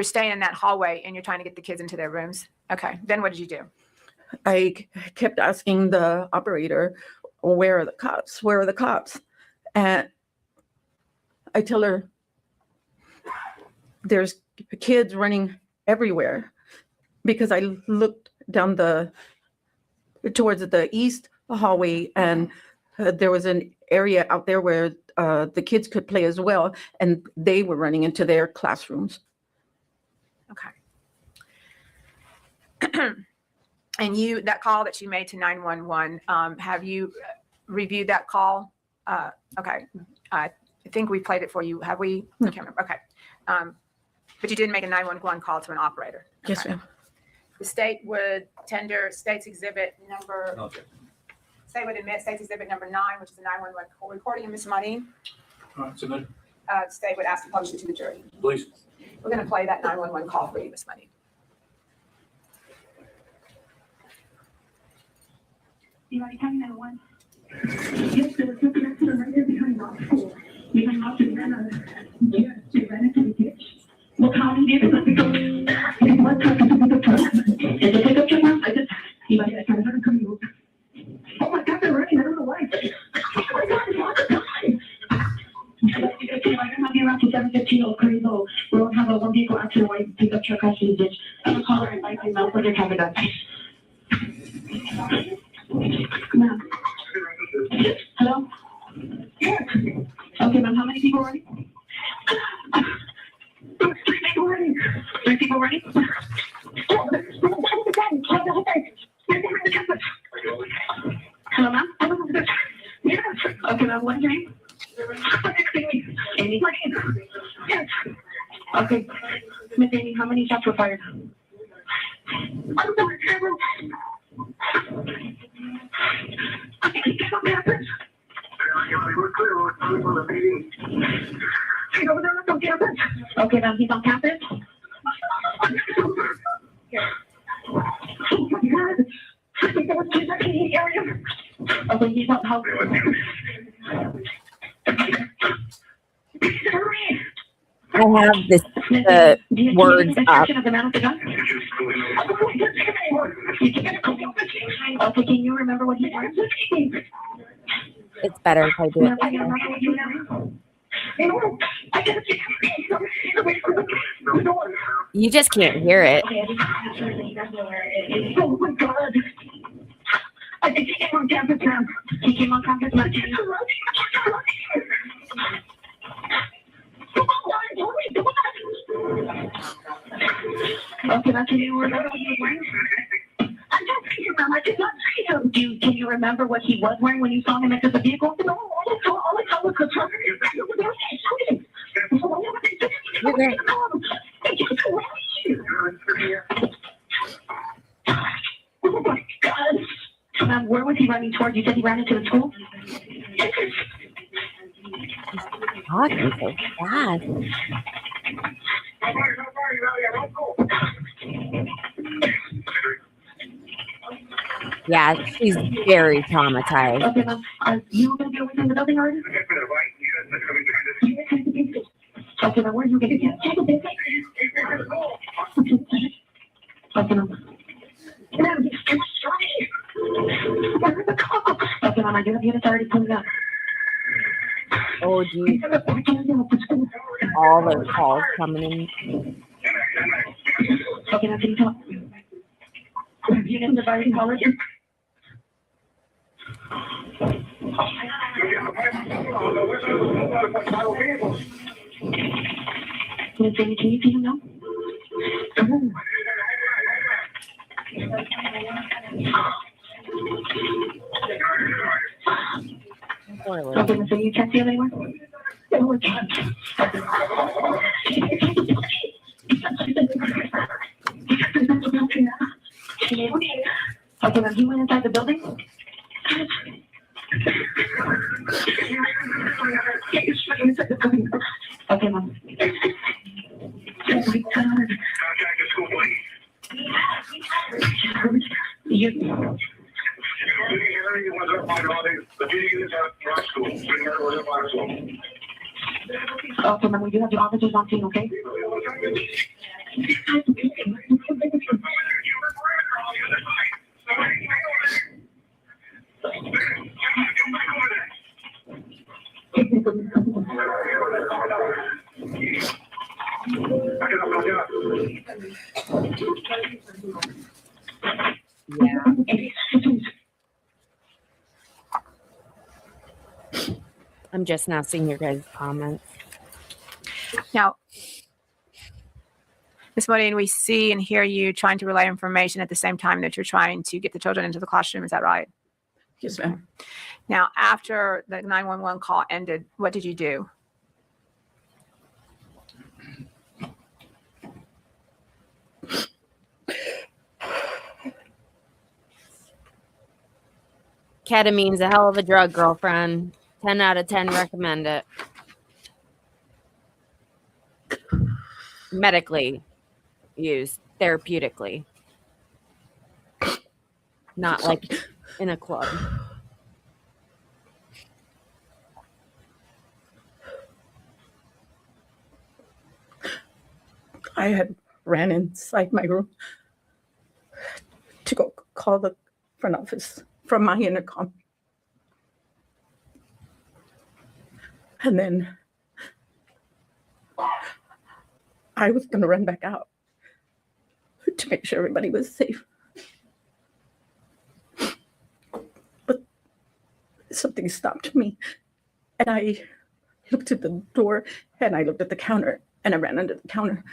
Speaker 12: staying in that hallway and you're trying to get the kids into their rooms, okay, then what did you do?
Speaker 13: I kept asking the operator, where are the cops? Where are the cops? And I tell her, there's kids running everywhere, because I looked down towards the east hallway, and there was an area out there where the kids could play as well, and they were running into their classrooms.
Speaker 12: Okay. And that call that you made to 911, have you reviewed that call? Okay. I think we played it for you. Have we? I can't remember. Okay. But you didn't make a 911 call to an operator.
Speaker 13: Yes,
Speaker 12: Okay.
Speaker 13: ma'am.
Speaker 12: The state would tender state's exhibit number, state would admit state's exhibit number 9, which is a 911 call recording of Ms. Monique.
Speaker 2: All right, so good.
Speaker 12: State would ask to publish it to the jury.
Speaker 2: Please.
Speaker 12: We're going to play that 911 call for you, Ms. Monique.
Speaker 14: Anybody coming at one? Yes, there was something accident right there behind our school. Behind our school. Yeah, she ran into the ditch. Well, how did you do it? What type of pickup truck? Is it pickup truck? I just, anybody that can come over. Oh my God, they're running. I don't know why. Oh my God, it's lots of time. I'm gonna be around to 7:15 Oak Creek, so we won't have a one vehicle accident where pickup truck crashed in the ditch. I'm gonna call her and invite them out for their camera gun. Ma'am. Hello? Yes. Okay, ma'am, how many people are running? 3 people running. 3 people running? Hello, ma'am? Yes. Okay, ma'am, what's your name? Amy. Yes. Okay. Miss Amy, how many shots were fired? I'm sorry, Trevor. Okay, ma'am, he's on campus. Okay, he's on how?
Speaker 1: I have the words up.
Speaker 14: Okay, can you remember what he said?
Speaker 1: It's better if I do it. You just can't hear it.
Speaker 14: Oh my God. I think he came on campus now. He came on campus now. Okay, now can you remember what he was wearing? I don't see him, ma'am. I did not see him. Can you remember what he was wearing when you saw him enter the vehicle? No, all I saw was the truck. Oh my God. Ma'am, where was he running towards? You said he ran into the school?
Speaker 1: Talking so fast. Yeah, she's very traumatized.
Speaker 14: Okay, ma'am. Are you going to be away from the building already? Okay, ma'am. Where are you going to get? Okay, ma'am. Ma'am, he's too strong. Where's the cop? Okay, ma'am. I do have units already coming up.
Speaker 1: Oh, geez. All those calls coming in.
Speaker 14: Okay, now can you talk? Units have already called you. Miss Amy, can you see him now? Okay, Miss Amy, you can't see him anymore? Oh my God. Okay, ma'am, he went inside the building? Okay, ma'am. Oh my God. Okay, ma'am, we do have the officers on scene, okay?
Speaker 1: Yeah. I'm just now seeing your guys' comments.
Speaker 12: Now, Ms. Monique, we see and hear you trying to relay information at the same time that you're trying to get the children into the classroom. Is that right?
Speaker 13: Yes, ma'am.
Speaker 12: Now, after the 911 call ended, what did you do?
Speaker 1: Ketamine's a hell of a drug, girlfriend. 10 out of 10 recommend it. Medically used, therapeutically. Not like in a club.
Speaker 13: I had ran inside my room to go call the front office from my intercom. And then I was going to run back out to make sure everybody was safe. But something stopped me. And I looked at the door and I looked at the counter and I ran under the counter.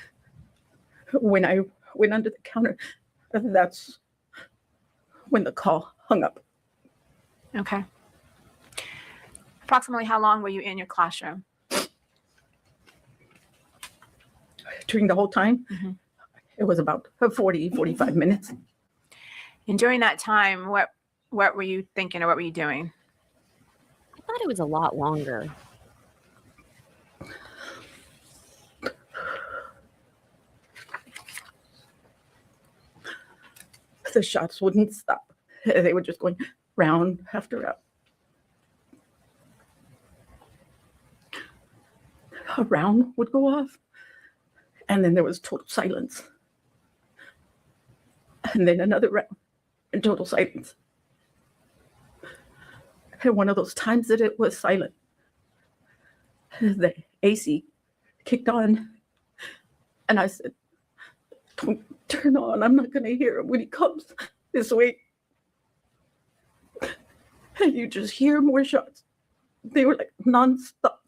Speaker 13: When I went under the counter, that's when the call hung up.
Speaker 12: Okay. Approximately how long were you in your classroom?
Speaker 13: During the whole time, it was about 45 minutes.
Speaker 12: And during that time, what were you thinking or what were you doing?
Speaker 1: I thought it was a lot longer.
Speaker 13: The shots wouldn't stop. They were just going round after round. A round would go off, and then there was total silence. And then another round, and total silence. And one of those times that it was silent, the AC kicked on, and I said, "Don't turn on, I'm not going to hear him when he comes this way." And you just hear more shots. They were like nonstop.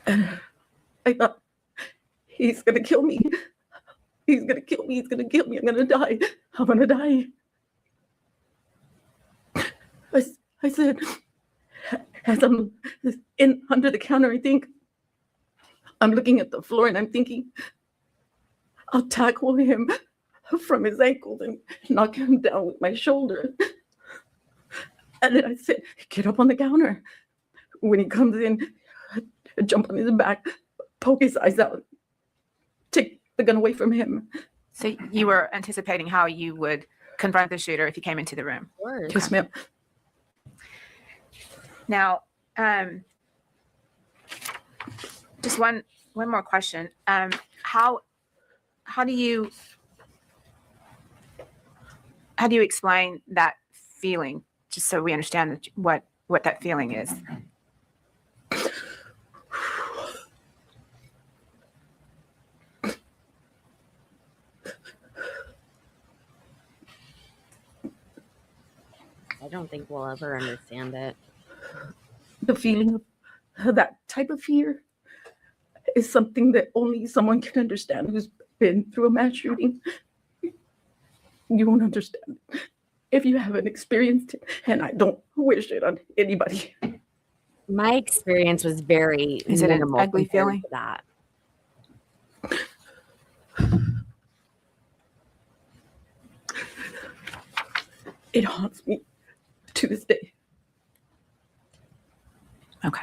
Speaker 13: And I thought, he's going to kill me. He's going to kill me. He's going to kill me. I'm going to die. I'm going to die. I said, as I'm in under the counter, I think, I'm looking at the floor and I'm thinking, I'll tackle him from his ankles and knock him down with my shoulder. And then I said, get up on the counter. When he comes in, jump on his back, poke his eyes out, take the gun away from him.
Speaker 12: So you were anticipating how you would confront the shooter if he came into the room?
Speaker 13: Yes, ma'am.
Speaker 12: Now, just one more question. How do you explain that feeling, just so we understand what that feeling is?
Speaker 1: I don't think we'll ever understand it.
Speaker 13: The feeling of that type of fear is something that only someone can understand who's been through a mass shooting. You won't understand if you haven't experienced it, and I don't wish it on anybody.
Speaker 1: My experience was very
Speaker 12: Is it an
Speaker 1: minimal
Speaker 12: ugly
Speaker 1: compared
Speaker 12: feeling?
Speaker 1: to that.
Speaker 13: It haunts me to this day.
Speaker 12: Okay.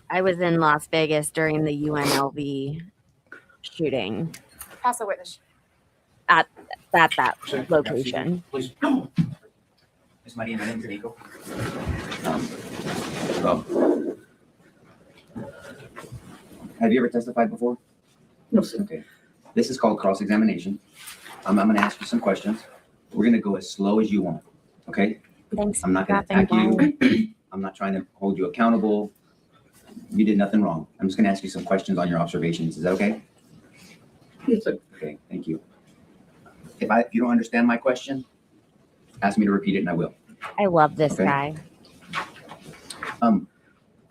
Speaker 1: I was in Las Vegas during the UNLV shooting
Speaker 12: Pass the witness.
Speaker 1: at that location.
Speaker 15: Please. Ms. Maria, my name is Nico. Have you ever testified before?
Speaker 13: No, sir.
Speaker 15: Okay. This is called cross-examination. I'm going to ask you some questions. We're going to go as slow as you want, okay?
Speaker 1: Thanks.
Speaker 15: I'm not going to attack you. I'm not trying to hold you accountable. You did nothing wrong. I'm just going to ask you some questions on your observations. Is that okay?
Speaker 13: Yes, sir.
Speaker 15: Okay, thank you. If you don't understand my question, ask me to repeat it and I will.
Speaker 1: I love this
Speaker 15: Okay.
Speaker 1: guy.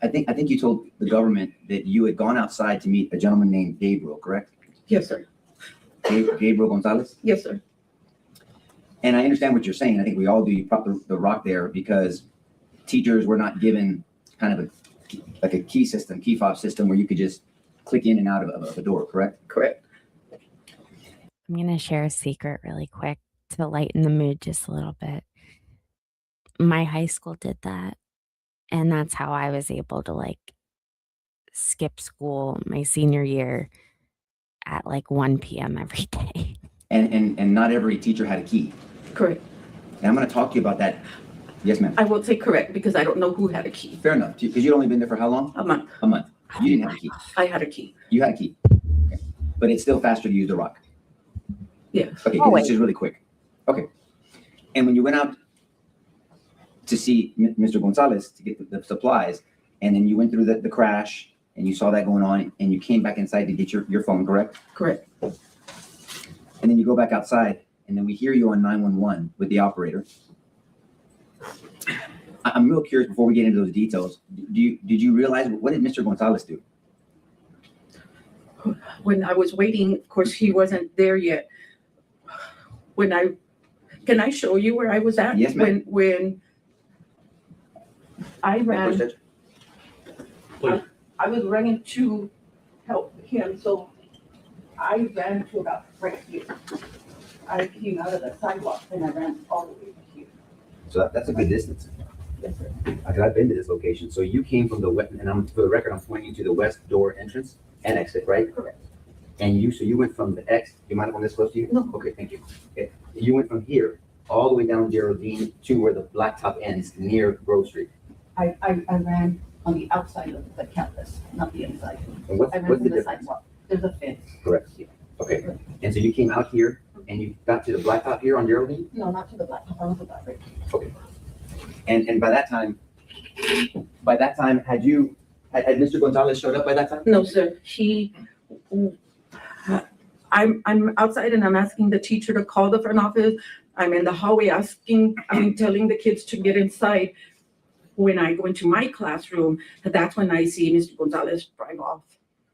Speaker 15: I think you told the government that you had gone outside to meet a gentleman named Gabriel, correct?
Speaker 13: Yes, sir.
Speaker 15: Gabriel Gonzales?
Speaker 13: Yes, sir.
Speaker 15: And I understand what you're saying. I think we all do. You pop the rock there because teachers were not given kind of like a key fob system where you could just click in and out of a door, correct?
Speaker 13: Correct.
Speaker 1: I'm going to share a secret really quick to lighten the mood just a little bit. My high school did that. And that's how I was able to like skip school my senior year at like 1 p.m. every day.
Speaker 15: And not every teacher had a key.
Speaker 13: Correct.
Speaker 15: And I'm going to talk to you about that. Yes, ma'am.
Speaker 13: I will say correct because I don't know who had a key.
Speaker 15: Fair enough. Because you'd only been there for how long?
Speaker 13: A month.
Speaker 15: A month. You didn't have a key.
Speaker 13: I had a key.
Speaker 15: You had a key. Okay. But it's still faster to use the rock.
Speaker 13: Yes.
Speaker 15: Okay, 'cause it's just really quick. Okay. And when you went out to see Mr. Gonzales to get the supplies, and then you went through the crash, and you saw that going on, and you came back inside to get your phone, correct?
Speaker 13: Correct.
Speaker 15: And then you go back outside, and then we hear you on 911 with the operator. I'm real curious before we get into those details. Did you realize, what did Mr. Gonzales do?
Speaker 13: When I was waiting, of course, he wasn't there yet. Can I show you where I was at?
Speaker 15: Yes, ma'am.
Speaker 13: When I ran,
Speaker 2: Please.
Speaker 13: I was running to help him, so I ran to about right here. I came out of the sidewalk and I ran all the way to here.
Speaker 15: So that's a good distance.
Speaker 13: Yes, sir.
Speaker 15: Because I've been to this location. So you came from the west, and for the record, I'm pointing to the west door entrance and exit, right?
Speaker 13: Correct.
Speaker 15: And so you went from the X, do you mind if I'm this close to you?
Speaker 13: No.
Speaker 15: Okay, thank you. Okay. You went from here all the way down Geraldine to where the blacktop ends near Grove Street.
Speaker 13: I ran on the outside of the campus, not the inside.
Speaker 15: And what's
Speaker 13: I ran
Speaker 15: the
Speaker 13: from the
Speaker 15: difference?
Speaker 13: sidewalk. There's a fence.
Speaker 15: Correct. Okay. And so you came out here and you got to the blacktop here on Geraldine?
Speaker 13: No, not to the black, I was about right.
Speaker 15: Okay. And by that time, had Mr. Gonzales showed up by that time?
Speaker 13: No, sir. I'm outside and I'm asking the teacher to call the front office. I'm in the hallway telling the kids to get inside. When I go into my classroom, that's when I see Mr. Gonzales drive off.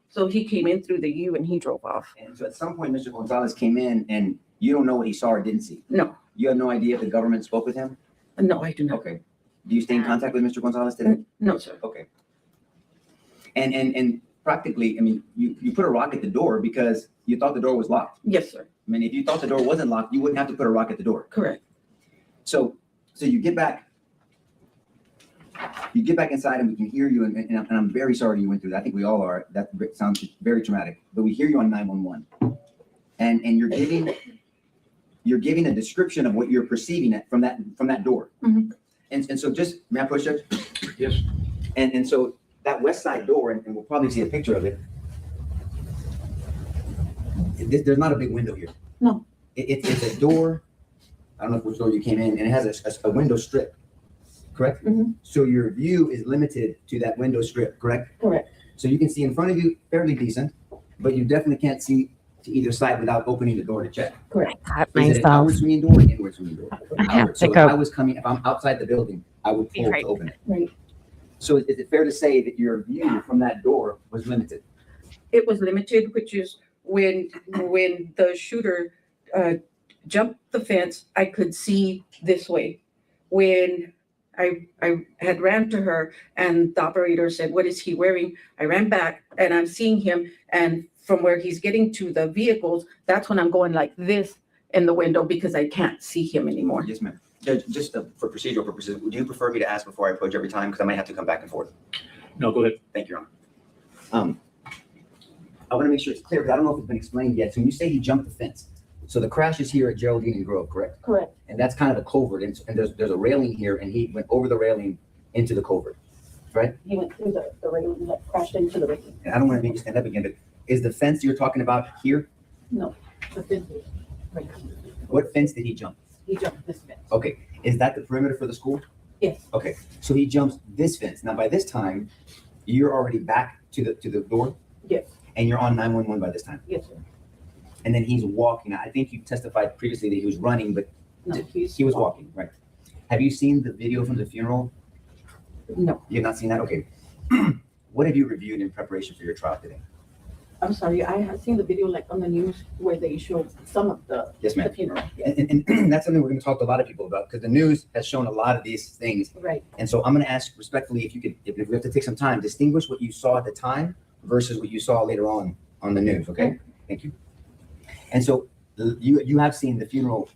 Speaker 13: So he came in through the U and he drove off.
Speaker 15: And so at some point, Mr. Gonzales came in and you don't know what he saw or didn't see?
Speaker 13: No,
Speaker 15: You have no idea if the government spoke with him?
Speaker 13: no, I do not.
Speaker 15: Okay. Do you stay in contact with Mr. Gonzales today?
Speaker 13: No, sir.
Speaker 15: Okay. And practically, I mean, you put a rock at the door because you thought the door was locked.
Speaker 13: Yes, sir.
Speaker 15: I mean, if you thought the door wasn't locked, you wouldn't have to put a rock at the door.
Speaker 13: Correct.
Speaker 15: So you get back inside and we can hear you, and I'm very sorry you went through that. I think we all are. That sounds very traumatic. But we hear you on 911, and you're giving a description of what you're perceiving from that door.
Speaker 13: Mhm.
Speaker 15: And so just, may I push it?
Speaker 2: Yes.
Speaker 15: And so that west side door, and we'll probably see a picture of it. There's not a big window here.
Speaker 13: No.
Speaker 15: It's a door. I don't know which door you came in, and it has a window strip, correct?
Speaker 13: Mhm.
Speaker 15: So your view is limited to that window strip, correct?
Speaker 13: Correct.
Speaker 15: So you can see in front of you fairly decent, but you definitely can't see to either side without opening the door to check.
Speaker 13: Correct.
Speaker 1: Cut
Speaker 15: Is it an
Speaker 1: myself.
Speaker 15: outward swinging door or an inward swinging door?
Speaker 1: I have
Speaker 15: Outward.
Speaker 1: to
Speaker 15: So if
Speaker 1: go.
Speaker 15: if I'm outside the building, I would pull
Speaker 1: Right.
Speaker 15: to open it.
Speaker 13: Right.
Speaker 15: So is it fair to say that your view from that door was limited?
Speaker 13: It was limited, which is when the shooter jumped the fence, I could see this way. When I had ran to her and the operator said, "What is he wearing?" I ran back and I'm seeing him, and from where he's getting to the vehicles, that's when I'm going like this in the window because I can't see him anymore.
Speaker 15: Yes, ma'am. Judge, just for procedural purposes, would you prefer me to ask before I approach every time? Because I might have to come back and forth.
Speaker 2: No, go ahead.
Speaker 15: Thank you, Your Honor. I want to make sure it's clear, because I don't know if it's been explained yet. So when you say he jumped the fence, so the crash is here at Geraldine and Grove, correct?
Speaker 13: Correct.
Speaker 15: And that's kind of a culvert, and there's a railing here, and he went over the railing into the culvert, right?
Speaker 13: He went through the railing and crashed into the railing.
Speaker 15: And I don't want to make you stand up again, but is the fence you're talking about here?
Speaker 13: No, the fence is right.
Speaker 15: What fence did he jump?
Speaker 13: He jumped this fence.
Speaker 15: Okay, is that the perimeter for the school?
Speaker 13: Yes.
Speaker 15: Okay, so he jumps this fence. Now, by this time, you're already back to the door,
Speaker 13: Yes.
Speaker 15: and you're on 911 by this time.
Speaker 13: Yes, sir.
Speaker 15: And then he's walking. I think you testified previously that he was running, but
Speaker 13: No,
Speaker 15: he was walking, right? Have you seen the video from the funeral?
Speaker 13: No,
Speaker 15: You have not seen that? Okay. What have you reviewed in preparation for your trial today?
Speaker 13: I'm sorry, I have seen the video like on the news where they showed some of the
Speaker 15: Yes, ma'am.
Speaker 13: the funeral. Yes.
Speaker 15: And that's something we're going to talk to a lot of people about because the news has shown a lot of these things.
Speaker 13: Right.
Speaker 15: And so I'm going to ask respectfully if you could, if we have to take some time, distinguish what you saw at the time versus what you saw later on the news. Okay. Thank you. And so you have seen the funeral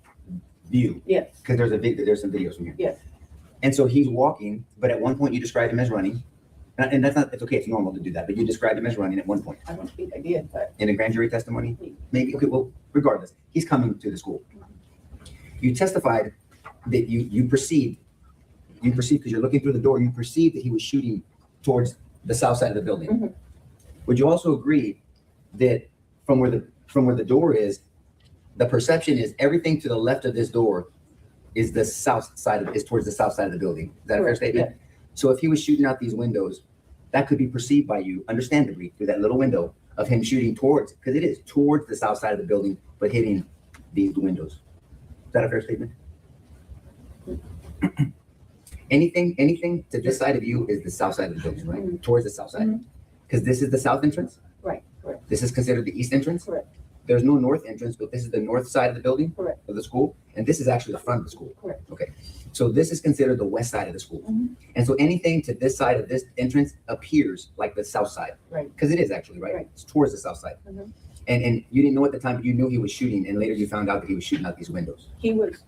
Speaker 15: view.
Speaker 13: Yes.
Speaker 15: Because there's some videos from here.
Speaker 13: Yes.
Speaker 15: And so he's walking, but at one point you described him as running. And that's not, it's okay, it's normal to do that, but you described him as running at one point.
Speaker 13: I don't think I did, but
Speaker 15: In a grand jury testimony? Maybe, okay, well, regardless, he's coming to the school. You testified that you perceived, because you're looking through the door, you perceived that he was shooting towards the south side of the building.
Speaker 13: Mhm.
Speaker 15: Would you also agree that from where the door is, the perception is everything to the left of this door is the south side is towards the south side of the building? Is that a fair
Speaker 13: Correct,
Speaker 15: statement? So if he was shooting out these windows, that could be perceived by you, understandably, through that little window of him shooting towards, because it is towards the south side of the building, but hitting these windows. Is that a fair statement? Anything to this side of you is the south side of the building, right? Towards the south side.
Speaker 13: Mhm.
Speaker 15: Because this is the south entrance.
Speaker 13: right, correct,
Speaker 15: This is considered the east entrance.
Speaker 13: Correct.
Speaker 15: There's no north entrance, but this is the north side of the building.
Speaker 13: Correct.
Speaker 15: Of the school, and this is actually the front of the school.
Speaker 13: Correct.
Speaker 15: Okay, so this is considered the west side of the school.
Speaker 13: Mhm.
Speaker 15: And so anything to this side of this entrance appears like the south side.
Speaker 13: Right.
Speaker 15: Because it is actually, right?
Speaker 13: Right.
Speaker 15: It's towards the south side.
Speaker 13: Mhm.
Speaker 15: And you didn't know at the time, but you knew he was shooting, and later you found out that he was shooting out these windows.
Speaker 13: he was,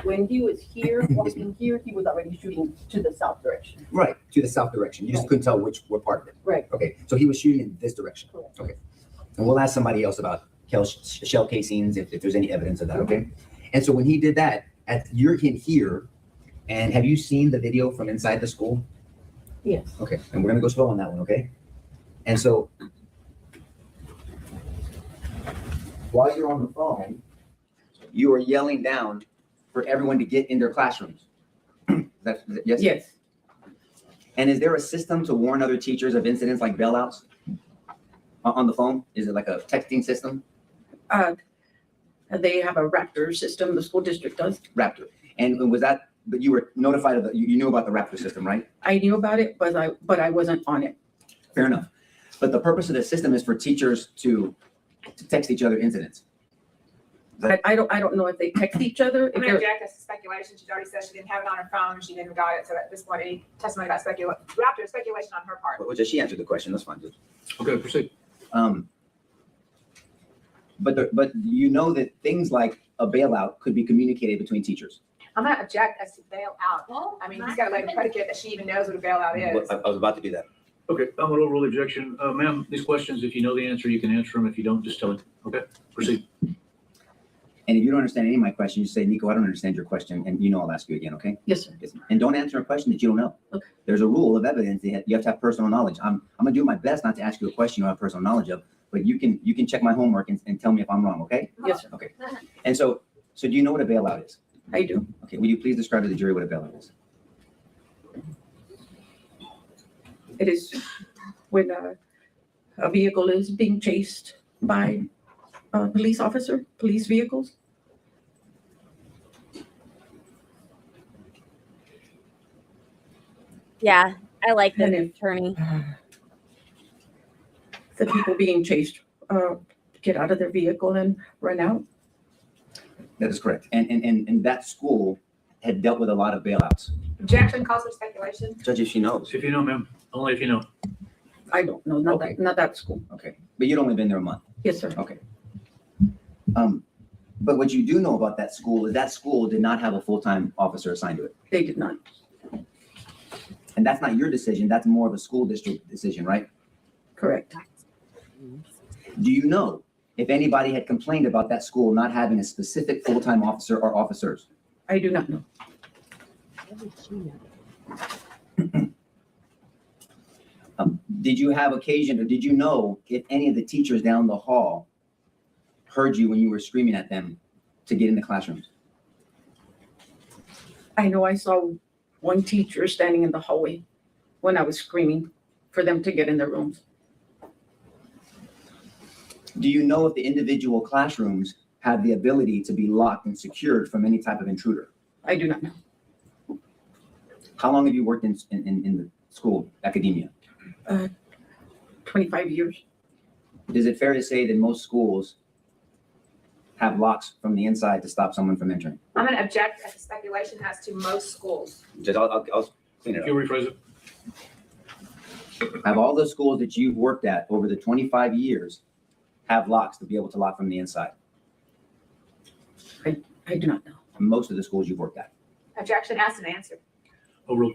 Speaker 13: when he was here, walking here, he was already shooting to the south direction.
Speaker 15: Right, to the south direction. You just
Speaker 13: Right.
Speaker 15: couldn't tell what part of it.
Speaker 13: Right.
Speaker 15: Okay, so he was shooting in this direction.
Speaker 13: Correct.
Speaker 15: Okay. And we'll ask somebody else about shell casings if there's any evidence of that, okay? And so when he did that, you're in here, and have you seen the video from inside the school?
Speaker 13: Yes.
Speaker 15: Okay, and we're gonna go slow on that one, okay? And so while you're on the phone, you are yelling down for everyone to get in their classrooms. Yes?
Speaker 13: Yes.
Speaker 15: And is there a system to warn other teachers of incidents like bailouts on the phone? Is it like a texting system?
Speaker 13: They have a Raptor system, the school district does.
Speaker 15: Raptor. And was that, but you were notified of you knew about the Raptor system, right?
Speaker 13: I knew about it, but I wasn't on it.
Speaker 15: Fair enough. But the purpose of the system is for teachers to text each other incidents.
Speaker 13: I don't know if they text each other.
Speaker 12: I'm
Speaker 13: If
Speaker 12: gonna
Speaker 13: they're,
Speaker 12: object as to speculation. She's already said she didn't have it on her phone. She never got it. So at this point, any testimony about Raptor is speculation on her part.
Speaker 15: Well, just she answered the question. That's fine.
Speaker 2: Okay, proceed.
Speaker 15: But you know that things like a bailout could be communicated between teachers.
Speaker 12: I'm gonna object as to bail out. I mean, he's got to lay the predicate that she even knows what a bailout is.
Speaker 15: I was about to do that.
Speaker 2: Okay, I'm gonna overrule the objection. Ma'am, these questions, if you know the answer, you can answer them. If you don't, just tell it. Okay, proceed.
Speaker 15: And if you don't understand any of my questions, you say, Nico, I don't understand your question, and you know I'll ask you again, okay?
Speaker 13: yes, sir.
Speaker 15: Yes. And don't answer a question that you don't know.
Speaker 13: Okay.
Speaker 15: There's a rule of evidence that you have to have personal knowledge. I'm gonna do my best not to ask you a question you don't have personal knowledge of, but you can check my homework and tell me if I'm wrong, okay?
Speaker 13: Yes, sir.
Speaker 15: Okay. And so do you know what a bailout is?
Speaker 13: I do.
Speaker 15: Okay, will you please describe to the jury what a bailout is?
Speaker 13: It is when a vehicle is being chased by a police vehicles.
Speaker 1: Yeah, I like
Speaker 13: And
Speaker 1: this
Speaker 13: if-
Speaker 1: attorney.
Speaker 13: The people being chased get out of their vehicle and run out.
Speaker 15: That is correct. And that school had dealt with a lot of bailouts.
Speaker 12: Objection calls for speculation.
Speaker 15: Judge, if she knows.
Speaker 2: If you know, ma'am, only if you know.
Speaker 13: I don't know, not
Speaker 15: Okay.
Speaker 13: that school.
Speaker 15: Okay, but you'd only been there a month.
Speaker 13: Yes, sir.
Speaker 15: Okay. But what you do know about that school did not have a full-time officer assigned to it.
Speaker 13: They did not.
Speaker 15: And that's not your decision, that's more of a school district decision, right?
Speaker 13: Correct.
Speaker 15: Do you know if anybody had complained about that school not having a specific full-time officer or officers?
Speaker 13: I do not know.
Speaker 15: Did you have occasion, or did you know if any of the teachers down the hall heard you when you were screaming at them to get in the classrooms?
Speaker 13: I know I saw one teacher standing in the hallway when I was screaming for them to get in their rooms.
Speaker 15: Do you know if the individual classrooms have the ability to be locked and secured from any type of intruder?
Speaker 13: I do not know.
Speaker 15: How long have you worked in the school, academia?
Speaker 13: 25 years.
Speaker 15: Is it fair to say that most schools have locks from the inside to stop someone from entering?
Speaker 12: I'm going to object at the speculation as to most schools.
Speaker 15: Judge, I'll clean it
Speaker 2: Can you
Speaker 15: up.
Speaker 2: rephrase it?
Speaker 15: Have all the schools that you've worked at over the 25 years have locks to be able to lock from the inside?
Speaker 13: I do not know.
Speaker 15: Most of the schools you've worked at.
Speaker 12: Objection asked and answered.
Speaker 2: Overruled.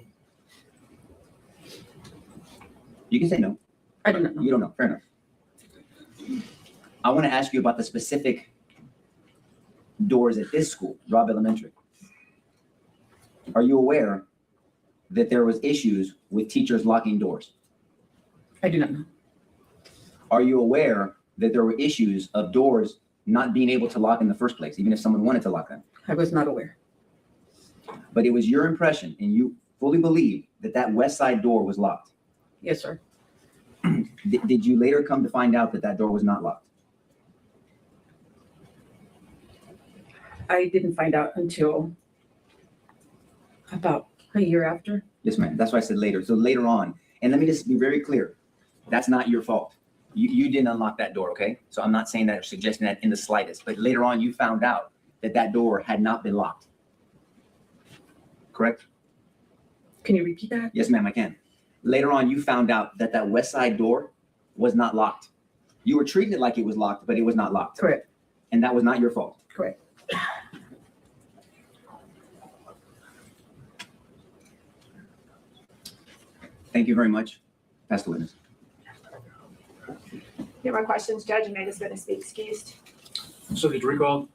Speaker 15: You can say no.
Speaker 13: I do not know.
Speaker 15: You don't know. Fair enough. I want to ask you about the specific doors at this school, Robb Elementary. Are you aware that there was issues with teachers locking doors?
Speaker 13: I do not know.
Speaker 15: Are you aware that there were issues of doors not being able to lock in the first place, even if someone wanted to lock them?
Speaker 13: I was not aware.
Speaker 15: But it was your impression and you fully believed that that west side door was locked.
Speaker 13: Yes, sir.
Speaker 15: Did you later come to find out that that door was not locked?
Speaker 13: I didn't find out until about a year after.
Speaker 15: Yes, ma'am. That's why I said later. So later on, and let me just be very clear. That's not your fault. You didn't unlock that door, okay? So I'm not saying that or suggesting that in the slightest, but later on you found out that that door had not been locked. Correct?
Speaker 13: Can you repeat that?
Speaker 15: Yes, ma'am, I can. Later on, you found out that that west side door was not locked. You were treating it like it was locked, but it was not locked.
Speaker 13: Correct.
Speaker 15: And that was not your fault.
Speaker 13: Correct.
Speaker 15: Thank you very much. Pass the witness.
Speaker 12: Any more questions? Judge, you may this witness be excused.
Speaker 2: Subject to recall.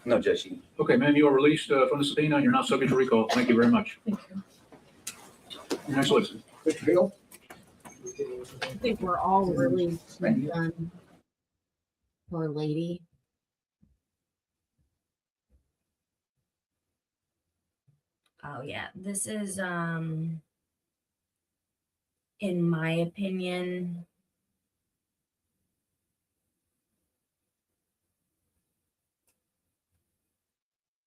Speaker 15: No, Judge.
Speaker 2: Okay, ma'am, you are released from the subpoena. You're not subject to recall. Thank you very much.
Speaker 13: Thank you.
Speaker 2: Next witness.
Speaker 10: Mr. Hill?
Speaker 1: I think we're all really done. Poor lady. Oh yeah, this is in my opinion,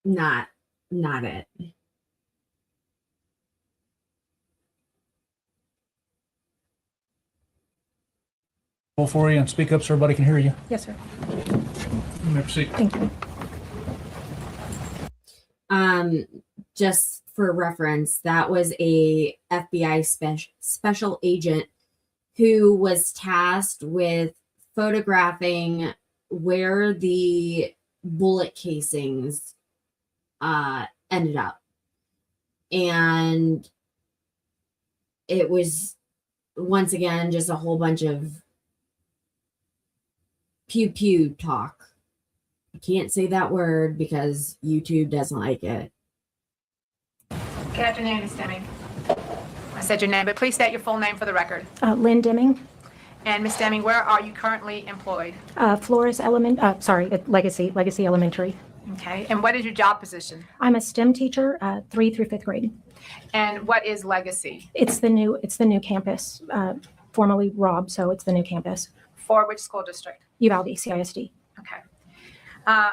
Speaker 1: not it.
Speaker 2: For you and speak up so everybody can hear you.
Speaker 8: Yes, sir.
Speaker 2: You may proceed.
Speaker 8: Thank you.
Speaker 1: Just for reference, that was a FBI special agent who was tasked with photographing where the bullet casings ended up. And it was, once again, just a whole bunch of pew pew talk. I can't say that word because YouTube doesn't like it.
Speaker 12: Good afternoon, Ms. Deming. I said your name, but please state your full name for the record.
Speaker 16: Lynn Deming,
Speaker 12: And Ms. Deming, where are you currently employed?
Speaker 16: Flores Legacy Elementary.
Speaker 12: Okay, and what is your job position?
Speaker 16: I'm a STEM teacher, 3 through 5th grade.
Speaker 12: And what is Legacy?
Speaker 16: It's the new campus, formerly Robb, so it's the new campus.
Speaker 12: For which school district?
Speaker 16: Uvalde, CISD.
Speaker 12: Okay.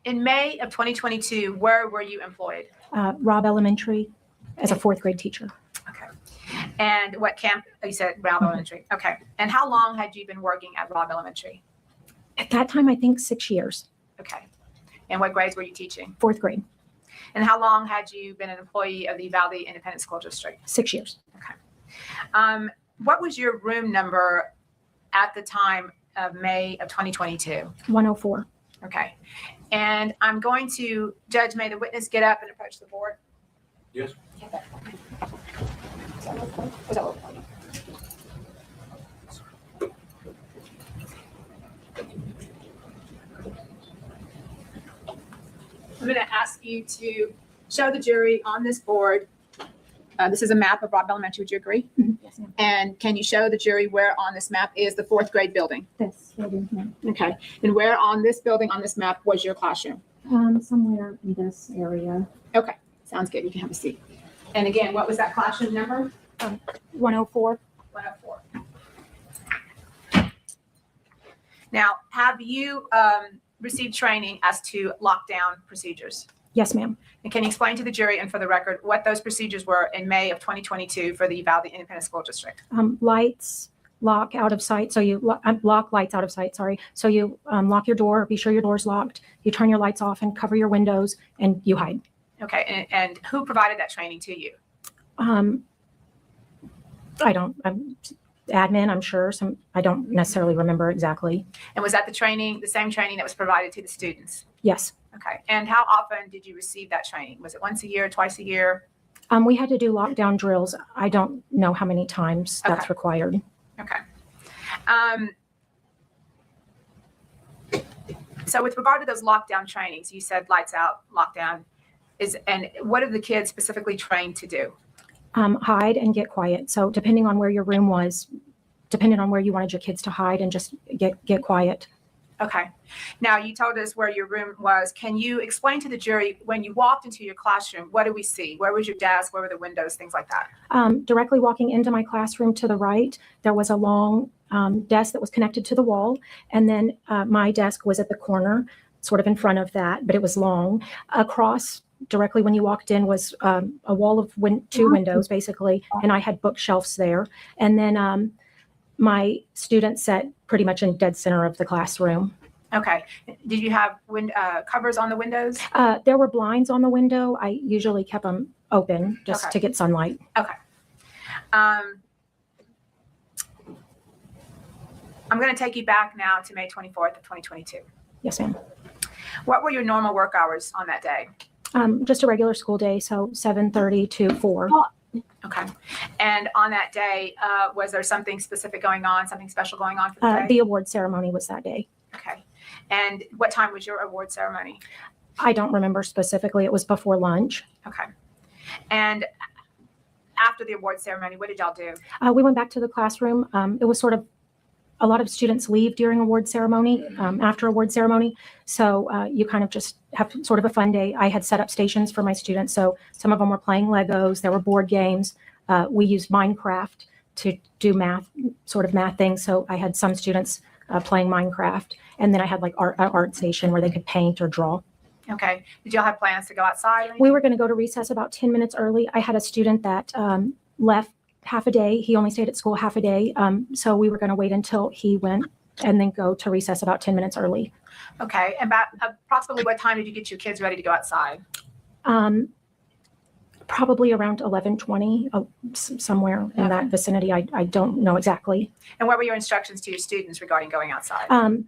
Speaker 12: In May of 2022, where were you employed?
Speaker 16: Robb Elementary as a 4th grade teacher.
Speaker 12: Okay. And what camp? You said Robb Elementary. Okay. And how long had you been working at Robb Elementary?
Speaker 16: At that time, I think 6 years.
Speaker 12: Okay. And what grades were you teaching?
Speaker 16: 4th grade.
Speaker 12: And how long had you been an employee of the Uvalde Independent School District?
Speaker 16: 6 years.
Speaker 12: Okay. What was your room number at the time of May of 2022?
Speaker 16: 104.
Speaker 12: Okay. And I'm going to, Judge, may the witness get up and approach the board?
Speaker 2: Yes.
Speaker 12: I'm going to ask you to show the jury on this board. This is a map of Robb Elementary. Would you agree?
Speaker 16: Yes, ma'am.
Speaker 12: And can you show the jury where on this map is the 4th grade building?
Speaker 16: This building here.
Speaker 12: Okay. And where on this building on this map was your classroom?
Speaker 16: Somewhere in this area.
Speaker 12: Okay. Sounds good. You can have a seat. And again, what was that classroom number?
Speaker 16: 104.
Speaker 12: 104. Now, have you received training as to lockdown procedures?
Speaker 16: Yes, ma'am.
Speaker 12: And can you explain to the jury and for the record what those procedures were in May of 2022 for the Uvalde Independent School District?
Speaker 16: Lights lock out of sight. So you lock lights out of sight. Sorry. So you lock your door, be sure your door's locked. You turn your lights off and cover your windows and you hide.
Speaker 12: Okay. And who provided that training to you?
Speaker 16: I don't, admin, I'm sure I don't necessarily remember exactly.
Speaker 12: And was that the same training that was provided to the students?
Speaker 16: Yes.
Speaker 12: Okay. And how often did you receive that training? Was it once a year, twice a year?
Speaker 16: We had to do lockdown drills. I don't know how many times that's required.
Speaker 12: Okay. So with regard to those lockdown trainings, you said lights out, lockdown, and what are the kids specifically trained to do?
Speaker 16: Hide and get quiet. So depending on where your room was, depending on where you wanted your kids to hide and just get quiet.
Speaker 12: Okay. Now you told us where your room was. Can you explain to the jury when you walked into your classroom, what did we see? Where was your desk? Where were the windows? Things like that.
Speaker 16: Directly walking into my classroom to the right, there was a long desk that was connected to the wall. And then my desk was at the corner, sort of in front of that, but it was long. Across directly when you walked in was a wall of two windows, basically. And I had bookshelves there. And then my students sat pretty much in dead center of the classroom.
Speaker 12: Okay. Did you have covers on the windows?
Speaker 16: There were blinds on the window. I usually kept them open just to get sunlight.
Speaker 12: Okay. I'm going to take you back now to May 24th of 2022.
Speaker 16: Yes, ma'am.
Speaker 12: What were your normal work hours on that day?
Speaker 16: Just a regular school day, so 7:30 to 4.
Speaker 12: Okay. And on that day, was there something specific going on, something special going on for the day?
Speaker 16: The award ceremony was that day.
Speaker 12: Okay. And what time was your award ceremony?
Speaker 16: I don't remember specifically. It was before lunch.
Speaker 12: Okay. And after the award ceremony, what did y'all do?
Speaker 16: We went back to the classroom. It was sort of a lot of students leave during award ceremony, after award ceremony. So you kind of just have sort of a fun day. I had set up stations for my students. So some of them were playing Legos. There were board games. We used Minecraft to do math things. So I had some students playing Minecraft. And then I had like an art station where they could paint or draw.
Speaker 12: Okay. Did y'all have plans to go outside?
Speaker 16: We were going to go to recess about 10 minutes early. I had a student that left half a day. He only stayed at school half a day. So we were going to wait until he went and then go to recess about 10 minutes early.
Speaker 12: Okay. And about approximately what time did you get your kids ready to go outside?
Speaker 16: Probably around 11:20, somewhere in that vicinity. I don't know exactly.
Speaker 12: And what were your instructions to your students regarding going outside?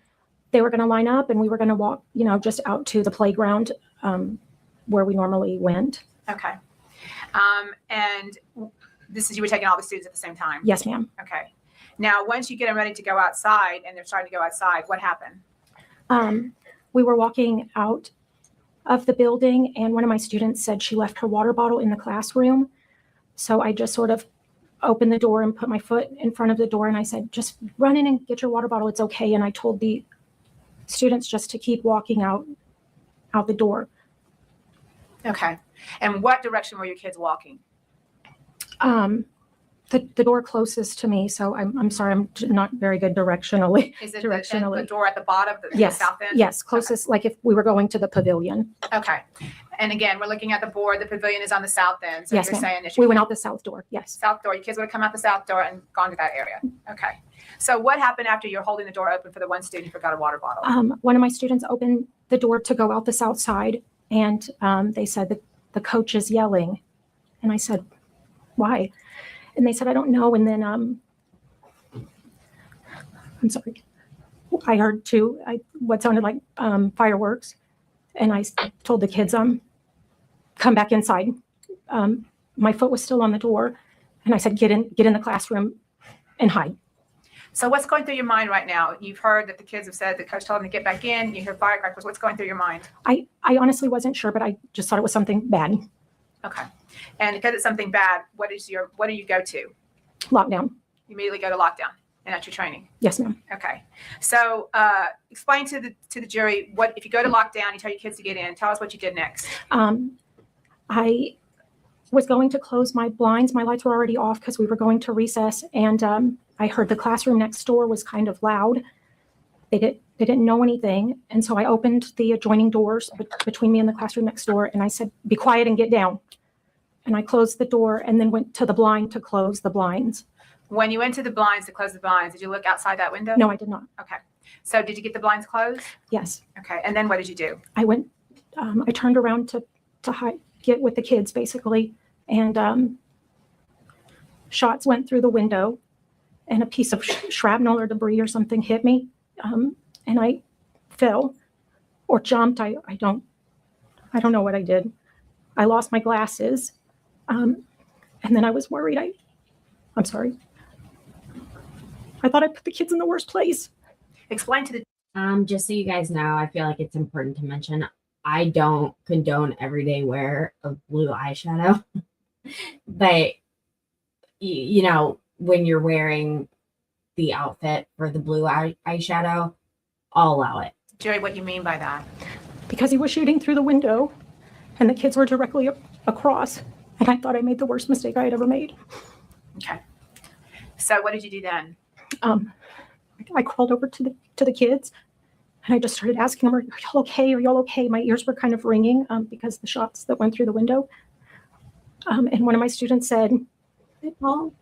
Speaker 16: They were going to line up and we were going to walk, just out to the playground where we normally went.
Speaker 12: Okay. And you were taking all the students at the same time?
Speaker 16: Yes, ma'am.
Speaker 12: Okay. Now, once you get them ready to go outside and they're starting to go outside, what happened?
Speaker 16: We were walking out of the building and one of my students said she left her water bottle in the classroom. So I just sort of opened the door and put my foot in front of the door and I said, just run in and get your water bottle. It's okay. And I told the students just to keep walking out the door.
Speaker 12: Okay. And what direction were your kids walking?
Speaker 16: The door closest to me. So I'm sorry, I'm not very good directionally.
Speaker 12: Is it
Speaker 16: directionally.
Speaker 12: the door at the bottom, the
Speaker 16: Yes.
Speaker 12: south end?
Speaker 16: Yes. Closest, like if we were going to the pavilion.
Speaker 12: Okay. And again, we're looking at the board. The pavilion is on the south end. So
Speaker 16: Yes,
Speaker 12: you're
Speaker 16: ma'am.
Speaker 12: saying that
Speaker 16: We went out the south door. Yes.
Speaker 12: south door. Your kids would have come out the south door and gone to that area. Okay. So what happened after you're holding the door open for the one student who forgot a water bottle?
Speaker 16: One of my students opened the door to go out the south side and they said that the coach is yelling. And I said, why? And they said, I don't know. And then, I'm sorry, I heard what sounded like fireworks. And I told the kids, come back inside. My foot was still on the door. And I said, get in the classroom and hide.
Speaker 12: So what's going through your mind right now? You've heard that the kids have said the coach told them to get back in. You hear firecrackers. What's going through your mind?
Speaker 16: I honestly wasn't sure, but I just thought it was something bad.
Speaker 12: Okay. And because it's something bad, what do you go to?
Speaker 16: Lockdown.
Speaker 12: You immediately go to lockdown and that's your training.
Speaker 16: Yes, ma'am.
Speaker 12: Okay. So explain to the jury what, if you go to lockdown, you tell your kids to get in, tell us what you did next.
Speaker 16: I was going to close my blinds. My lights were already off because we were going to recess. And I heard the classroom next door was kind of loud. They didn't know anything. And so I opened the adjoining doors between me and the classroom next door. And I said, be quiet and get down. And I closed the door and then went to the blind to close the blinds.
Speaker 12: When you went to the blinds to close the blinds, did you look outside that window?
Speaker 16: No, I did not.
Speaker 12: Okay. So did you get the blinds closed?
Speaker 16: Yes.
Speaker 12: Okay. And then what did you do?
Speaker 16: I went, I turned around to get with the kids basically. And shots went through the window and a piece of shrapnel or debris or something hit me. And I fell or jumped. I don't know what I did. I lost my glasses. And then I was worried. I'm sorry. I thought I put the kids in the worst place.
Speaker 12: Explain to the
Speaker 1: just so you guys know, I feel like it's important to mention, I don't condone everyday wear of blue eyeshadow. But, you know, when you're wearing the outfit for the blue eyeshadow, I'll allow it.
Speaker 12: Jerry, what you mean by that?
Speaker 16: Because he was shooting through the window and the kids were directly across. And I thought I made the worst mistake I had ever made.
Speaker 12: Okay. So what did you do then?
Speaker 16: I crawled over to the kids and I just started asking them, are y'all okay? Are y'all okay? My ears were kind of ringing because the shots that went through the window. And one of my students said, hey, Paul,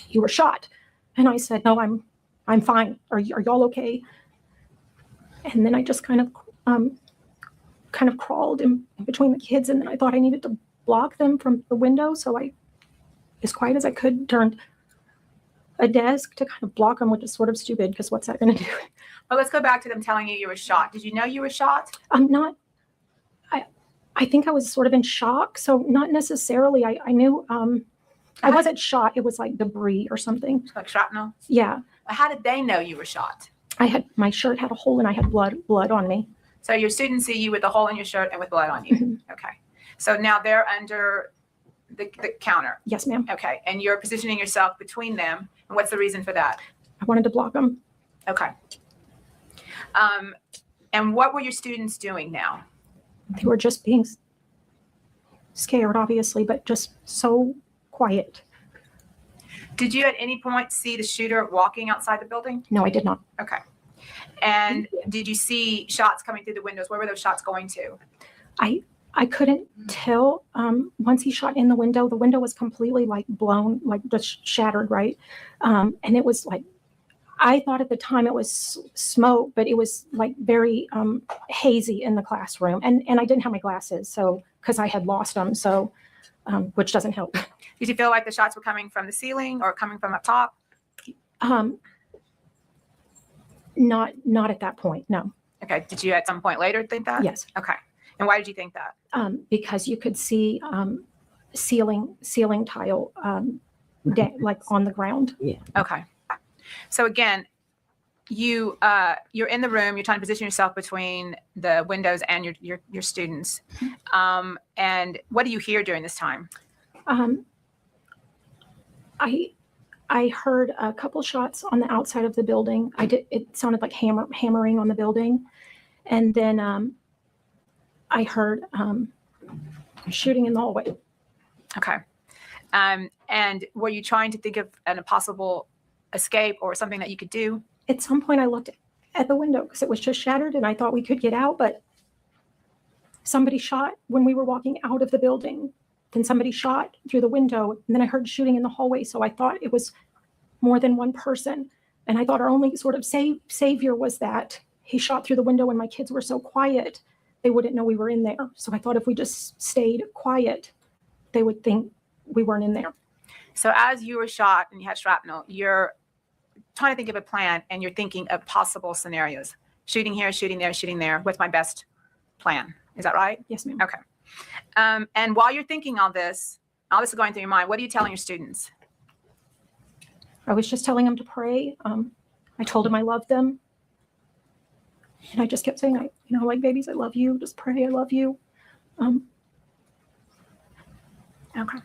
Speaker 16: you were shot. And I said, no, I'm fine. Are y'all okay? And then I just kind of crawled in between the kids. And then I thought I needed to block them from the window. So I, as quiet as I could, turned a desk to kind of block them, which is sort of stupid because what's that going to do?
Speaker 12: Well, let's go back to them telling you were shot. Did you know you were shot?
Speaker 16: I'm not. I think I was sort of in shock. So not necessarily. I knew I wasn't shot. It was like debris or something.
Speaker 12: Like shrapnel?
Speaker 16: Yeah.
Speaker 12: How did they know you were shot?
Speaker 16: My shirt had a hole and I had blood on me.
Speaker 12: So your students see you with a hole in your shirt and with blood on you.
Speaker 16: Mm-hmm.
Speaker 12: Okay. So now they're under the counter.
Speaker 16: Yes, ma'am.
Speaker 12: Okay. And you're positioning yourself between them. And what's the reason for that?
Speaker 16: I wanted to block them.
Speaker 12: Okay. And what were your students doing now?
Speaker 16: They were just being scared, obviously, but just so quiet.
Speaker 12: Did you at any point see the shooter walking outside the building?
Speaker 16: No, I did not.
Speaker 12: Okay. And did you see shots coming through the windows? Where were those shots going to?
Speaker 16: I couldn't tell. Once he shot in the window was completely like blown, like just shattered, right? And it was like, I thought at the time it was smoke, but it was like very hazy in the classroom. And I didn't have my glasses, so because I had lost them, so which doesn't help.
Speaker 12: Did you feel like the shots were coming from the ceiling or coming from up top?
Speaker 16: Not at that point, no.
Speaker 12: Okay. Did you at some point later think that?
Speaker 16: Yes.
Speaker 12: Okay. And why did you think that?
Speaker 16: Because you could see ceiling tile like on the ground.
Speaker 1: Yeah.
Speaker 12: Okay. So again, you're in the room. You're trying to position yourself between the windows and your students. And what do you hear during this time?
Speaker 16: I heard a couple shots on the outside of the building. It sounded like hammering on the building, and then I heard shooting in the hallway.
Speaker 12: Okay. And were you trying to think of a possible escape or something that you could do?
Speaker 16: At some point I looked at the window because it was just shattered and I thought we could get out, but somebody shot when we were walking out of the building. Then somebody shot through the window and then I heard shooting in the hallway. So I thought it was more than one person. And I thought our only sort of savior was that he shot through the window and my kids were so quiet, they wouldn't know we were in there. So I thought if we just stayed quiet, they would think we weren't in there.
Speaker 12: So as you were shot and you had shrapnel, you're trying to think of a plan and you're thinking of possible scenarios. Shooting here, shooting there, shooting there. What's my best plan? Is that right?
Speaker 16: Yes, ma'am.
Speaker 12: Okay. And while you're thinking all this is going through your mind, what are you telling your students?
Speaker 16: I was just telling them to pray. I told them I loved them. And I just kept saying, like babies, I love you. Just pray, I love you.
Speaker 12: Okay.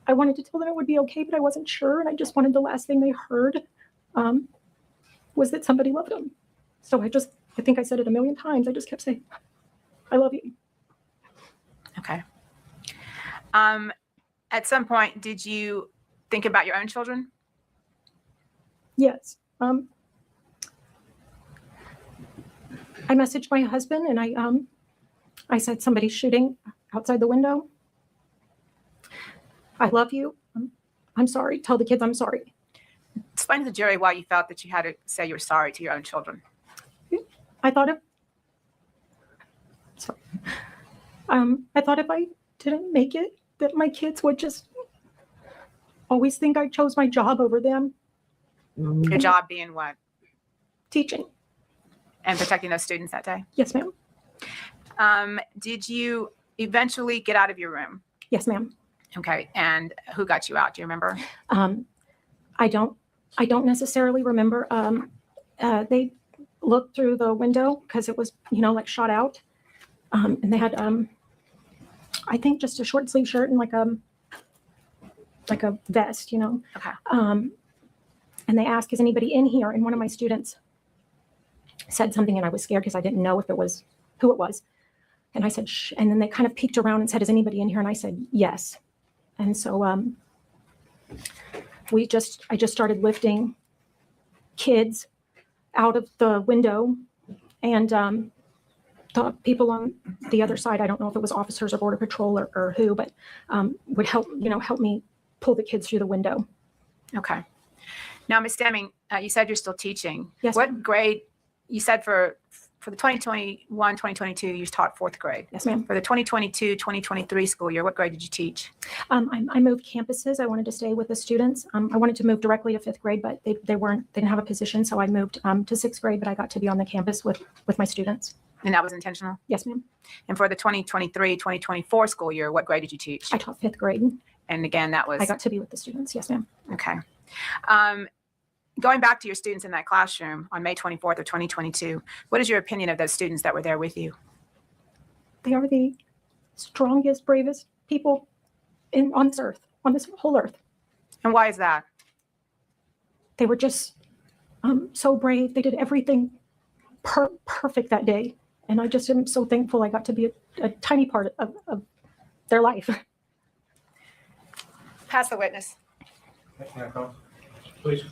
Speaker 16: I wanted to tell them it would be okay, but I wasn't sure. And I just wanted the last thing they heard was that somebody loved them. So I think I said it a million times. I just kept saying, I love you.
Speaker 12: Okay. At some point, did you think about your own children?
Speaker 16: Yes. I messaged my husband and I said, somebody's shooting outside the window. I love you. I'm sorry. Tell the kids I'm sorry.
Speaker 12: Explain to the jury why you felt that you had to say you were sorry to your own children.
Speaker 16: I thought if I didn't make it, that my kids would just always think I chose my job over them.
Speaker 12: Your job being what?
Speaker 16: Teaching.
Speaker 12: And protecting those students that day?
Speaker 16: Yes, ma'am.
Speaker 12: Did you eventually get out of your room?
Speaker 16: Yes, ma'am.
Speaker 12: Okay. And who got you out? Do you remember?
Speaker 16: I don't necessarily remember. They looked through the window because it was, like shot out. And they had, I think just a short sleeve shirt and like a vest,
Speaker 12: Okay.
Speaker 16: And they asked, is anybody in here? And one of my students said something and I was scared because I didn't know if it was who it was. And I said, shh. And then they kind of peeked around and said, is anybody in here? And I said, yes. And so I just started lifting kids out of the window, and the people on the other side, I don't know if it was officers or border patrol or who, but would help me pull the kids through the window.
Speaker 12: Okay. Now, Ms. Deming, you said you're still teaching.
Speaker 16: Yes.
Speaker 12: What grade? You said for the 2021, 2022, you taught fourth grade.
Speaker 16: Yes, ma'am.
Speaker 12: For the 2022, 2023 school year, what grade did you teach?
Speaker 16: I moved campuses. I wanted to stay with the students. I wanted to move directly to fifth grade, but they didn't have a position. So I moved to sixth grade, but I got to be on the campus with my students.
Speaker 12: And that was intentional?
Speaker 16: Yes, ma'am.
Speaker 12: And for the 2023, 2024 school year, what grade did you teach?
Speaker 16: I taught fifth grade.
Speaker 12: And again, that was?
Speaker 16: I got to be with the students. Yes, ma'am.
Speaker 12: Okay. Going back to your students in that classroom on May 24th of 2022, what is your opinion of those students that were there with you?
Speaker 16: They are the strongest, bravest people on this earth, on this whole earth.
Speaker 12: And why is that?
Speaker 16: They were just so brave. They did everything perfect that day. And I just am so thankful I got to be a tiny part of their life.
Speaker 12: Pass the witness.
Speaker 4: Can I come? Please.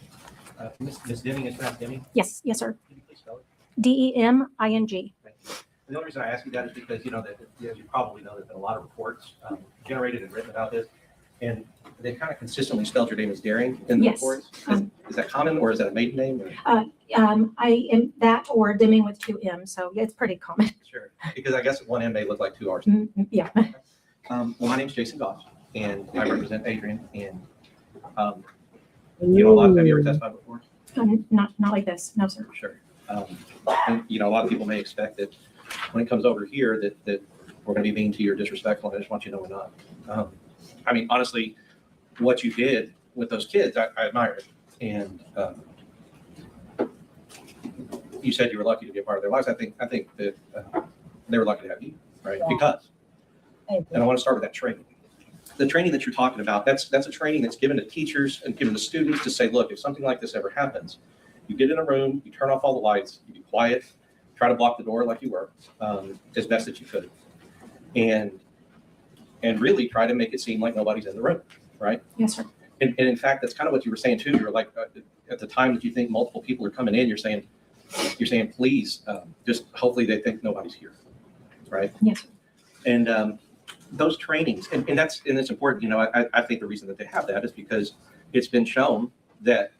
Speaker 4: Ms. Deming, is that Deming?
Speaker 16: Yes, sir.
Speaker 4: Can you please spell it?
Speaker 16: DEMING.
Speaker 4: Thank you. The only reason I ask you that is because you know that, as you probably know, there's been a lot of reports generated and written about this, and they kind of consistently spelled your name as Daring in the
Speaker 16: Yes.
Speaker 4: reports. Is that common, or is that a maiden name? Or?
Speaker 16: I am that or Deming with 2 M's, so it's pretty common.
Speaker 4: Sure, because I guess one M may look like 2 R's.
Speaker 16: Yeah.
Speaker 4: Well, my name's Jason Goss, and I represent Adrian. And you know, have you ever testified before?
Speaker 16: Not like this, no, sir.
Speaker 4: Sure. And, you know, a lot of people may expect that when it comes over here that we're going to be mean to you or disrespectful. And I just want you to know we're not. I mean, honestly, what you did with those kids, I admire it. And you said you were lucky to be a part of their lives. I think that they were lucky to have you, right? Because, and I want to start with that training. The training that you're talking about, that's a training that's given to teachers and given to students to say, look, if something like this ever happens, you get in a room, you turn off all the lights, you be quiet, try to block the door like you were, as best that you could. And really try to make it seem like nobody's in the room, right?
Speaker 16: Yes, sir.
Speaker 4: And in fact, that's kind of what you were saying too. You're like, at the time that you think multiple people are coming in, you're saying, please, just hopefully they think nobody's here, right?
Speaker 16: Yes, sir.
Speaker 4: And those trainings, and it's important, you know, I think the reason that they have that is because it's been shown that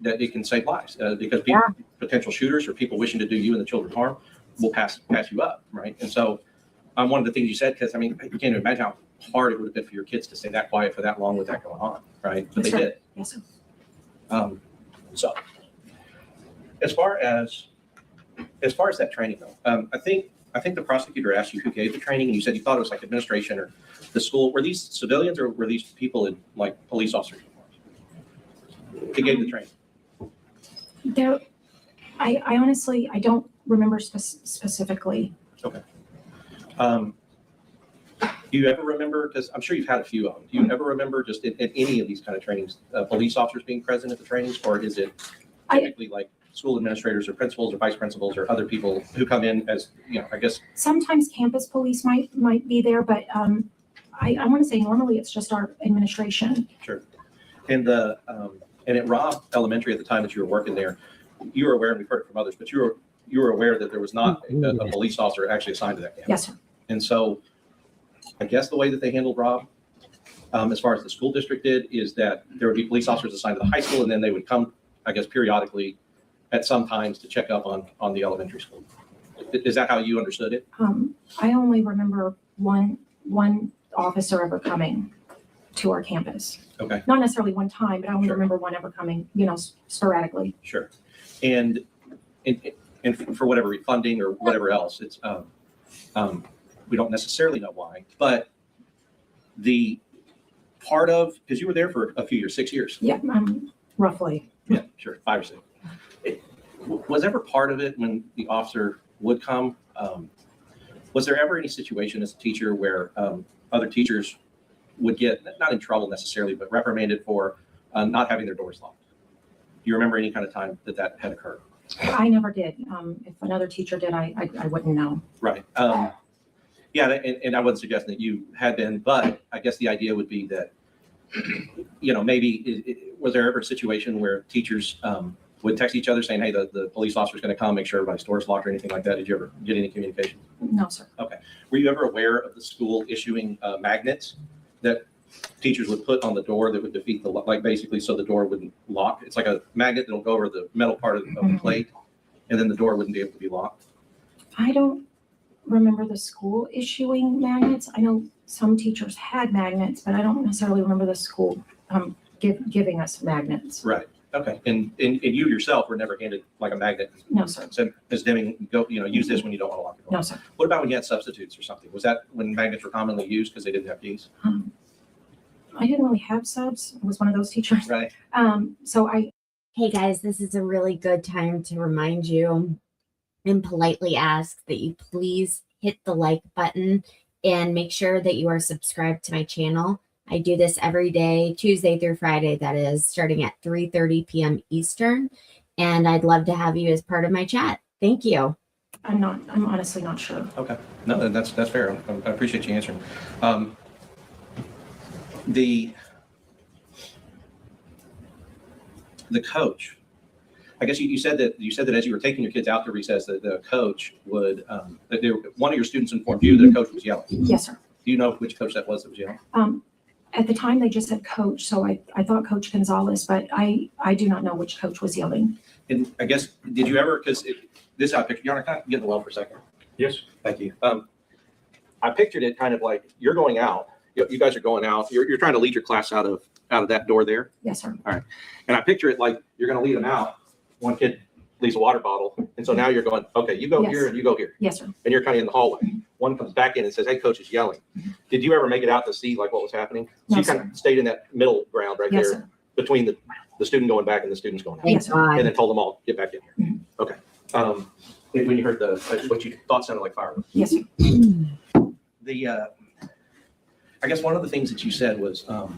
Speaker 4: it can save lives, because people, potential shooters or people wishing to do you and the children harm will pass you up, right? And so one of the things you said, because I mean, you can't imagine how hard it would have been for your kids to stay that quiet for that long with that going on, right? But
Speaker 16: Yes,
Speaker 4: they
Speaker 16: sir.
Speaker 4: did.
Speaker 16: Yes, sir.
Speaker 4: So as far as that training though, I think the prosecutor asked you who gave the training, and you said you thought it was like administration or the school. Were these civilians or were these people in like police officers? Who gave the training?
Speaker 16: I honestly, I don't remember specifically.
Speaker 4: Okay. Do you ever remember, because I'm sure you've had a few of them, do you ever remember just in any of these kind of trainings, police officers being present at the trainings, or is it typically like school administrators or principals or vice principals or other people who come in as, you know, I guess?
Speaker 16: Sometimes campus police might be there, but I want to say normally it's just our administration.
Speaker 4: Sure. And
Speaker 7: And at Robb Elementary, at the time that you were working there, you were aware, and we've heard it from others, but you were aware that there was not a police officer actually assigned to that campus.
Speaker 16: Yes, sir.
Speaker 7: And so I guess the way that they handled Robb, as far as the school district did, is that there would be police officers assigned to the high school, and then they would come, I guess, periodically at some times to check up on the elementary school. Is that how you understood it?
Speaker 16: I only remember one officer ever coming to our campus.
Speaker 7: Okay,
Speaker 16: Not necessarily one time, but I only
Speaker 7: Sure.
Speaker 16: remember one ever coming, sporadically.
Speaker 7: sure. And for whatever funding or whatever else, it's, we don't necessarily know why, but the part of, because you were there for a few years, 6 years.
Speaker 16: Yeah, roughly.
Speaker 7: Yeah, sure, 5 or 6. Was ever part of it when the officer would come? Was there ever any situation as a teacher where other teachers would get, not in trouble necessarily, but reprimanded for not having their doors locked? Do you remember any kind of time that had occurred?
Speaker 16: I never did. If another teacher did, I wouldn't know.
Speaker 7: Right. Yeah, and I wasn't suggesting that you had been, but I guess the idea would be that, maybe, was there ever a situation where teachers would text each other saying, hey, the police officer's going to come, make sure everybody's door's locked or anything like that? Did you ever get any communication?
Speaker 16: No, sir.
Speaker 7: Okay. Were you ever aware of the school issuing magnets that teachers would put on the door that would defeat basically so the door wouldn't lock? It's like a magnet that'll go over the metal part of the plate, and then the door wouldn't be able to be locked.
Speaker 16: I don't remember the school issuing magnets. I know some teachers had magnets, but I don't necessarily remember the school giving us magnets.
Speaker 7: Right. Okay. And you yourself were never handed like a magnet?
Speaker 16: No, sir.
Speaker 7: So, Ms. Deming, use this when you don't want to lock your door.
Speaker 16: No, sir.
Speaker 7: What about when you had substitutes or something? Was that when magnets were commonly used because they didn't have keys?
Speaker 16: I didn't really have subs. I was one of those teachers.
Speaker 7: Right.
Speaker 1: Hey guys, this is a really good time to remind you and politely ask that you please hit the like button and make sure that you are subscribed to my channel. I do this every day, Tuesday through Friday, that is, starting at 3:30 p.m. Eastern. And I'd love to have you as part of my chat. Thank you.
Speaker 16: I'm honestly not sure.
Speaker 7: Okay. No, that's fair. I appreciate you answering. The coach, I guess you said that as you were taking your kids out to recess, that the coach would, one of your students informed you that a coach was yelling.
Speaker 16: Yes, sir.
Speaker 7: Do you know which coach that was yelling?
Speaker 16: At the time, they just said coach, so I thought Coach Gonzales, but I do not know which coach was yelling.
Speaker 7: And I guess, did you ever, because this I pictured, Yana, can I get in the well for a second?
Speaker 2: Yes.
Speaker 7: Thank you. I pictured it kind of like you're going out. You guys are going out. You're trying to lead your class out of that door there.
Speaker 16: Yes, sir.
Speaker 7: All right. And I picture it like you're going to lead them out. One kid leaves a water bottle. And so now you're going, okay, you go
Speaker 16: Yes.
Speaker 7: here and you go here.
Speaker 16: Yes, sir.
Speaker 7: And you're kind of in the hallway. One comes back in and says, hey, coach is yelling. Did you ever make it out to see like what was happening? So
Speaker 16: No,
Speaker 7: you kind
Speaker 16: sir.
Speaker 7: of stayed in that middle ground right
Speaker 16: Yes,
Speaker 7: there
Speaker 16: sir.
Speaker 7: between the student going back and the students going out.
Speaker 16: Yes, sir.
Speaker 7: And then told them all, get back in here. Okay. When you heard what you thought sounded like fireworks.
Speaker 16: Yes, sir.
Speaker 7: I guess one of the things that you said was, that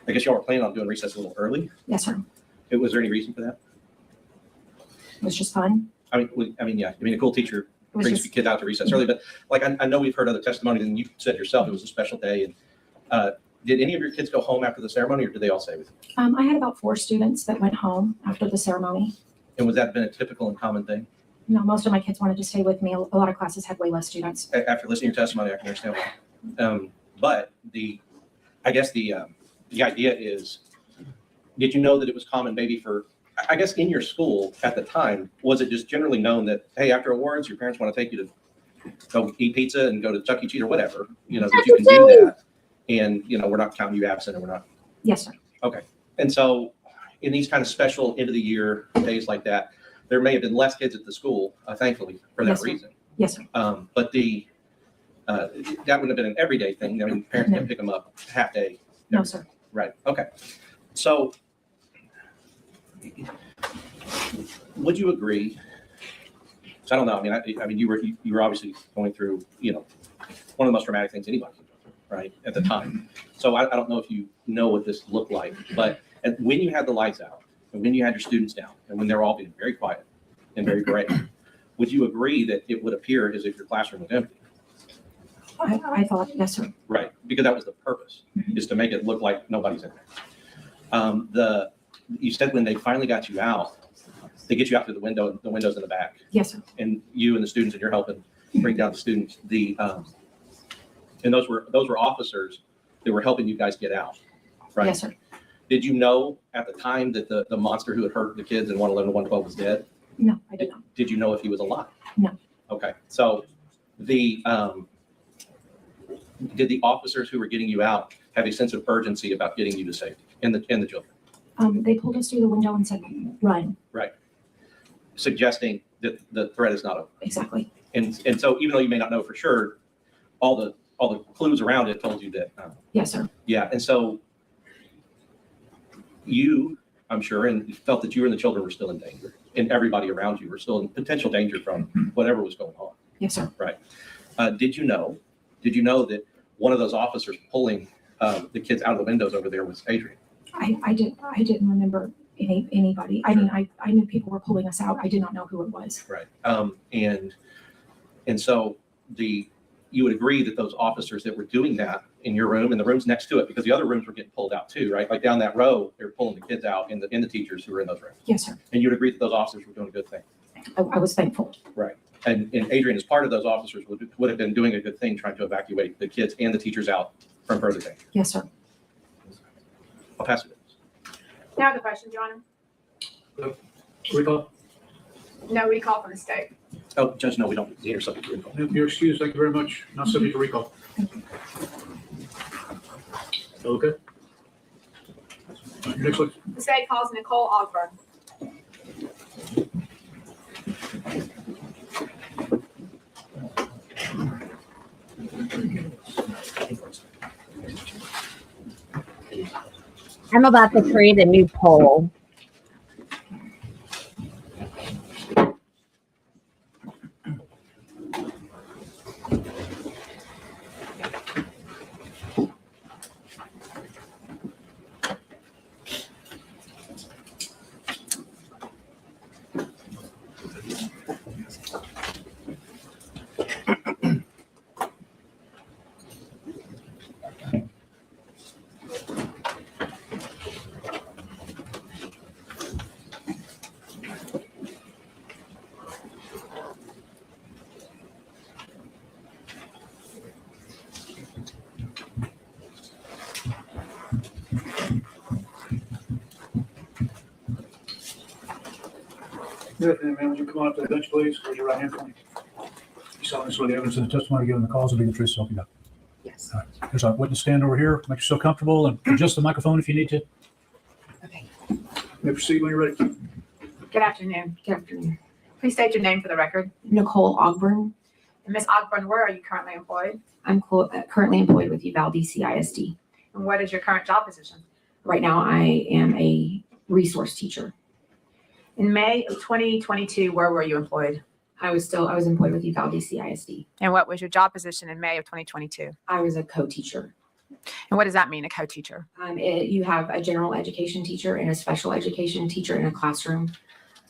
Speaker 7: I guess y'all were planning on doing recess a little early.
Speaker 16: Yes, sir.
Speaker 7: Was there any reason for that?
Speaker 16: It was just fun.
Speaker 7: Yeah. A cool teacher
Speaker 16: It was
Speaker 7: brings
Speaker 16: just,
Speaker 7: kids out to recess early, but like I know we've heard other testimonies, and you said yourself it was a special day. And did any of your kids go home after the ceremony, or did they all stay with you?
Speaker 16: I had about 4 students that went home after the ceremony.
Speaker 7: And was that been a typical and common thing?
Speaker 16: No, most of my kids wanted to stay with me. A lot of classes had way less students.
Speaker 7: After listening to your testimony, I can understand why. But I guess the idea is, did you know that it was common maybe for, I guess in your school at the time, was it just generally known that, hey, after awards, your parents want to take you to go eat pizza and go to Chuck E. Cheese or whatever, that you can do that. And, we're not counting you absent, and we're not.
Speaker 16: Yes, sir.
Speaker 7: Okay. And so in these kind of special end of the year days like that, there may have been less kids at the school, thankfully, for that
Speaker 16: Yes, sir.
Speaker 7: reason.
Speaker 16: Yes, sir.
Speaker 7: But that wouldn't have been an everyday thing. Parents can pick them up half day.
Speaker 16: No, sir.
Speaker 7: Right. Okay. So would you agree? So I don't know. You were obviously going through, one of the most traumatic things anybody can go through, right, at the time. So I don't know if you know what this looked like, but when you had the lights out and when you had your students down and when they were all being very quiet and very gray, would you agree that it would appear as if your classroom was empty?
Speaker 16: I thought, yes, sir.
Speaker 7: Right, because that was the purpose, is to make it look like nobody's in there. You said when they finally got you out, they get you out through the window, the window's in the back,
Speaker 16: Yes, sir.
Speaker 7: and you and the students, and you're helping bring down the students. And those were officers that were helping you guys get out, right?
Speaker 16: Yes, sir.
Speaker 7: Did you know at the time that the monster who had hurt the kids in 111 and 112 was dead?
Speaker 16: No, I did not.
Speaker 7: Did you know if he was alive?
Speaker 16: No.
Speaker 7: Okay, so did the officers who were getting you out have a sense of urgency about getting you to safety and the children?
Speaker 16: They pulled us through the window and said, run.
Speaker 7: Right. Suggesting that the threat is not over.
Speaker 16: Exactly.
Speaker 7: And so even though you may not know for sure, all the clues around it told you that.
Speaker 16: Yes, sir.
Speaker 7: Yeah, and so you, I'm sure, and felt that you and the children were still in danger, and everybody around you were still in potential danger from whatever was going on.
Speaker 16: Yes, sir.
Speaker 7: Right. Did you know that one of those officers pulling the kids out of the windows over there was Adrian?
Speaker 16: I didn't remember anybody. I mean, I knew people were pulling us out. I did not know who it was.
Speaker 7: Right. And so you would agree that those officers that were doing that in your room and the rooms next to it, because the other rooms were getting pulled out too, right? Like down that row, they were pulling the kids out and the teachers who were in those rooms.
Speaker 16: Yes, sir.
Speaker 7: And you'd agree that those officers were doing a good thing.
Speaker 16: I was thankful.
Speaker 7: Right. And Adrian, as part of those officers, would have been doing a good thing trying to evacuate the kids and the teachers out from further danger.
Speaker 16: Yes, sir.
Speaker 7: I'll pass it.
Speaker 12: Now the question, John.
Speaker 2: Recall?
Speaker 12: No recall from the state.
Speaker 7: Oh, Judge, no, we don't need her subject to recall.
Speaker 2: You're excused. Thank you very much. Not subject to recall. Okay. Your next one.
Speaker 12: The state calls Nicole Ogburn.
Speaker 1: I'm about to create a new poll.
Speaker 2: Good afternoon, ma'am. Would you come on up to the bench, please? Raise your right hand for me. You solemnly swear the evidence in the testimony given in the cause will be the truth, so help you God.
Speaker 16: Yes.
Speaker 2: All right. There's a witness stand over here. Make yourself comfortable and adjust the microphone if you need to.
Speaker 16: Okay.
Speaker 2: You may proceed when you're ready.
Speaker 12: Good afternoon.
Speaker 16: Good afternoon.
Speaker 12: Please state your name for the record.
Speaker 16: Nicole Ogburn.
Speaker 12: And Ms. Ogburn, where are you currently employed?
Speaker 16: I'm currently employed with Uvalde CISD.
Speaker 12: And what is your current job position?
Speaker 16: Right now, I am a resource teacher.
Speaker 12: In May of 2022, where were you employed?
Speaker 16: I was employed with Uvalde CISD.
Speaker 12: And what was your job position in May of 2022?
Speaker 16: I was a co-teacher.
Speaker 12: And what does that mean, a co-teacher?
Speaker 16: You have a general education teacher and a special education teacher in a classroom.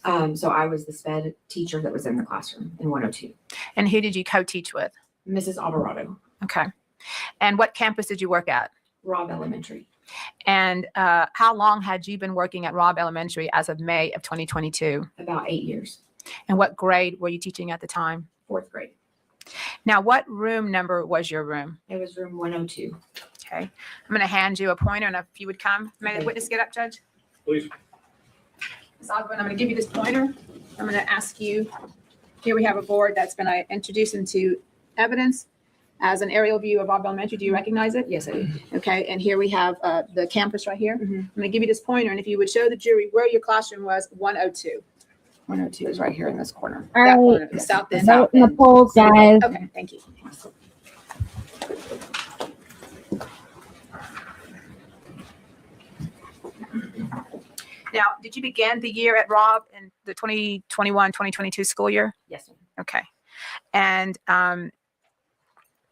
Speaker 16: So I was the SPED teacher that was in the classroom in 102.
Speaker 12: And who did you co-teach with?
Speaker 16: Mrs. Alvarado,
Speaker 12: Okay. And what campus did you work at?
Speaker 16: Robb Elementary.
Speaker 12: And how long had you been working at Robb Elementary as of May of 2022?
Speaker 16: About 8 years.
Speaker 12: And what grade were you teaching at the time?
Speaker 16: 4th grade.
Speaker 12: Now, what room number was your room?
Speaker 16: It was room 102.
Speaker 12: Okay. I'm going to hand you a pointer, and if you would come. May the witness get up, Judge?
Speaker 2: Please.
Speaker 12: Ms. Ogburn, I'm going to give you this pointer. I'm going to ask you, here we have a board that's going to introduce into evidence as an aerial view of Robb Elementary. Do you recognize it?
Speaker 16: Yes, I do.
Speaker 12: Okay, and here we have the campus right here.
Speaker 16: Mhm.
Speaker 12: I'm going to give you this pointer, and if you would show the jury where your classroom was, 102.
Speaker 16: 102 is right here in this corner.
Speaker 1: All
Speaker 12: That
Speaker 1: right.
Speaker 12: corner, the south end.
Speaker 1: Vote in the polls, guys.
Speaker 12: Okay, thank you. Now, did you begin the year at Robb in the 2021-2022 school year?
Speaker 16: Yes, ma'am.
Speaker 12: Okay. And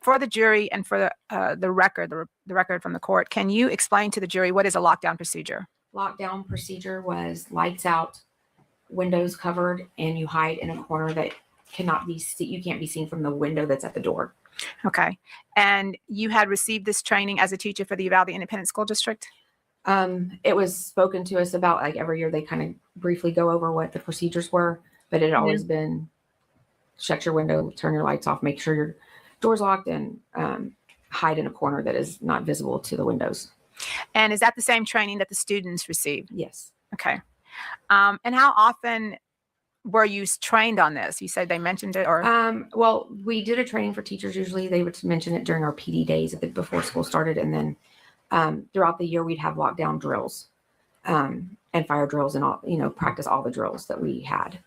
Speaker 12: for the jury and for the record, the record from the court, can you explain to the jury what is a lockdown procedure?
Speaker 16: Lockdown procedure was lights out, windows covered, and you hide in a corner that cannot be you can't be seen from the window that's at the door.
Speaker 12: Okay. And you had received this training as a teacher for the Uvalde Independent School District?
Speaker 1: It was spoken to us about, like, every year they kind of briefly go over what the procedures were, but it had always been shut your window, turn your lights off, make sure your door's locked, and hide in a corner that is not visible to the windows.
Speaker 12: And is that the same training that the students received?
Speaker 1: Yes.
Speaker 12: Okay. And how often were you trained on this? You said they mentioned it, or?
Speaker 1: Well, we did a training for teachers. Usually they would mention it during our PD days before school started. And then throughout the year, we'd have lockdown drills and fire drills and all, practice all the drills that we had.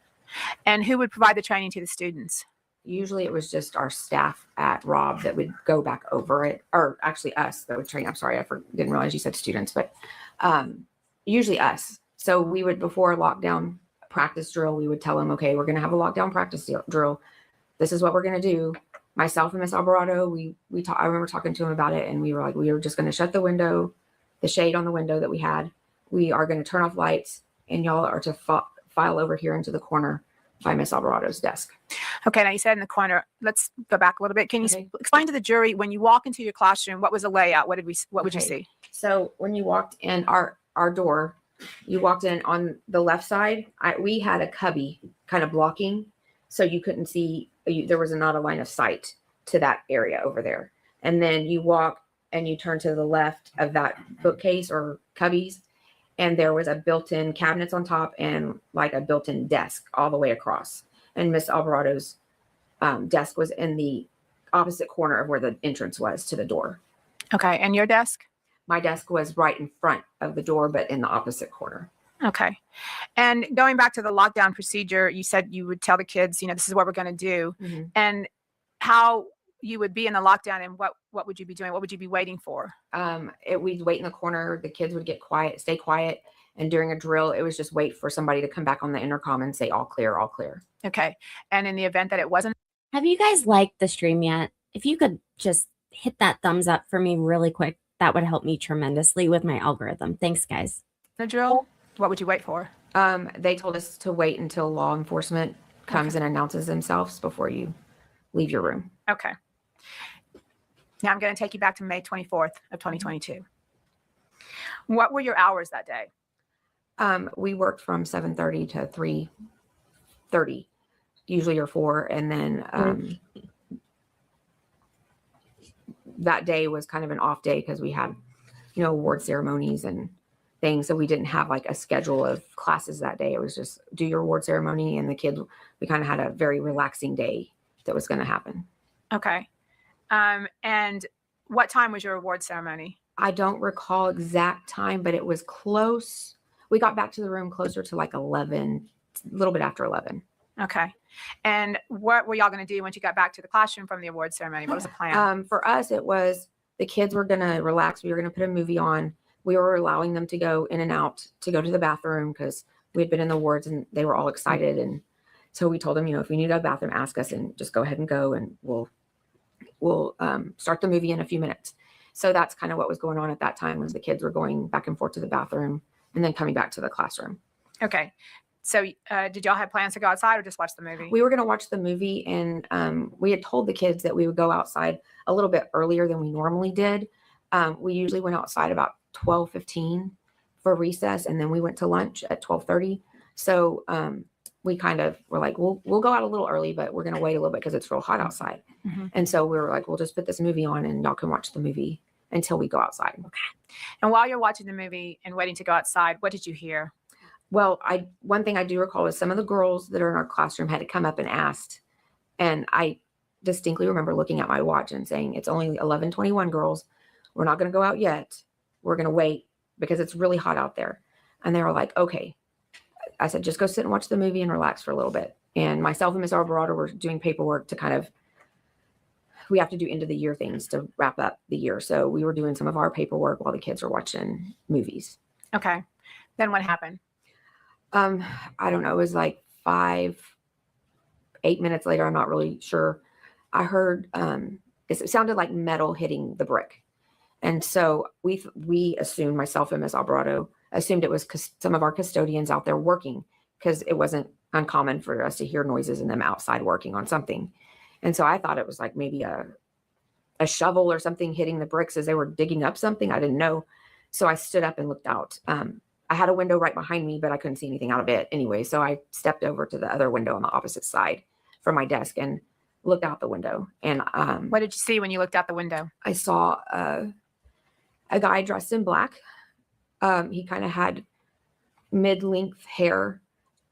Speaker 12: And who would provide the training to the students?
Speaker 1: Usually it was just our staff at Rob that would go back over it, or actually us that would train. I'm sorry, didn't realize you said students, but usually us. So we would, before a lockdown practice drill, we would tell them, okay, we're going to have a lockdown practice drill. This is what we're going to do. Myself and Miss Alvarado, I remember talking to him about it, and we were like, we were just going to shut the window, the shade on the window that we had. We are going to turn off lights, and y'all are to file over here into the corner by Miss Alvarado's desk.
Speaker 12: Okay, now you said in the corner. Let's go back a little bit. Can you explain to the jury, when you walk into your classroom, what was the layout? What would you see? So when you walked in our door, you walked in on the left side. We had a cubby kind of blocking, so you couldn't see. There was not a line of sight to that area over there. And then you walk and you turn to the left of that bookcase or cubbies, and there was a built-in cabinets on top and like a built-in desk all the way across. And Miss Alvarado's desk was in the opposite corner of where the entrance was to the door. Okay, and your desk?
Speaker 1: My desk was right in front of the door, but in the opposite corner.
Speaker 12: Okay. And going back to the lockdown procedure, you said you would tell the kids, this is what we're going to do, and how you would be in the lockdown, and what would you be doing? What would you be waiting for?
Speaker 1: We'd wait in the corner. The kids would get quiet, stay quiet. And during a drill, it was just wait for somebody to come back on the intercom and say, all clear, all clear.
Speaker 12: Okay. And in the event that it wasn't.
Speaker 1: Have you guys liked the stream yet? If you could just hit that thumbs up for me really quick, that would help me tremendously with my algorithm. Thanks, guys.
Speaker 12: The drill, what would you wait for?
Speaker 1: They told us to wait until law enforcement comes and announces themselves before you leave your room.
Speaker 12: Okay. Now I'm going to take you back to May 24th of 2022. What were your hours that day?
Speaker 1: We worked from 7:30 to 3:30, usually or 4. And then that day was kind of an off day because we had, award ceremonies and things. So we didn't have like a schedule of classes that day. It was just do your award ceremony, and the kids, we kind of had a very relaxing day that was going to happen.
Speaker 12: Okay. And what time was your award ceremony?
Speaker 1: I don't recall exact time, but it was close. We got back to the room closer to like 11, a little bit after 11.
Speaker 12: Okay. And what were y'all going to do once you got back to the classroom from the award ceremony? What was the plan?
Speaker 1: For us, it was the kids were going to relax. We were going to put a movie on. We were allowing them to go in and out to go to the bathroom because we had been in the wards and they were all excited. And so we told them, if you need a bathroom, ask us and just go ahead and go, and we'll start the movie in a few minutes. So that's kind of what was going on at that time, was the kids were going back and forth to the bathroom and then coming back to the classroom.
Speaker 12: Okay. So did y'all have plans to go outside or just watch the movie?
Speaker 1: We were going to watch the movie, and we had told the kids that we would go outside a little bit earlier than we normally did. We usually went outside about 12:15 for recess, and then we went to lunch at 12:30. So we kind of were like, we'll go out a little early, but we're going to wait a little bit because it's real hot outside.
Speaker 12: Mm-hmm.
Speaker 1: And so we were like, we'll just put this movie on and y'all can watch the movie until we go outside.
Speaker 12: Okay. And while you're watching the movie and waiting to go outside, what did you hear?
Speaker 1: Well, one thing I do recall is some of the girls that are in our classroom had to come up and asked. And I distinctly remember looking at my watch and saying, it's only 11:21, girls. We're not going to go out yet. We're going to wait because it's really hot out there. And they were like, okay. I said, just go sit and watch the movie and relax for a little bit. And myself and Miss Alvarado were doing paperwork to we have to do end of the year things to wrap up the year. So we were doing some of our paperwork while the kids are watching movies.
Speaker 12: Okay. Then what happened?
Speaker 1: I don't know. It was like 8 minutes later. I'm not really sure. I heard, it sounded like metal hitting the brick. And so we assumed, myself and Miss Alvarado assumed it was some of our custodians out there working, because it wasn't uncommon for us to hear noises and them outside working on something. And so I thought it was like maybe
Speaker 17: a shovel or something hitting the bricks as they were digging up something. I didn't know. So I stood up and looked out. I had a window right behind me, but I couldn't see anything out of it anyway. So I stepped over to the other window on the opposite side from my desk and looked out the window. And
Speaker 12: What did you see when you looked out the window?
Speaker 17: I saw a guy dressed in black. He kind of had mid-length hair,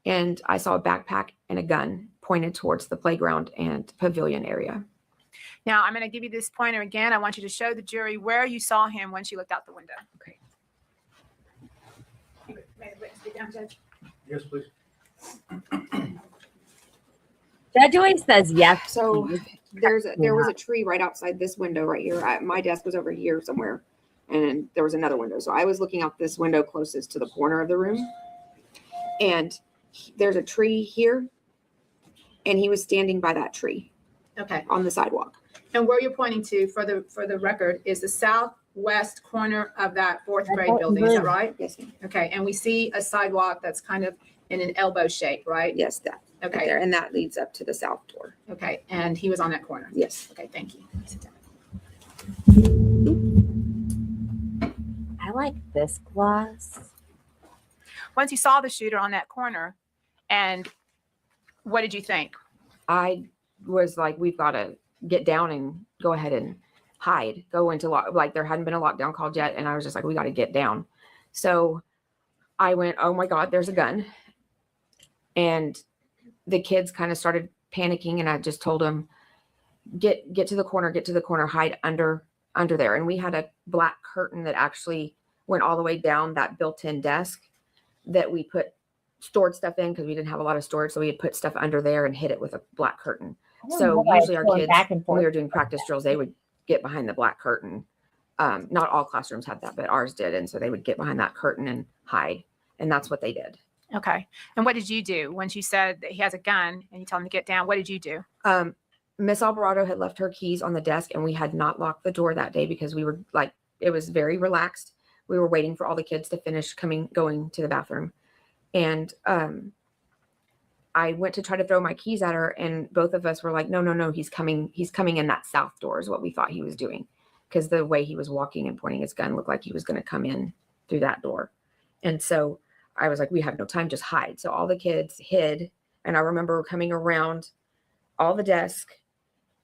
Speaker 17: and I saw a backpack and a gun pointed towards the playground and pavilion area.
Speaker 12: Now, I'm going to give you this pointer again. I want you to show the jury where you saw him when you looked out the window.
Speaker 17: Okay.
Speaker 12: May the witness be down, Judge?
Speaker 2: Yes, please.
Speaker 1: Judge always says yes.
Speaker 17: So there was a tree right outside this window right here. My desk was over here somewhere, and there was another window. So I was looking out this window closest to the corner of the room, and there's a tree here, and he was standing by that tree.
Speaker 12: Okay.
Speaker 17: On the sidewalk.
Speaker 12: And where you're pointing to for the record is the southwest corner of that fourth grade building. Is that right?
Speaker 17: Yes, ma'am.
Speaker 12: Okay. And we see a sidewalk that's kind of in an elbow shape, right?
Speaker 17: Yes, that.
Speaker 12: Okay.
Speaker 17: Right there, and that leads up to the south door.
Speaker 12: Okay. And he was on that corner.
Speaker 17: Yes.
Speaker 12: Okay. Thank you. Sit down.
Speaker 1: I like this gloss.
Speaker 12: Once you saw the shooter on that corner, and what did you think?
Speaker 17: I was like, we've got to get down and go ahead and hide, go into like there hadn't been a lockdown called yet. And I was just like, we got to get down. So I went, oh my God, there's a gun. And the kids kind of started panicking. And I just told them, get to the corner, hide under there. And we had a black curtain that actually went all the way down that built-in desk that we stored stuff in because we didn't have a lot of storage. So we had put stuff under there and hid it with a black curtain. So usually our kids, when we were doing practice drills, they would get behind the black curtain. Not all classrooms had that, but ours did. And so they would get behind that curtain and hide. And that's what they did.
Speaker 12: Okay. And what did you do when she said that he has a gun and you told him to get down? What did you do?
Speaker 17: Miss Alvarado had left her keys on the desk, and we had not locked the door that day because we were like, it was very relaxed. We were waiting for all the kids to finish going to the bathroom. And I went to try to throw my keys at her, and both of us were like, no, he's coming in that south door is what we thought he was doing. Because the way he was walking and pointing his gun looked like he was going to come in through that door. And so I was like, we have no time, just hide. So all the kids hid. And I remember coming around all the desk,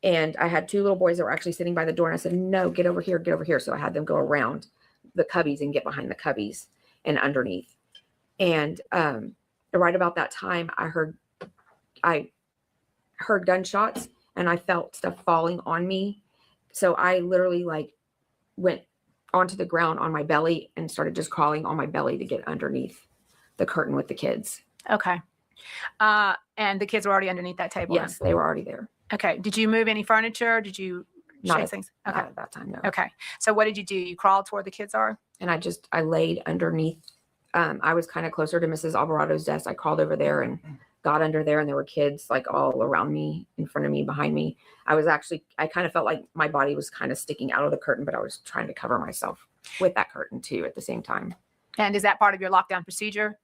Speaker 17: and I had two little boys that were actually sitting by the door. And I said, no, get over here. So I had them go around the cubbies and get behind the cubbies and underneath. And right about that time, I heard gunshots, and I felt stuff falling on me. So I literally went onto the ground on my belly and started just crawling on my belly to get underneath the curtain with the kids.
Speaker 12: Okay. And the kids were already underneath that table?
Speaker 17: Yes, they were already there.
Speaker 12: Okay. Did you move any furniture? Did you shake things? Okay.
Speaker 17: Not at that time, no.
Speaker 12: Okay. So what did you do? You crawled to where the kids are?
Speaker 17: And I laid underneath. I was kind of closer to Mrs. Alvarado's desk. I crawled over there and got under there, and there were kids all around me, in front of me, behind me. I kind of felt like my body was kind of sticking out of the curtain, but I was trying to cover myself with that curtain too at the same time.
Speaker 12: And is that part of your lockdown procedure?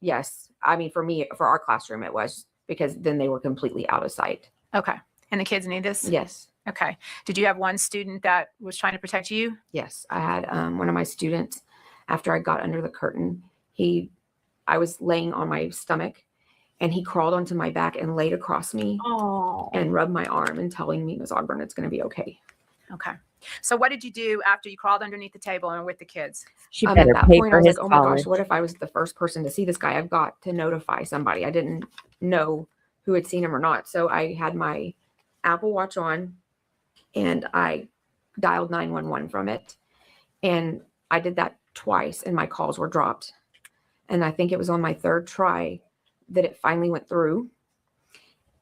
Speaker 17: Yes. I mean, for our classroom, it was, because then they were completely out of sight.
Speaker 12: Okay. And the kids knew this?
Speaker 17: Yes.
Speaker 12: Okay. Did you have one student that was trying to protect you?
Speaker 17: Yes. I had one of my students, after I got under the curtain, I was laying on my stomach, and he crawled onto my back and laid across me and rubbed my arm and telling me, Ms. Ogburn, it's going to be okay.
Speaker 12: Okay. So what did you do after you crawled underneath the table and with the kids?
Speaker 1: She
Speaker 17: At
Speaker 1: better
Speaker 17: that
Speaker 1: pay
Speaker 17: point,
Speaker 1: for
Speaker 17: I was
Speaker 1: his
Speaker 17: like, oh my
Speaker 1: college.
Speaker 17: gosh, what if I was the first person to see this guy? I've got to notify somebody. I didn't know who had seen him or not. So I had my Apple Watch on, and I dialed 911 from it. And I did that twice, and my calls were dropped. And I think it was on my third try that it finally went through.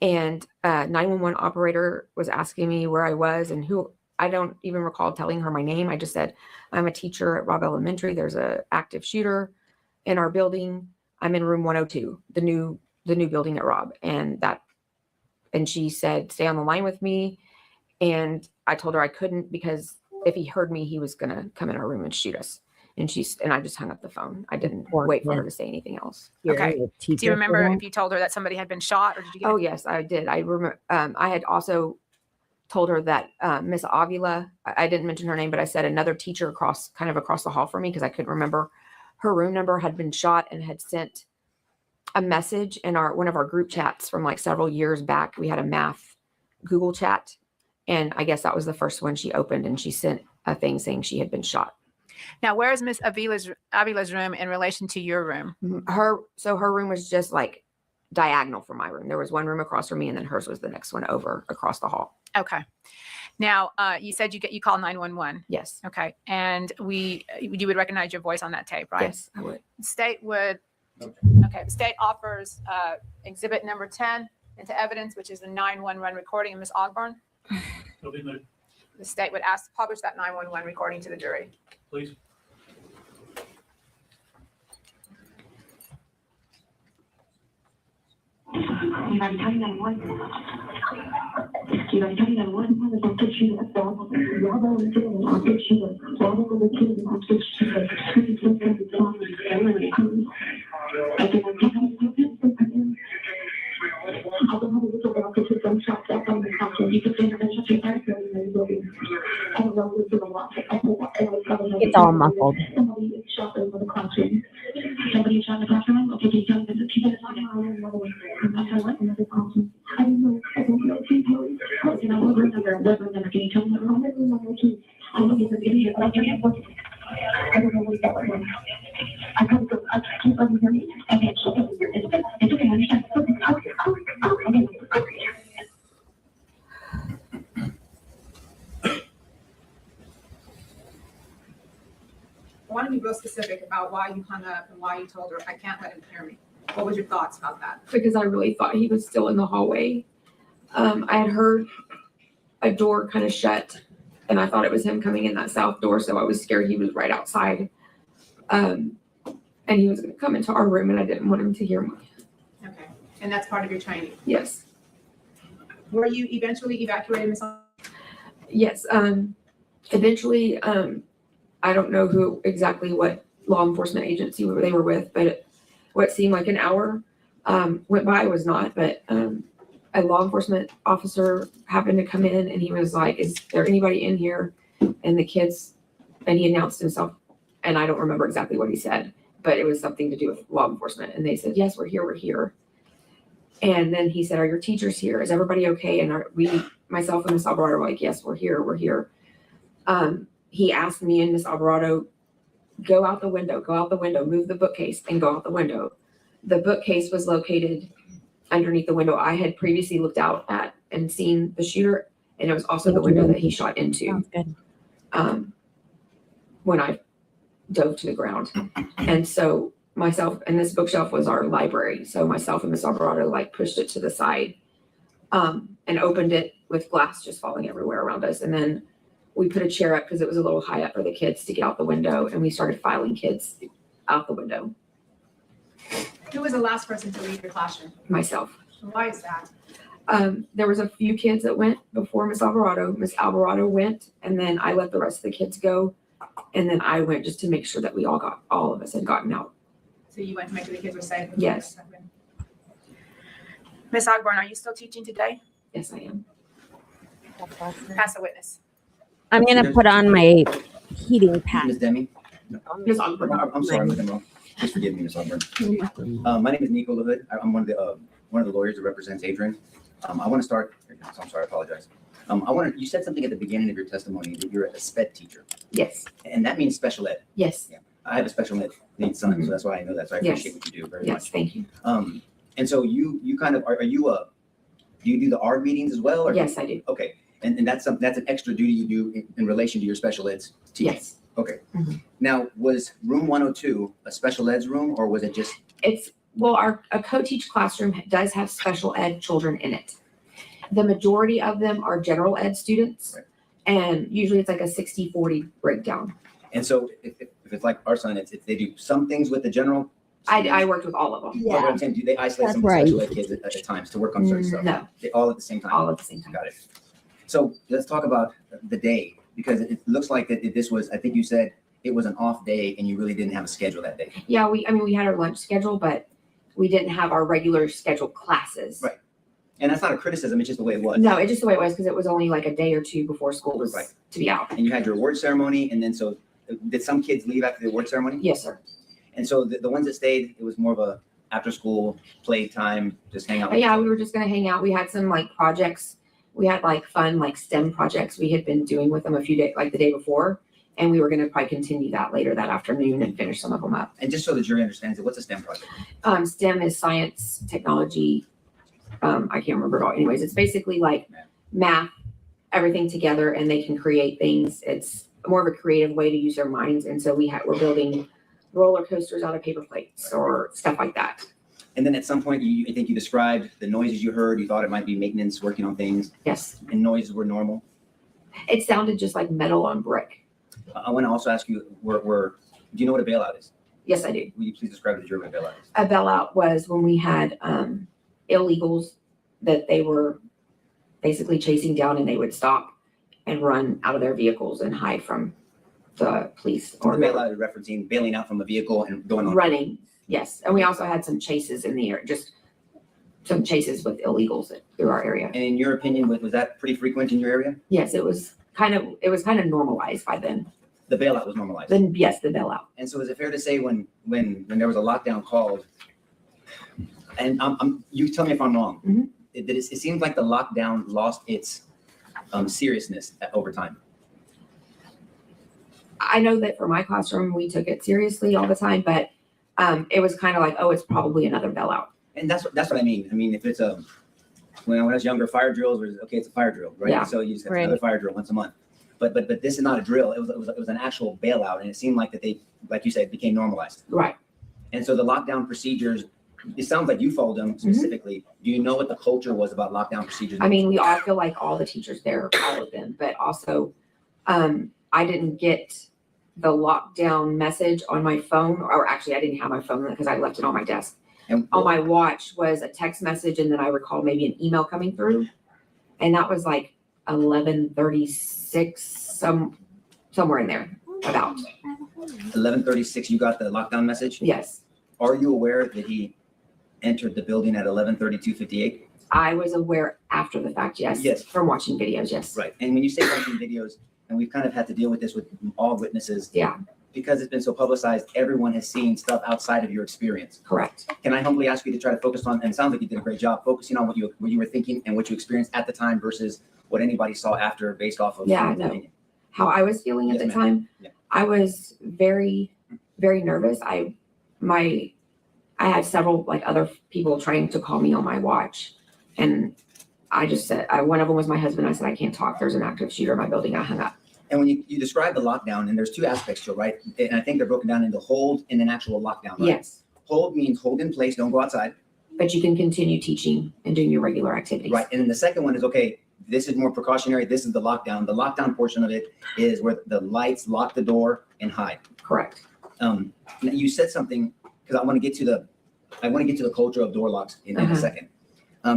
Speaker 17: And 911 operator was asking me where I was and who. I don't even recall telling her my name. I just said, I'm a teacher at Robb Elementary. There's an active shooter in our building. I'm in room 102, the new building at Robb. And she said, stay on the line with me. And I told her I couldn't, because if he heard me, he was going to come in our room and shoot us. And I just hung up the phone. I didn't wait for her to say anything else.
Speaker 12: Okay. Do you remember if you told her that somebody had been shot, or did you get?
Speaker 17: Oh yes, I did. I remember. I had also told her that Miss Avila, I didn't mention her name, but I said another teacher across the hall from me because I couldn't remember her room number, had been shot and had sent a message in one of our group chats from like several years back. We had a math Google chat, and I guess that was the first one she opened, and she sent a thing saying she had been shot.
Speaker 12: Now, where is Miss Avila's room in relation to your room?
Speaker 17: Her room was just like diagonal from my room. There was one room across from me, and then hers was the next one over across the hall.
Speaker 12: Okay. Now, you said you call 911.
Speaker 17: Yes.
Speaker 12: Okay. And you would recognize your voice on that tape, right?
Speaker 17: Yes, I would.
Speaker 12: The state would. Okay. The state offers exhibit number 10 into evidence, which is the 911 recording of Miss Ogburn. The state would ask to publish that 911 recording to the jury.
Speaker 2: Please.
Speaker 1: It's all muffled.
Speaker 14: Somebody shot in the classroom. Okay, can you tell me the kid is on what? Another classroom. I don't know. Can I what room number? Can you tell me the room number? I know he's an idiot. I don't know what that was. I can't let him hear me. Okay, it's okay. I understand.
Speaker 12: I want to be real specific about why you hung up and why you told her, I can't let him hear me. What was your thoughts about that?
Speaker 17: Because I really thought he was still in the hallway. I had heard a door kind of shut, and I thought it was him coming in that south door, so I was scared he was right outside. And he was going to come into our room, and I didn't want him to hear me.
Speaker 12: Okay. And that's part of your training?
Speaker 17: Yes.
Speaker 12: Were you eventually evacuated, Ms.
Speaker 17: Yes. Eventually, I don't know what law enforcement agency they were with, but what seemed like an hour went by was not. But a law enforcement officer happened to come in, and he was like, "Is there anybody in here?" And the kids, and he announced himself, and I don't remember exactly what he said, but it was something to do with law enforcement. And they said, "Yes, we're here, we're here." And then he said, "Are your teachers here? Is everybody okay?" And myself and Miss Alvarado were like, "Yes, we're here, we're here." He asked me and Miss Alvarado, go out the window, move the bookcase and go out the window. The bookcase was located underneath the window I had previously looked out at and seen the shooter. And it was also the window that he shot into.
Speaker 1: Good.
Speaker 17: When I dove to the ground. And so myself, and this bookshelf was our library. So myself and Miss Alvarado pushed it to the side and opened it with glass just falling everywhere around us. And then we put a chair up because it was a little high up for the kids to get out the window, and we started filing kids out the window.
Speaker 12: Who was the last person to leave your classroom?
Speaker 17: Myself.
Speaker 12: Why is that?
Speaker 17: There was a few kids that went before Miss Alvarado. Miss Alvarado went, and then I let the rest of the kids go, and then I went just to make sure that all of us had gotten out.
Speaker 12: So you went to make sure the kids were safe?
Speaker 17: Yes.
Speaker 12: Miss Ogburn, are you still teaching today?
Speaker 17: Yes, I am.
Speaker 12: Pass the witness.
Speaker 1: I'm going to put on my heating pad.
Speaker 15: Ms. Demi?
Speaker 17: Miss Ogburn.
Speaker 15: I'm sorry, I'm looking wrong. Just forgive me, Ms. Ogburn. My name is Nico LaHood. I'm one of the lawyers that represents Adrian. I want to start. I'm sorry, I apologize. You said something at the beginning of your testimony that you're a SPED teacher.
Speaker 17: Yes.
Speaker 15: And that means special ed.
Speaker 17: Yes.
Speaker 15: Yeah. I have a special ed needs son, so that's why I know that. So I appreciate what you do very much.
Speaker 17: Yes, thank you.
Speaker 15: And so you kind of do you do the ARD meetings as well? Or
Speaker 17: Yes, I do.
Speaker 15: Okay. And that's an extra duty you do in relation to your special eds teaching?
Speaker 17: Yes.
Speaker 15: Okay. Now, was room 102 a special eds room, or was it just?
Speaker 17: A co-teach classroom does have special ed children in it. The majority of them are general ed students,
Speaker 15: right.
Speaker 17: And usually it's like a 60-40 breakdown.
Speaker 15: And so if it's like our son, they do some things with the general.
Speaker 17: I worked with all of them.
Speaker 15: Yeah. What I'm saying, do they isolate some of the special ed kids at times to work on certain stuff?
Speaker 17: No.
Speaker 15: All at the same time?
Speaker 17: All at the same time.
Speaker 15: Got it. So let's talk about the day, because it looks like that this was, I think you said it was an off day and you really didn't have a schedule that day.
Speaker 17: Yeah, we had our lunch schedule, but we didn't have our regular scheduled classes.
Speaker 15: Right. And that's not a criticism, it's just the way it was.
Speaker 17: No, it's just the way it was because it was only like a day or two before school was
Speaker 15: Right.
Speaker 17: to be out.
Speaker 15: And you had your award ceremony, and then so did some kids leave after the award ceremony?
Speaker 17: Yes, sir.
Speaker 15: And so the ones that stayed, it was more of a after school play time, just hang out.
Speaker 17: But yeah, we were just gonna hang out. We had some like projects. We had like fun like STEM projects we had been doing with them a few days, like the day before. And we were gonna probably continue that later that afternoon and finish some of them up.
Speaker 15: And just so the jury understands it, what's a STEM project?
Speaker 17: STEM is science, technology. I can't remember it all. Anyways, it's basically like math, everything together, and they can create things. It's more of a creative way to use their minds. And so we're building roller coasters out of paper plates or stuff like that.
Speaker 15: And then at some point, I think you described the noises you heard. You thought it might be maintenance working on things.
Speaker 17: Yes.
Speaker 15: And noises were normal.
Speaker 17: It sounded just like metal on brick.
Speaker 15: I want to also ask you, do you know what a bailout is?
Speaker 17: Yes, I do.
Speaker 15: Will you please describe to the jury what a bailout is?
Speaker 17: A bailout was when we had illegals that they were basically chasing down, and they would stop and run out of their vehicles and hide from the police.
Speaker 15: Or bailout is referencing bailing out from a vehicle and going on.
Speaker 17: Running, yes. And we also had some chases in the air, just some chases with illegals through our area.
Speaker 15: And in your opinion, was that pretty frequent in your area?
Speaker 17: Yes, it was kind of normalized by then.
Speaker 15: The bailout was normalized.
Speaker 17: Then yes, the bailout.
Speaker 15: And so is it fair to say when there was a lockdown called, and you tell me if I'm wrong,
Speaker 17: Mm-hmm.
Speaker 15: it seems like the lockdown lost its seriousness over time.
Speaker 17: I know that for my classroom, we took it seriously all the time, but it was kind of like, oh, it's probably another bailout.
Speaker 15: And that's what I mean. I mean, if it's when I was younger, fire drills was okay. It's a fire drill, right?
Speaker 17: Yeah.
Speaker 15: So you just have another fire drill once a month. But this is not a drill. It was an actual bailout, and it seemed like that they, like you said, became normalized.
Speaker 17: Right.
Speaker 15: And so the lockdown procedures, it sounds like you followed them specifically. Do you know what the culture was about lockdown procedures?
Speaker 17: I mean, we all feel like all the teachers there followed them, but also I didn't get the lockdown message on my phone, or actually I didn't have my phone because I left it on my desk.
Speaker 15: And
Speaker 17: on my watch was a text message, and then I recall maybe an email coming through, and that was like 11:36, somewhere in there about.
Speaker 15: 11:36, you got the lockdown message?
Speaker 17: Yes.
Speaker 15: Are you aware that he entered the building at 11:32:58?
Speaker 17: I was aware after the fact, yes.
Speaker 15: Yes.
Speaker 17: From watching videos, yes.
Speaker 15: Right. And when you say watching videos, and we've kind of had to deal with this with all witnesses.
Speaker 17: Yeah.
Speaker 15: Because it's been so publicized, everyone has seen stuff outside of your experience.
Speaker 17: Correct.
Speaker 15: Can I humbly ask you to try to focus on, and it sounds like you did a great job, focusing on what you were thinking and what you experienced at the time versus what anybody saw after based off of.
Speaker 17: Yeah, I know. How I was feeling at
Speaker 15: Yes,
Speaker 17: the
Speaker 15: ma'am.
Speaker 17: time,
Speaker 15: Yeah.
Speaker 17: I was very, very nervous. I had several like other people trying to call me on my watch, and I just said, one of them was my husband. I said, I can't talk. There's an active shooter in my building. I hung up.
Speaker 15: And when you describe the lockdown, and there's two aspects to it, right? And I think they're broken down into hold and an actual lockdown, right?
Speaker 17: Yes.
Speaker 15: Hold means hold in place, don't go outside.
Speaker 17: But you can continue teaching and doing your regular activities.
Speaker 15: Right. And then the second one is, okay, this is more precautionary. This is the lockdown. The lockdown portion of it is where the lights lock the door and hide.
Speaker 17: Correct.
Speaker 15: Now you said something, because I want to get to the culture of door locks in a second.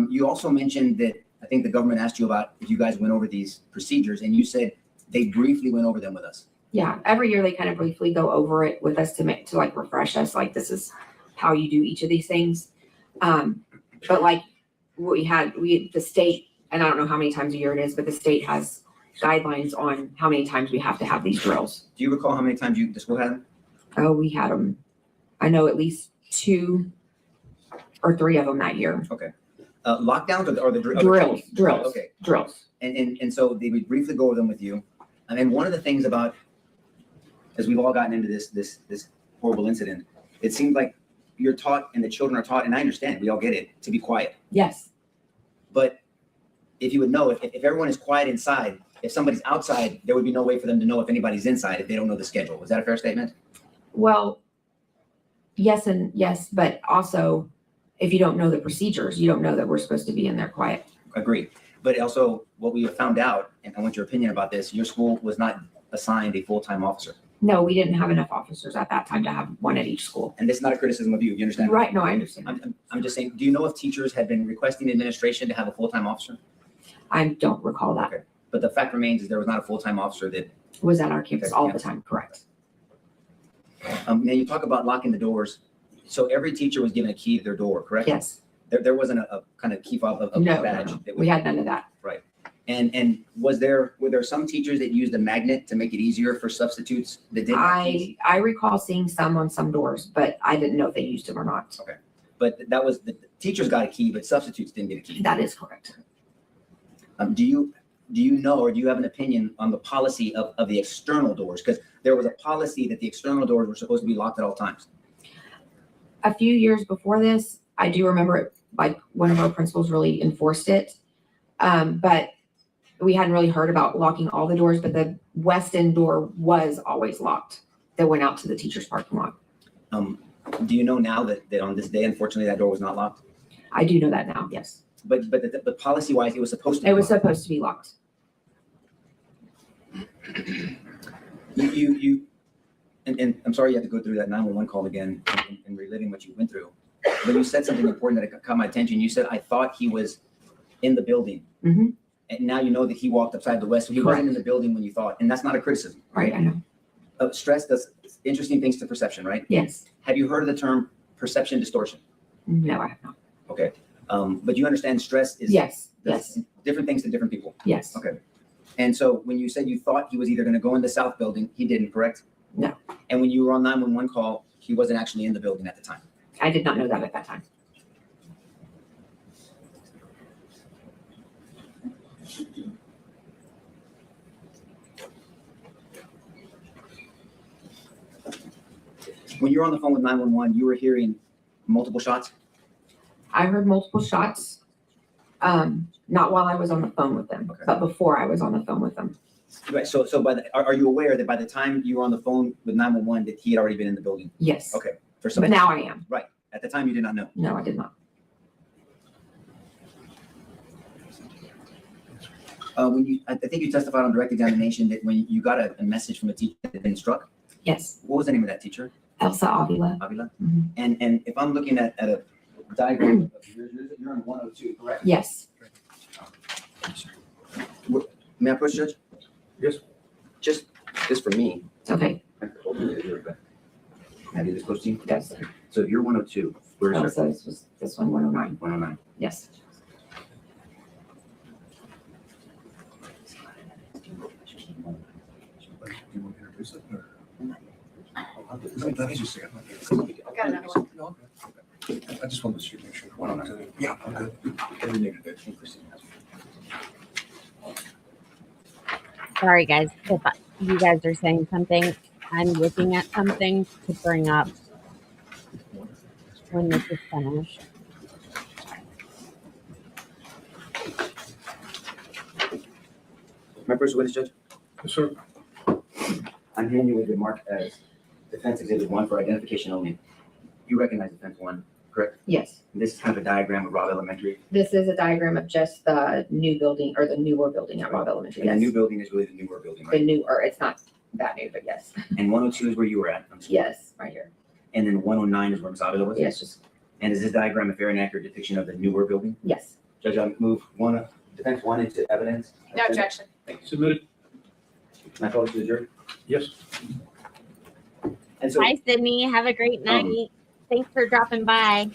Speaker 15: You also mentioned that I think the government asked you about if you guys went over these procedures, and you said they briefly went over them with us.
Speaker 17: Yeah. Every year they kind of briefly go over it with us to like refresh us. Like, this is how you do each of these things. But like the state, and I don't know how many times a year it is, but the state has guidelines on how many times we have to have these drills.
Speaker 15: Do you recall how many times the school had them?
Speaker 17: Oh, we had them. I know at least 2 or 3 of them that year.
Speaker 15: Okay. Lockdowns or the
Speaker 17: drills? Drills.
Speaker 15: Okay.
Speaker 17: Drills.
Speaker 15: And so they would briefly go over them with you. And then one of the things about, as we've all gotten into this horrible incident, it seems like you're taught and the children are taught, and I understand, we all get it, to be quiet.
Speaker 17: Yes.
Speaker 15: But if you would know, if everyone is quiet inside, if somebody's outside, there would be no way for them to know if anybody's inside if they don't know the schedule. Is that a fair statement?
Speaker 17: Well, yes and yes, but also if you don't know the procedures, you don't know that we're supposed to be in there quiet.
Speaker 15: Agree. But also what we have found out, and I want your opinion about this, your school was not assigned a full-time officer.
Speaker 17: No, we didn't have enough officers at that time to have one at each school.
Speaker 15: And this is not a criticism of you, you understand?
Speaker 17: Right, no, I understand.
Speaker 15: I'm just saying, do you know if teachers had been requesting administration to have a full-time officer?
Speaker 17: I don't recall that.
Speaker 15: Okay. But the fact remains is there was not a full-time officer that
Speaker 17: was at our campus all the time, correct.
Speaker 15: Now you talk about locking the doors. So every teacher was given a key to their door, correct?
Speaker 17: Yes.
Speaker 15: There wasn't a kind of key fob of
Speaker 17: No,
Speaker 15: badge.
Speaker 17: no,
Speaker 15: that
Speaker 17: we had none of that.
Speaker 15: Right. And were there some teachers that used a magnet to make it easier for substitutes that didn't have keys?
Speaker 17: I recall seeing some on some doors, but I didn't know if they used them or not.
Speaker 15: Okay. But that was, the teachers got a key, but substitutes didn't get a key.
Speaker 17: That is correct.
Speaker 15: Do you know, or do you have an opinion on the policy of the external doors? Because there was a policy that the external doors were supposed to be locked at all times.
Speaker 17: A few years before this, I do remember it, like one of our principals really enforced it. But we hadn't really heard about locking all the doors, but the west end door was always locked that went out to the teacher's parking lot.
Speaker 15: Do you know now that on this day, unfortunately, that door was not locked?
Speaker 17: I do know that now, yes.
Speaker 15: But policy wise, it was supposed to be
Speaker 17: It was
Speaker 15: locked.
Speaker 17: supposed to be locked.
Speaker 15: And I'm sorry you had to go through that 911 call again and reliving what you went through. But you said something important that caught my attention. You said, I thought he was in the building.
Speaker 17: Mhm.
Speaker 15: And now you know that he walked upside the west. So he wasn't in the building when you thought, and that's not a criticism.
Speaker 17: Right, I know.
Speaker 15: Stress does interesting things to perception, right?
Speaker 17: Yes.
Speaker 15: Have you heard of the term perception distortion?
Speaker 17: No, I have not.
Speaker 15: Okay. But you understand stress is
Speaker 17: Yes,
Speaker 15: does
Speaker 17: yes,
Speaker 15: different things to different people.
Speaker 17: yes.
Speaker 15: Okay. And so when you said you thought he was either going to go in the south building, he didn't, correct?
Speaker 17: No.
Speaker 15: And when you were on 911 call, he wasn't actually in the building at the time.
Speaker 17: I did not know that at that time.
Speaker 15: When you were on the phone with 911, you were hearing multiple shots?
Speaker 17: I heard multiple shots, not while I was on the phone with them,
Speaker 15: Okay.
Speaker 17: but before I was on the phone with them.
Speaker 15: Right. So are you aware that by the time you were on the phone with 911, that he had already been in the building?
Speaker 17: Yes.
Speaker 15: Okay. For some.
Speaker 17: But now I am.
Speaker 15: Right. At the time, you did not know.
Speaker 17: No, I did not.
Speaker 15: I think you testified on direct examination that when you got a message from a teacher that had been struck,
Speaker 17: Yes.
Speaker 15: what was the name of that teacher?
Speaker 17: Elsa Avila.
Speaker 15: Avila?
Speaker 17: Mhm.
Speaker 15: And if I'm looking at a diagram of yours, you're on 102, correct?
Speaker 17: Yes.
Speaker 15: May I approach, Judge?
Speaker 7: Yes.
Speaker 15: Just for me.
Speaker 17: Okay.
Speaker 15: Have you this close to you?
Speaker 17: Yes.
Speaker 15: So if you're 102, where's your
Speaker 17: Elsa was this one, 109.
Speaker 15: 109?
Speaker 17: Yes.
Speaker 10: Let me just say it.
Speaker 12: I got another one.
Speaker 10: I just wanted to make sure. 109. Yeah, I'm good. Every needed it.
Speaker 1: Sorry, guys. If you guys are saying something, I'm looking at something to bring up when this is finished.
Speaker 15: My first witness, Judge?
Speaker 2: Yes, sir.
Speaker 15: I'm hearing you with your mark as defense exhibit 1 for identification only. You recognize defense 1, correct?
Speaker 17: Yes.
Speaker 15: This is kind of a diagram of Robb Elementary.
Speaker 17: This is a diagram of just the new building or the newer building at Robb Elementary.
Speaker 15: And the
Speaker 17: Yes.
Speaker 15: new building is really the newer building,
Speaker 17: The
Speaker 15: right?
Speaker 17: new, or it's not that new, but yes.
Speaker 15: And 102 is where you were at. I'm sorry.
Speaker 17: Yes, right here.
Speaker 15: And then 109 is where Ms. Avila was?
Speaker 17: Yes, just,
Speaker 15: And is this diagram a fair and accurate depiction of the newer building?
Speaker 17: yes.
Speaker 15: Judge, I move defense 1 into evidence.
Speaker 12: No objection.
Speaker 2: Submitted.
Speaker 15: Can I call this to the jury?
Speaker 2: Yes.
Speaker 15: And so,
Speaker 1: Hi, Sydney. Have a great night. Thanks for dropping by.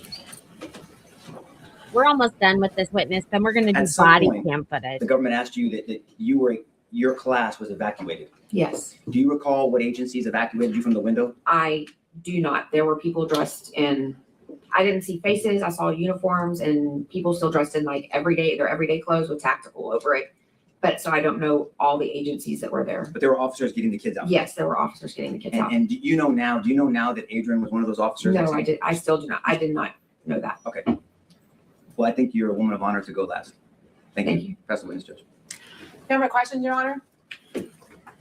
Speaker 1: We're almost done with this witness, then we're going to do
Speaker 15: At some
Speaker 1: body
Speaker 15: point,
Speaker 1: cam footage.
Speaker 15: the government asked you that your class was evacuated.
Speaker 17: Yes.
Speaker 15: Do you recall what agencies evacuated you from the window?
Speaker 17: I do not. There were people dressed in, I didn't see faces. I saw uniforms and people still dressed in like their everyday clothes with tactical over it. But so I don't know all the agencies that were there.
Speaker 15: But there were officers getting the kids out.
Speaker 17: Yes, there were officers getting the kids out.
Speaker 15: And do you know now that Adrian was one of those officers?
Speaker 17: No, I still do not. I did not know that.
Speaker 15: Okay. Well, I think you're a woman of honor to go last. Thank
Speaker 17: Thank
Speaker 15: you. Pass the witness, Judge.
Speaker 12: No more questions, Your Honor?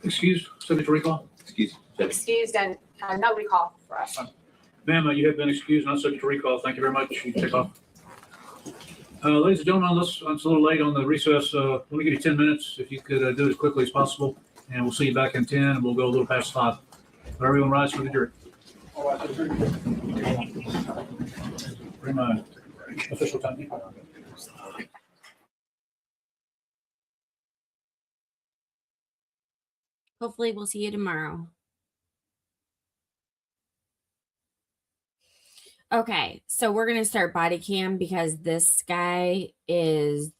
Speaker 2: Excuse, subject to recall.
Speaker 15: Excuse. Judge.
Speaker 12: Excused and no recall for us.
Speaker 2: Ma'am, you have been excused, not subject to recall. Thank you very much. You can take off. Ladies and gentlemen, it's a little late on the recess. Let me give you 10 minutes. If you could do it as quickly as possible, and we'll see you back in 10, and we'll go a little past 5. Everyone rise for the jury. Bring my official time.
Speaker 1: Hopefully, we'll see you tomorrow. Okay, so we're gonna start body cam because this guy is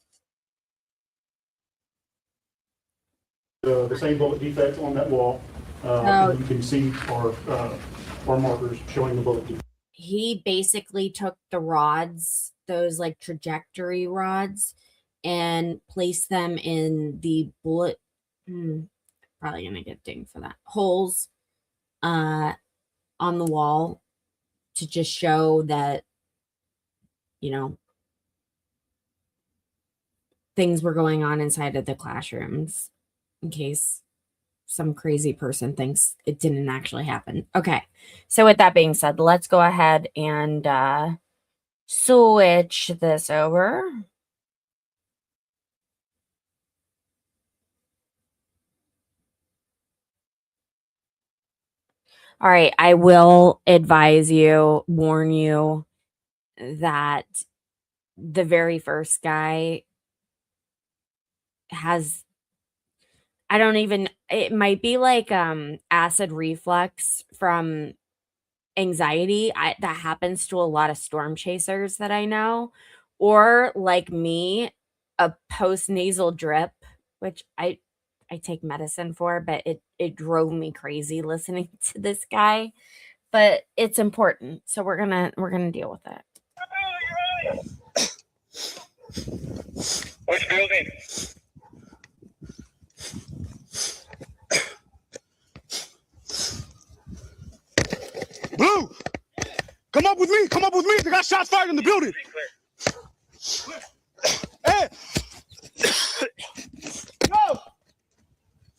Speaker 2: The same bullet defect on that wall.
Speaker 1: Oh.
Speaker 2: You can see our markers showing the bullet defect.
Speaker 1: he basically took the rods, those like trajectory rods, and placed them in the bullet. Probably gonna get dinged for that. Holes on the wall to just show that, you know, things were going on inside of the classrooms in case some crazy person thinks it didn't actually happen. Okay. So with that being said, let's go ahead and switch this over. All right, I will advise you, warn you that the very first guy has, I don't even, it might be like acid reflux from anxiety. That happens to a lot of storm chasers that I know, or like me, a post-nasal drip, which I take medicine for, but it drove me crazy listening to this guy. But it's important, so we're gonna deal with it.
Speaker 14: Which building? Blue! Come up with me! Come up with me! They got shots fired in the building! Hey! No!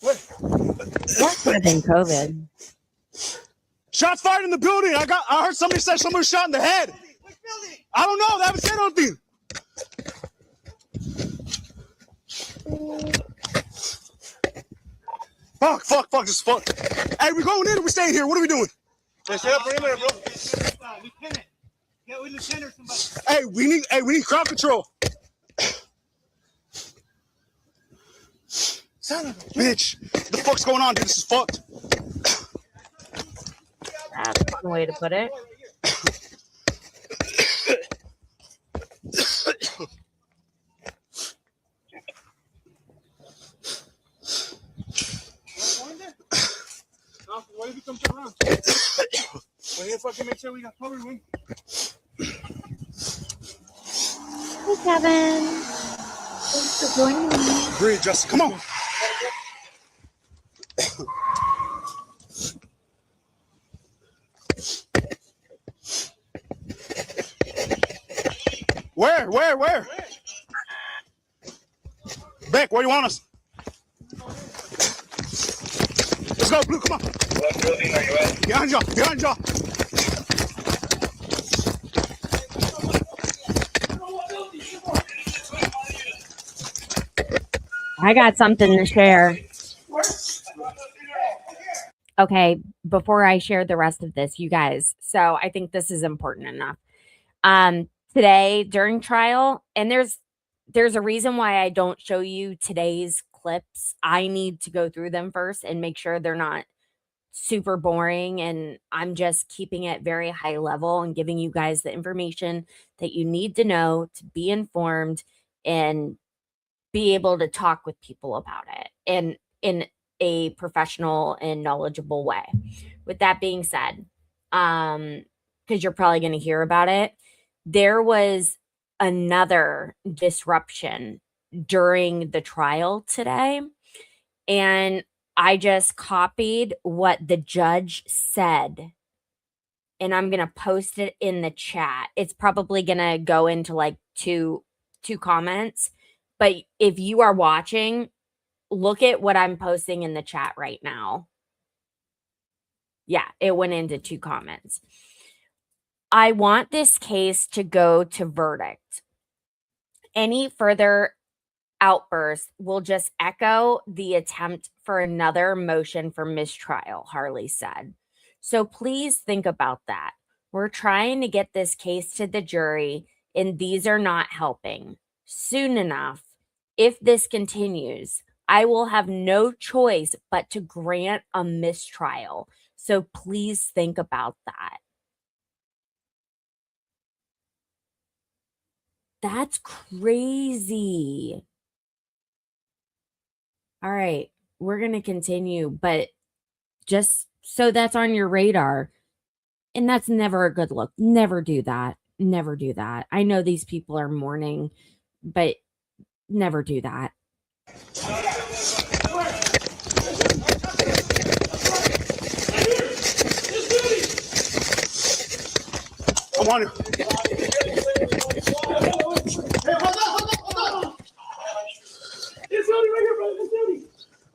Speaker 1: That could have been COVID.
Speaker 14: Shots fired in the building! I heard somebody say someone was shot in the head! I don't know! They haven't said anything! Fuck, this is fuck. Hey, we going in or we staying here? What are we doing? Hey, stay up perimeter, bro. Lieutenant. Get with Lieutenant or somebody. Hey, we need crowd control. Son of a bitch. What the fuck's going on, dude? This is fucked.
Speaker 1: That's one way to put it.
Speaker 14: Why did you come around? We're here fucking make sure we got covered, man.
Speaker 9: Hey, Kevin. Thanks for joining me.
Speaker 14: Breathe, Justin. Come on. Where? Beck, where you want us? Let's go, Blue, come on. What building are you at? Behind y'all.
Speaker 1: I got something to share. Okay, before I share the rest of this, you guys. So I think this is important enough. Today during trial, and there's a reason why I don't show you today's clips. I need to go through them first and make sure they're not super boring, and I'm just keeping it very high level and giving you guys the information that you need to know to be informed and be able to talk with people about it and in a professional and knowledgeable way. With that being said, because you're probably going to hear about it, there was another disruption during the trial today, and I just copied what the judge said, and I'm going to post it in the chat. It's probably going to go into like two comments, but if you are watching, look at what I'm posting in the chat right now. Yeah, it went into 2 comments. I want this case to go to verdict. Any further outbursts will just echo the attempt for another motion for mistrial, Harley said. So please think about that. We're trying to get this case to the jury, and these are not helping. Soon enough, if this continues, I will have no choice but to grant a mistrial. So please think about that. That's crazy. All right, we're going to continue, but just so that's on your radar. And that's never a good look. Never do that. Never do that. I know these people are mourning, but never do that.
Speaker 18: I want it. It's Tony right here, bro. It's Tony.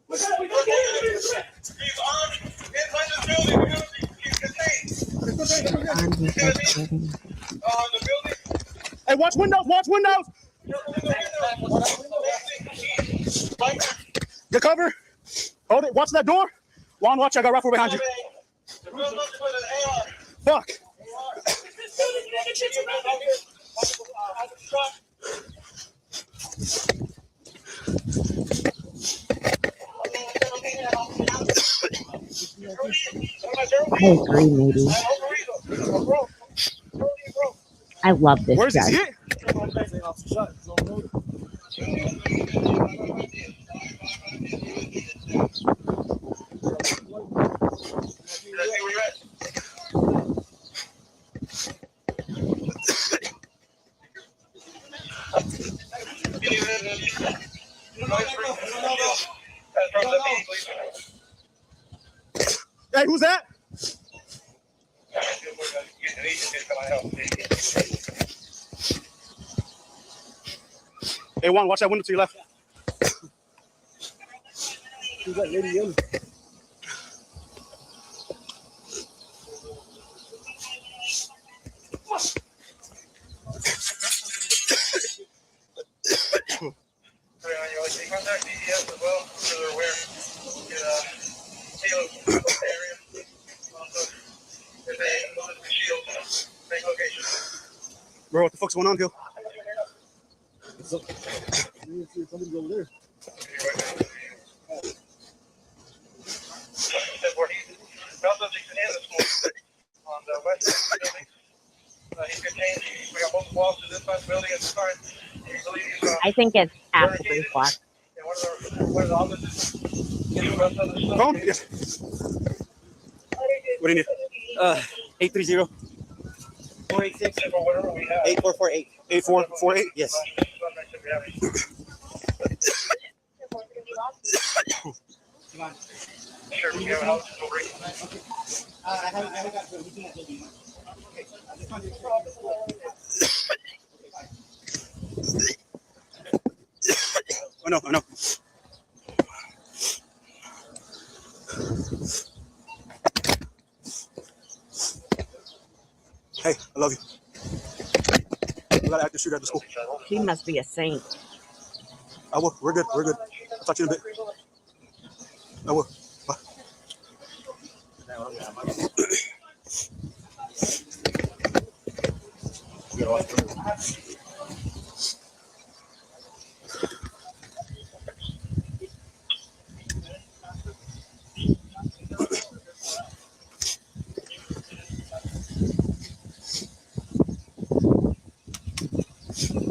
Speaker 18: We got he's armed inside this building. The building. Hey, watch windows. Watch windows. Get cover. Hold it. Watch that door. Juan, watch. I got rifle behind you. Fuck.
Speaker 1: I agree, maybe. I love this
Speaker 18: Where's
Speaker 1: guy.
Speaker 18: he? Hey, who's that? Hey, Juan, watch that window to your left. Who's that lady yelling? Bro, what the fuck's going on here? Somebody's over there. On the west building. He's contained. We got both walls to this side of the building at the time.
Speaker 1: I think it's after the block.
Speaker 18: One of the offices. Phone? Yes. What do you need?
Speaker 19: 830 486 8448.
Speaker 18: 8448?
Speaker 19: Yes.
Speaker 18: Sure, we have a house.
Speaker 19: I haven't got to it.
Speaker 18: I know. Hey, I love you. We gotta act the shooter at the school.
Speaker 1: He must be a saint.
Speaker 18: I will. We're good. I'll talk to you in a bit. I will. Bye.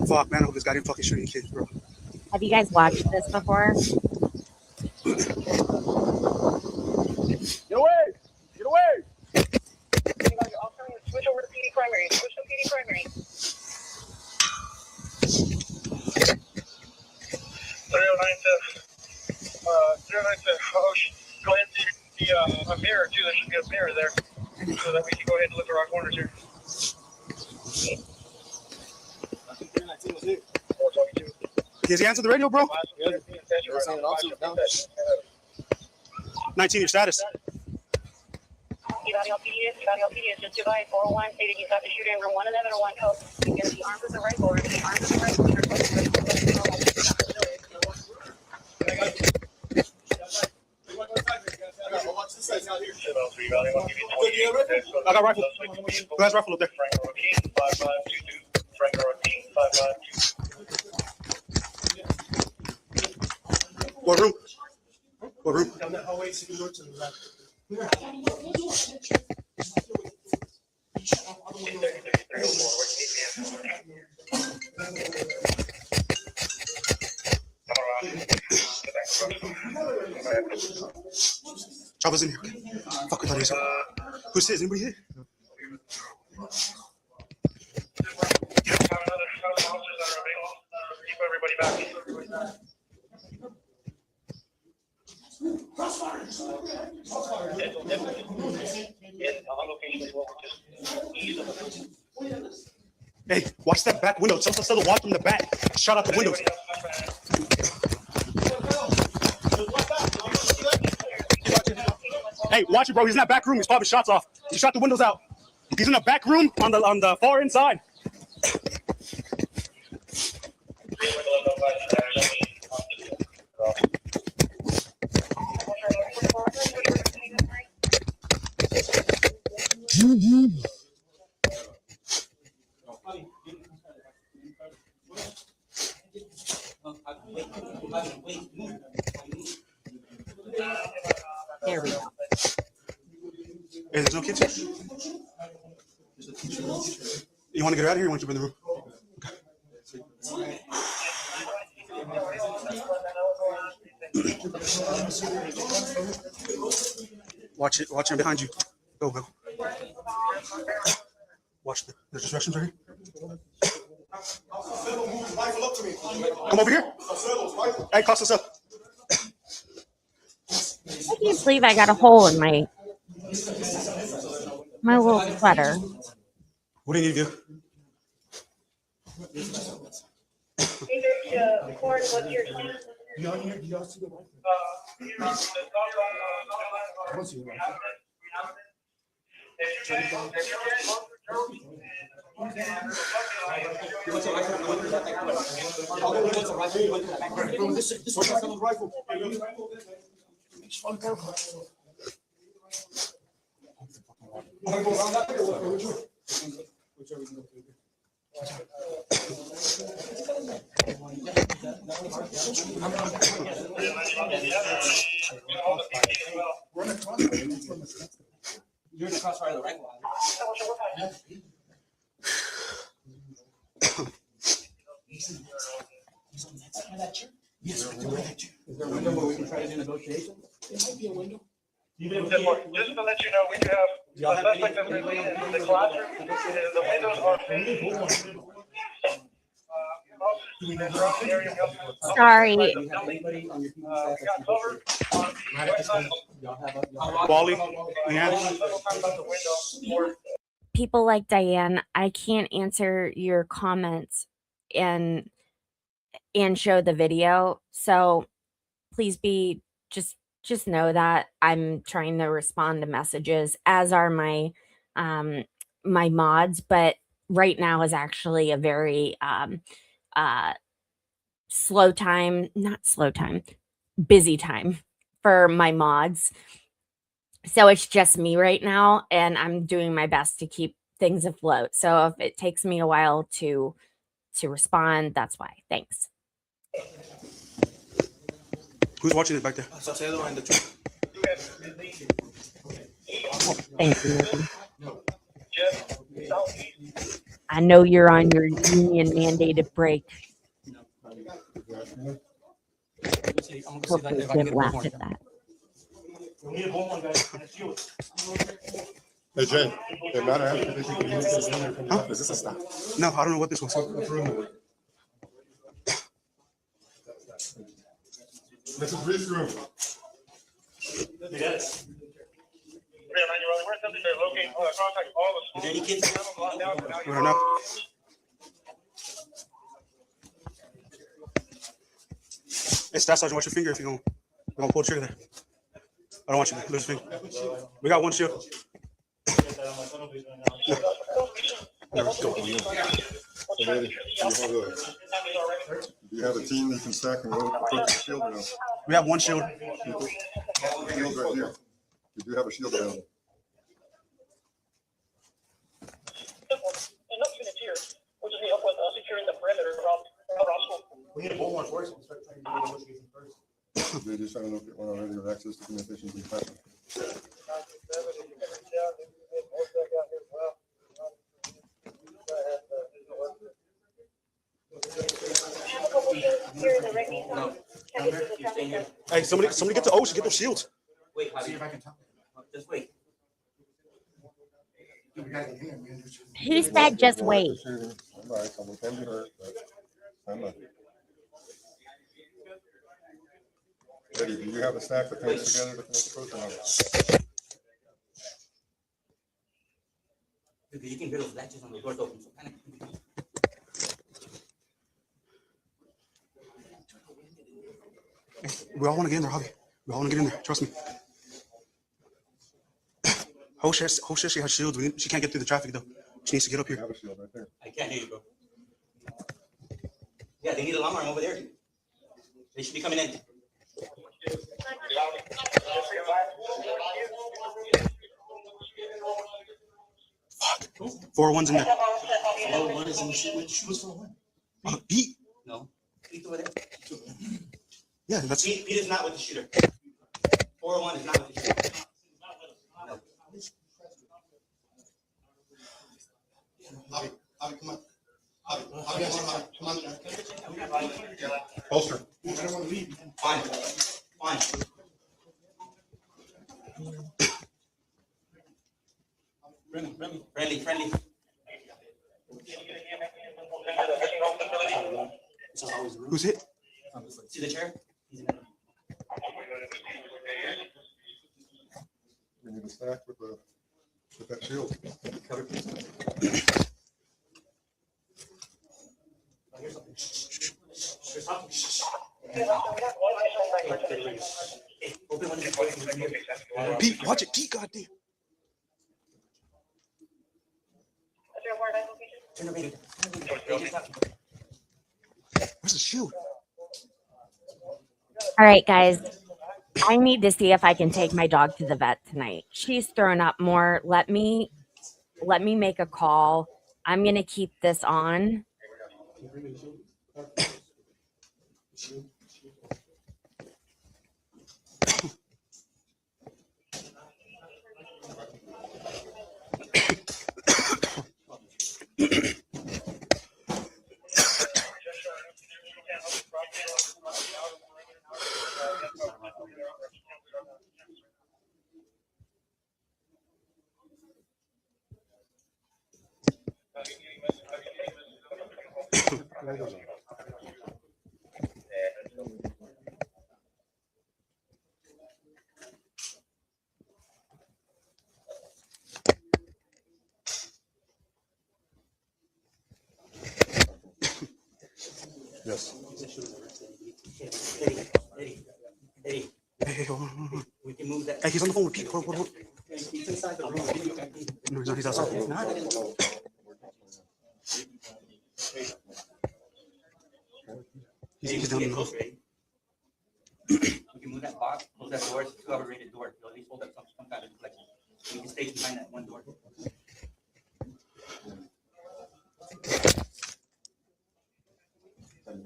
Speaker 18: Fuck, man, I hope this guy didn't fucking shoot any kids, bro.
Speaker 1: Have you guys watched this before?
Speaker 18: Get away! Get away!
Speaker 14: Switch over to PD primary. Switch to PD primary.
Speaker 18: 309 to go ahead and see a mirror too. There should be a mirror there, so that we can go ahead and look around corners here. 422. Has he answered the radio, bro? 19, your status.
Speaker 14: Evaluate PD, just divide 401 stated you got the shooter in room 11101 code. He's going to be armed with a rifle or be armed with a rifle.
Speaker 18: I got rifle. Who has rifle up there? What room? What room?
Speaker 14: Down that hallway, second door to the left.
Speaker 20: I was in here. Fuck, I thought he was here. Who's here? Is anybody here? Hey, watch that back window. Someone said to watch from the back. Shut out the windows. Hey, watch it, bro. He's in that back room. He's popping shots off. He shot the windows out. He's in the back room on the far inside.
Speaker 1: There we go.
Speaker 20: Hey, there's no kids here? You want to get out of here or you want to be in the room? Watch it. Watch him behind you. Go, go. Watch there's instructions right here. Come over here. Hey, cost us up.
Speaker 1: I can't believe I got a hole in my little sweater.
Speaker 20: What do you need to do?
Speaker 19: You're in the crossfire of the right one.
Speaker 20: Yes,
Speaker 19: is there a window where we can try to do negotiations? There might be a window.
Speaker 18: Just to let you know, we do have a suspect that's been in the classroom. The windows are finished.
Speaker 1: Sorry.
Speaker 20: Wally,
Speaker 1: People like Diane, I can't answer your comments and show the video. So please be just know that I'm trying to respond to messages, as are my my mods, but right now is actually a very busy time for my mods. So it's just me right now, and I'm doing my best to keep things afloat. So if it takes me a while to respond, that's why. Thanks.
Speaker 20: who's watching it back there?
Speaker 1: Thank you, Nikki. I know you're on your union mandated break. Hopefully Jim laughed at that.
Speaker 21: Hey Jay, it matter after they think is in there. Huh? Is this a stop?
Speaker 20: No, I don't know what this was.
Speaker 21: This is Reese room.
Speaker 18: Yes. Where's something to locate, contact all the schools? Is there any kids?
Speaker 20: We don't know. Hey, Staff Sergeant, watch your finger if you're gonna pull the trigger there. I don't want you to lose your finger. We got one shield.
Speaker 21: Never go. Do you have a team that can stack and roll put the shield or no?
Speaker 20: We have one shield.
Speaker 21: Shield right here. You do have a shield available.
Speaker 18: We need a bullhorn first.
Speaker 21: They just, I don't know if you want already have access to communications in the classroom.
Speaker 20: Hey, somebody get to Ocean, get those shields. See if I can talk.
Speaker 19: Just wait.
Speaker 9: Who said just wait?
Speaker 21: Eddie, do you have a stack of things together to finish the program?
Speaker 19: Because you can hear those latches on the doors open. So kind of.
Speaker 20: We all want to get in there, Javi. We all want to get in there. Trust me. Hosh says she has shields. She can't get through the traffic though. She needs to get up here.
Speaker 21: Have a shield right there.
Speaker 19: I can't hear you, bro. Yeah, they need a long arm over there. They should be coming in.
Speaker 20: 401's in there.
Speaker 19: 401 is in the shoe. Which shoe is 401?
Speaker 20: Pete.
Speaker 19: No. Pete over there.
Speaker 20: Yeah, that's.
Speaker 19: Pete is not with the shooter. 401 is not with the shooter. No.
Speaker 21: Javi, come on. Javi, come on. Holster.
Speaker 19: I don't want to leave. Fine. Fine. Friendly.
Speaker 20: Who's it?
Speaker 19: See the chair?
Speaker 21: We need a stack with that shield.
Speaker 20: Pete, watch it. Pete, goddamn. Where's the shield?
Speaker 1: All right, guys. I need to see if I can take my dog to the vet tonight. She's throwing up more. Let me make a call. I'm gonna keep this on.
Speaker 20: Yes.
Speaker 19: Eddie.
Speaker 20: Hey, hold on.
Speaker 19: We can move that.
Speaker 20: Hey, he's on the phone with Pete. Hold on.
Speaker 19: He's inside the room.
Speaker 20: No, he's not. He's outside.
Speaker 19: He's not.
Speaker 20: He's down in the hall.
Speaker 19: We can move that box, close that door. It's a 2-hour rated door. You'll at least hold up some kind of reflection. We can stay behind that one door.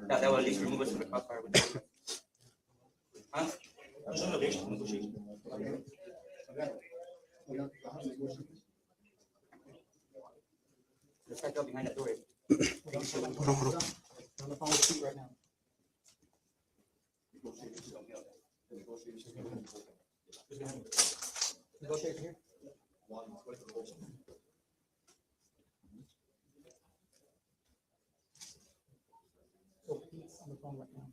Speaker 19: That will at least remove us from the crossfire. Huh? Negotiation. Let's back up behind that door.
Speaker 20: Hold on.
Speaker 19: On the phone with Pete right now. Negotiate here. So Pete's on the phone right now.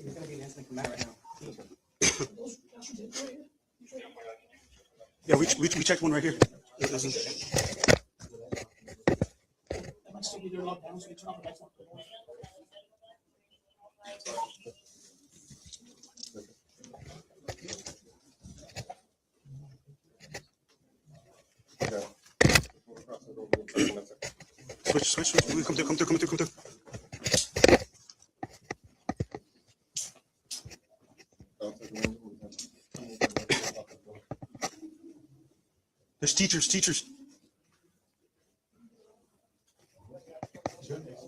Speaker 19: He's gonna be an instant command right now.
Speaker 20: Yeah, we checked one right here. It doesn't.
Speaker 19: That might still be there locked down, so we turn off the lights.
Speaker 20: Switch. Come through. There's teachers.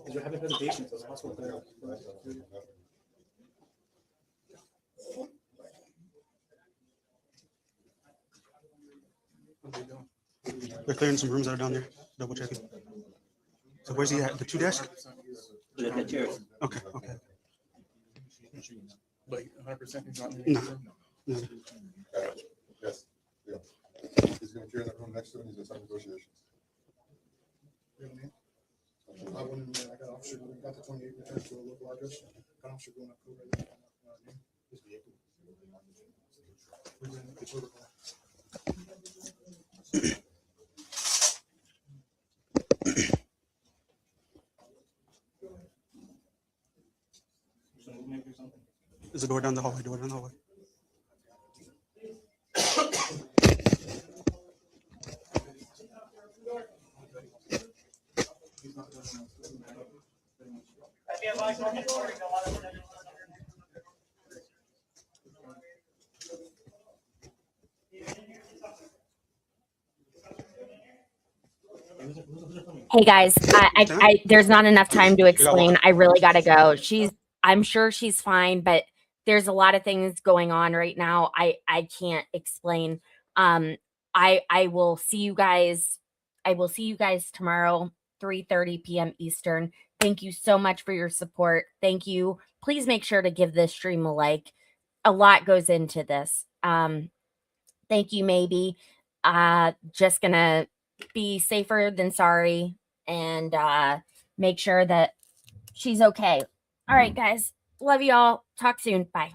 Speaker 19: You're having presentations, so that's what they're.
Speaker 20: They're clearing some rooms that are down there. Double checking. So where's he at? The 2 desk?
Speaker 19: The chairs.
Speaker 20: Okay.
Speaker 19: But 100% he's not in
Speaker 20: No.
Speaker 19: the room.
Speaker 21: Yes. Yeah. He's gonna clear that room next to him. He's gonna start negotiations.
Speaker 3: I went in there, I got officer, we got the 28 returned to a local address. Got officer going up.
Speaker 20: There's a door down the hallway, door down the hallway.
Speaker 1: Hey guys, I there's not enough time to explain. I really gotta go. I'm sure she's fine, but there's a lot of things going on right now. I can't explain. I will see you guys. I will see you guys tomorrow, 3:30 p.m. Eastern. Thank you so much for your support. Thank you. Please make sure to give this stream a like. A lot goes into this. Thank you, maybe. Just gonna be safer than sorry and make sure that she's okay. All right, guys. Love you all. Talk soon. Bye.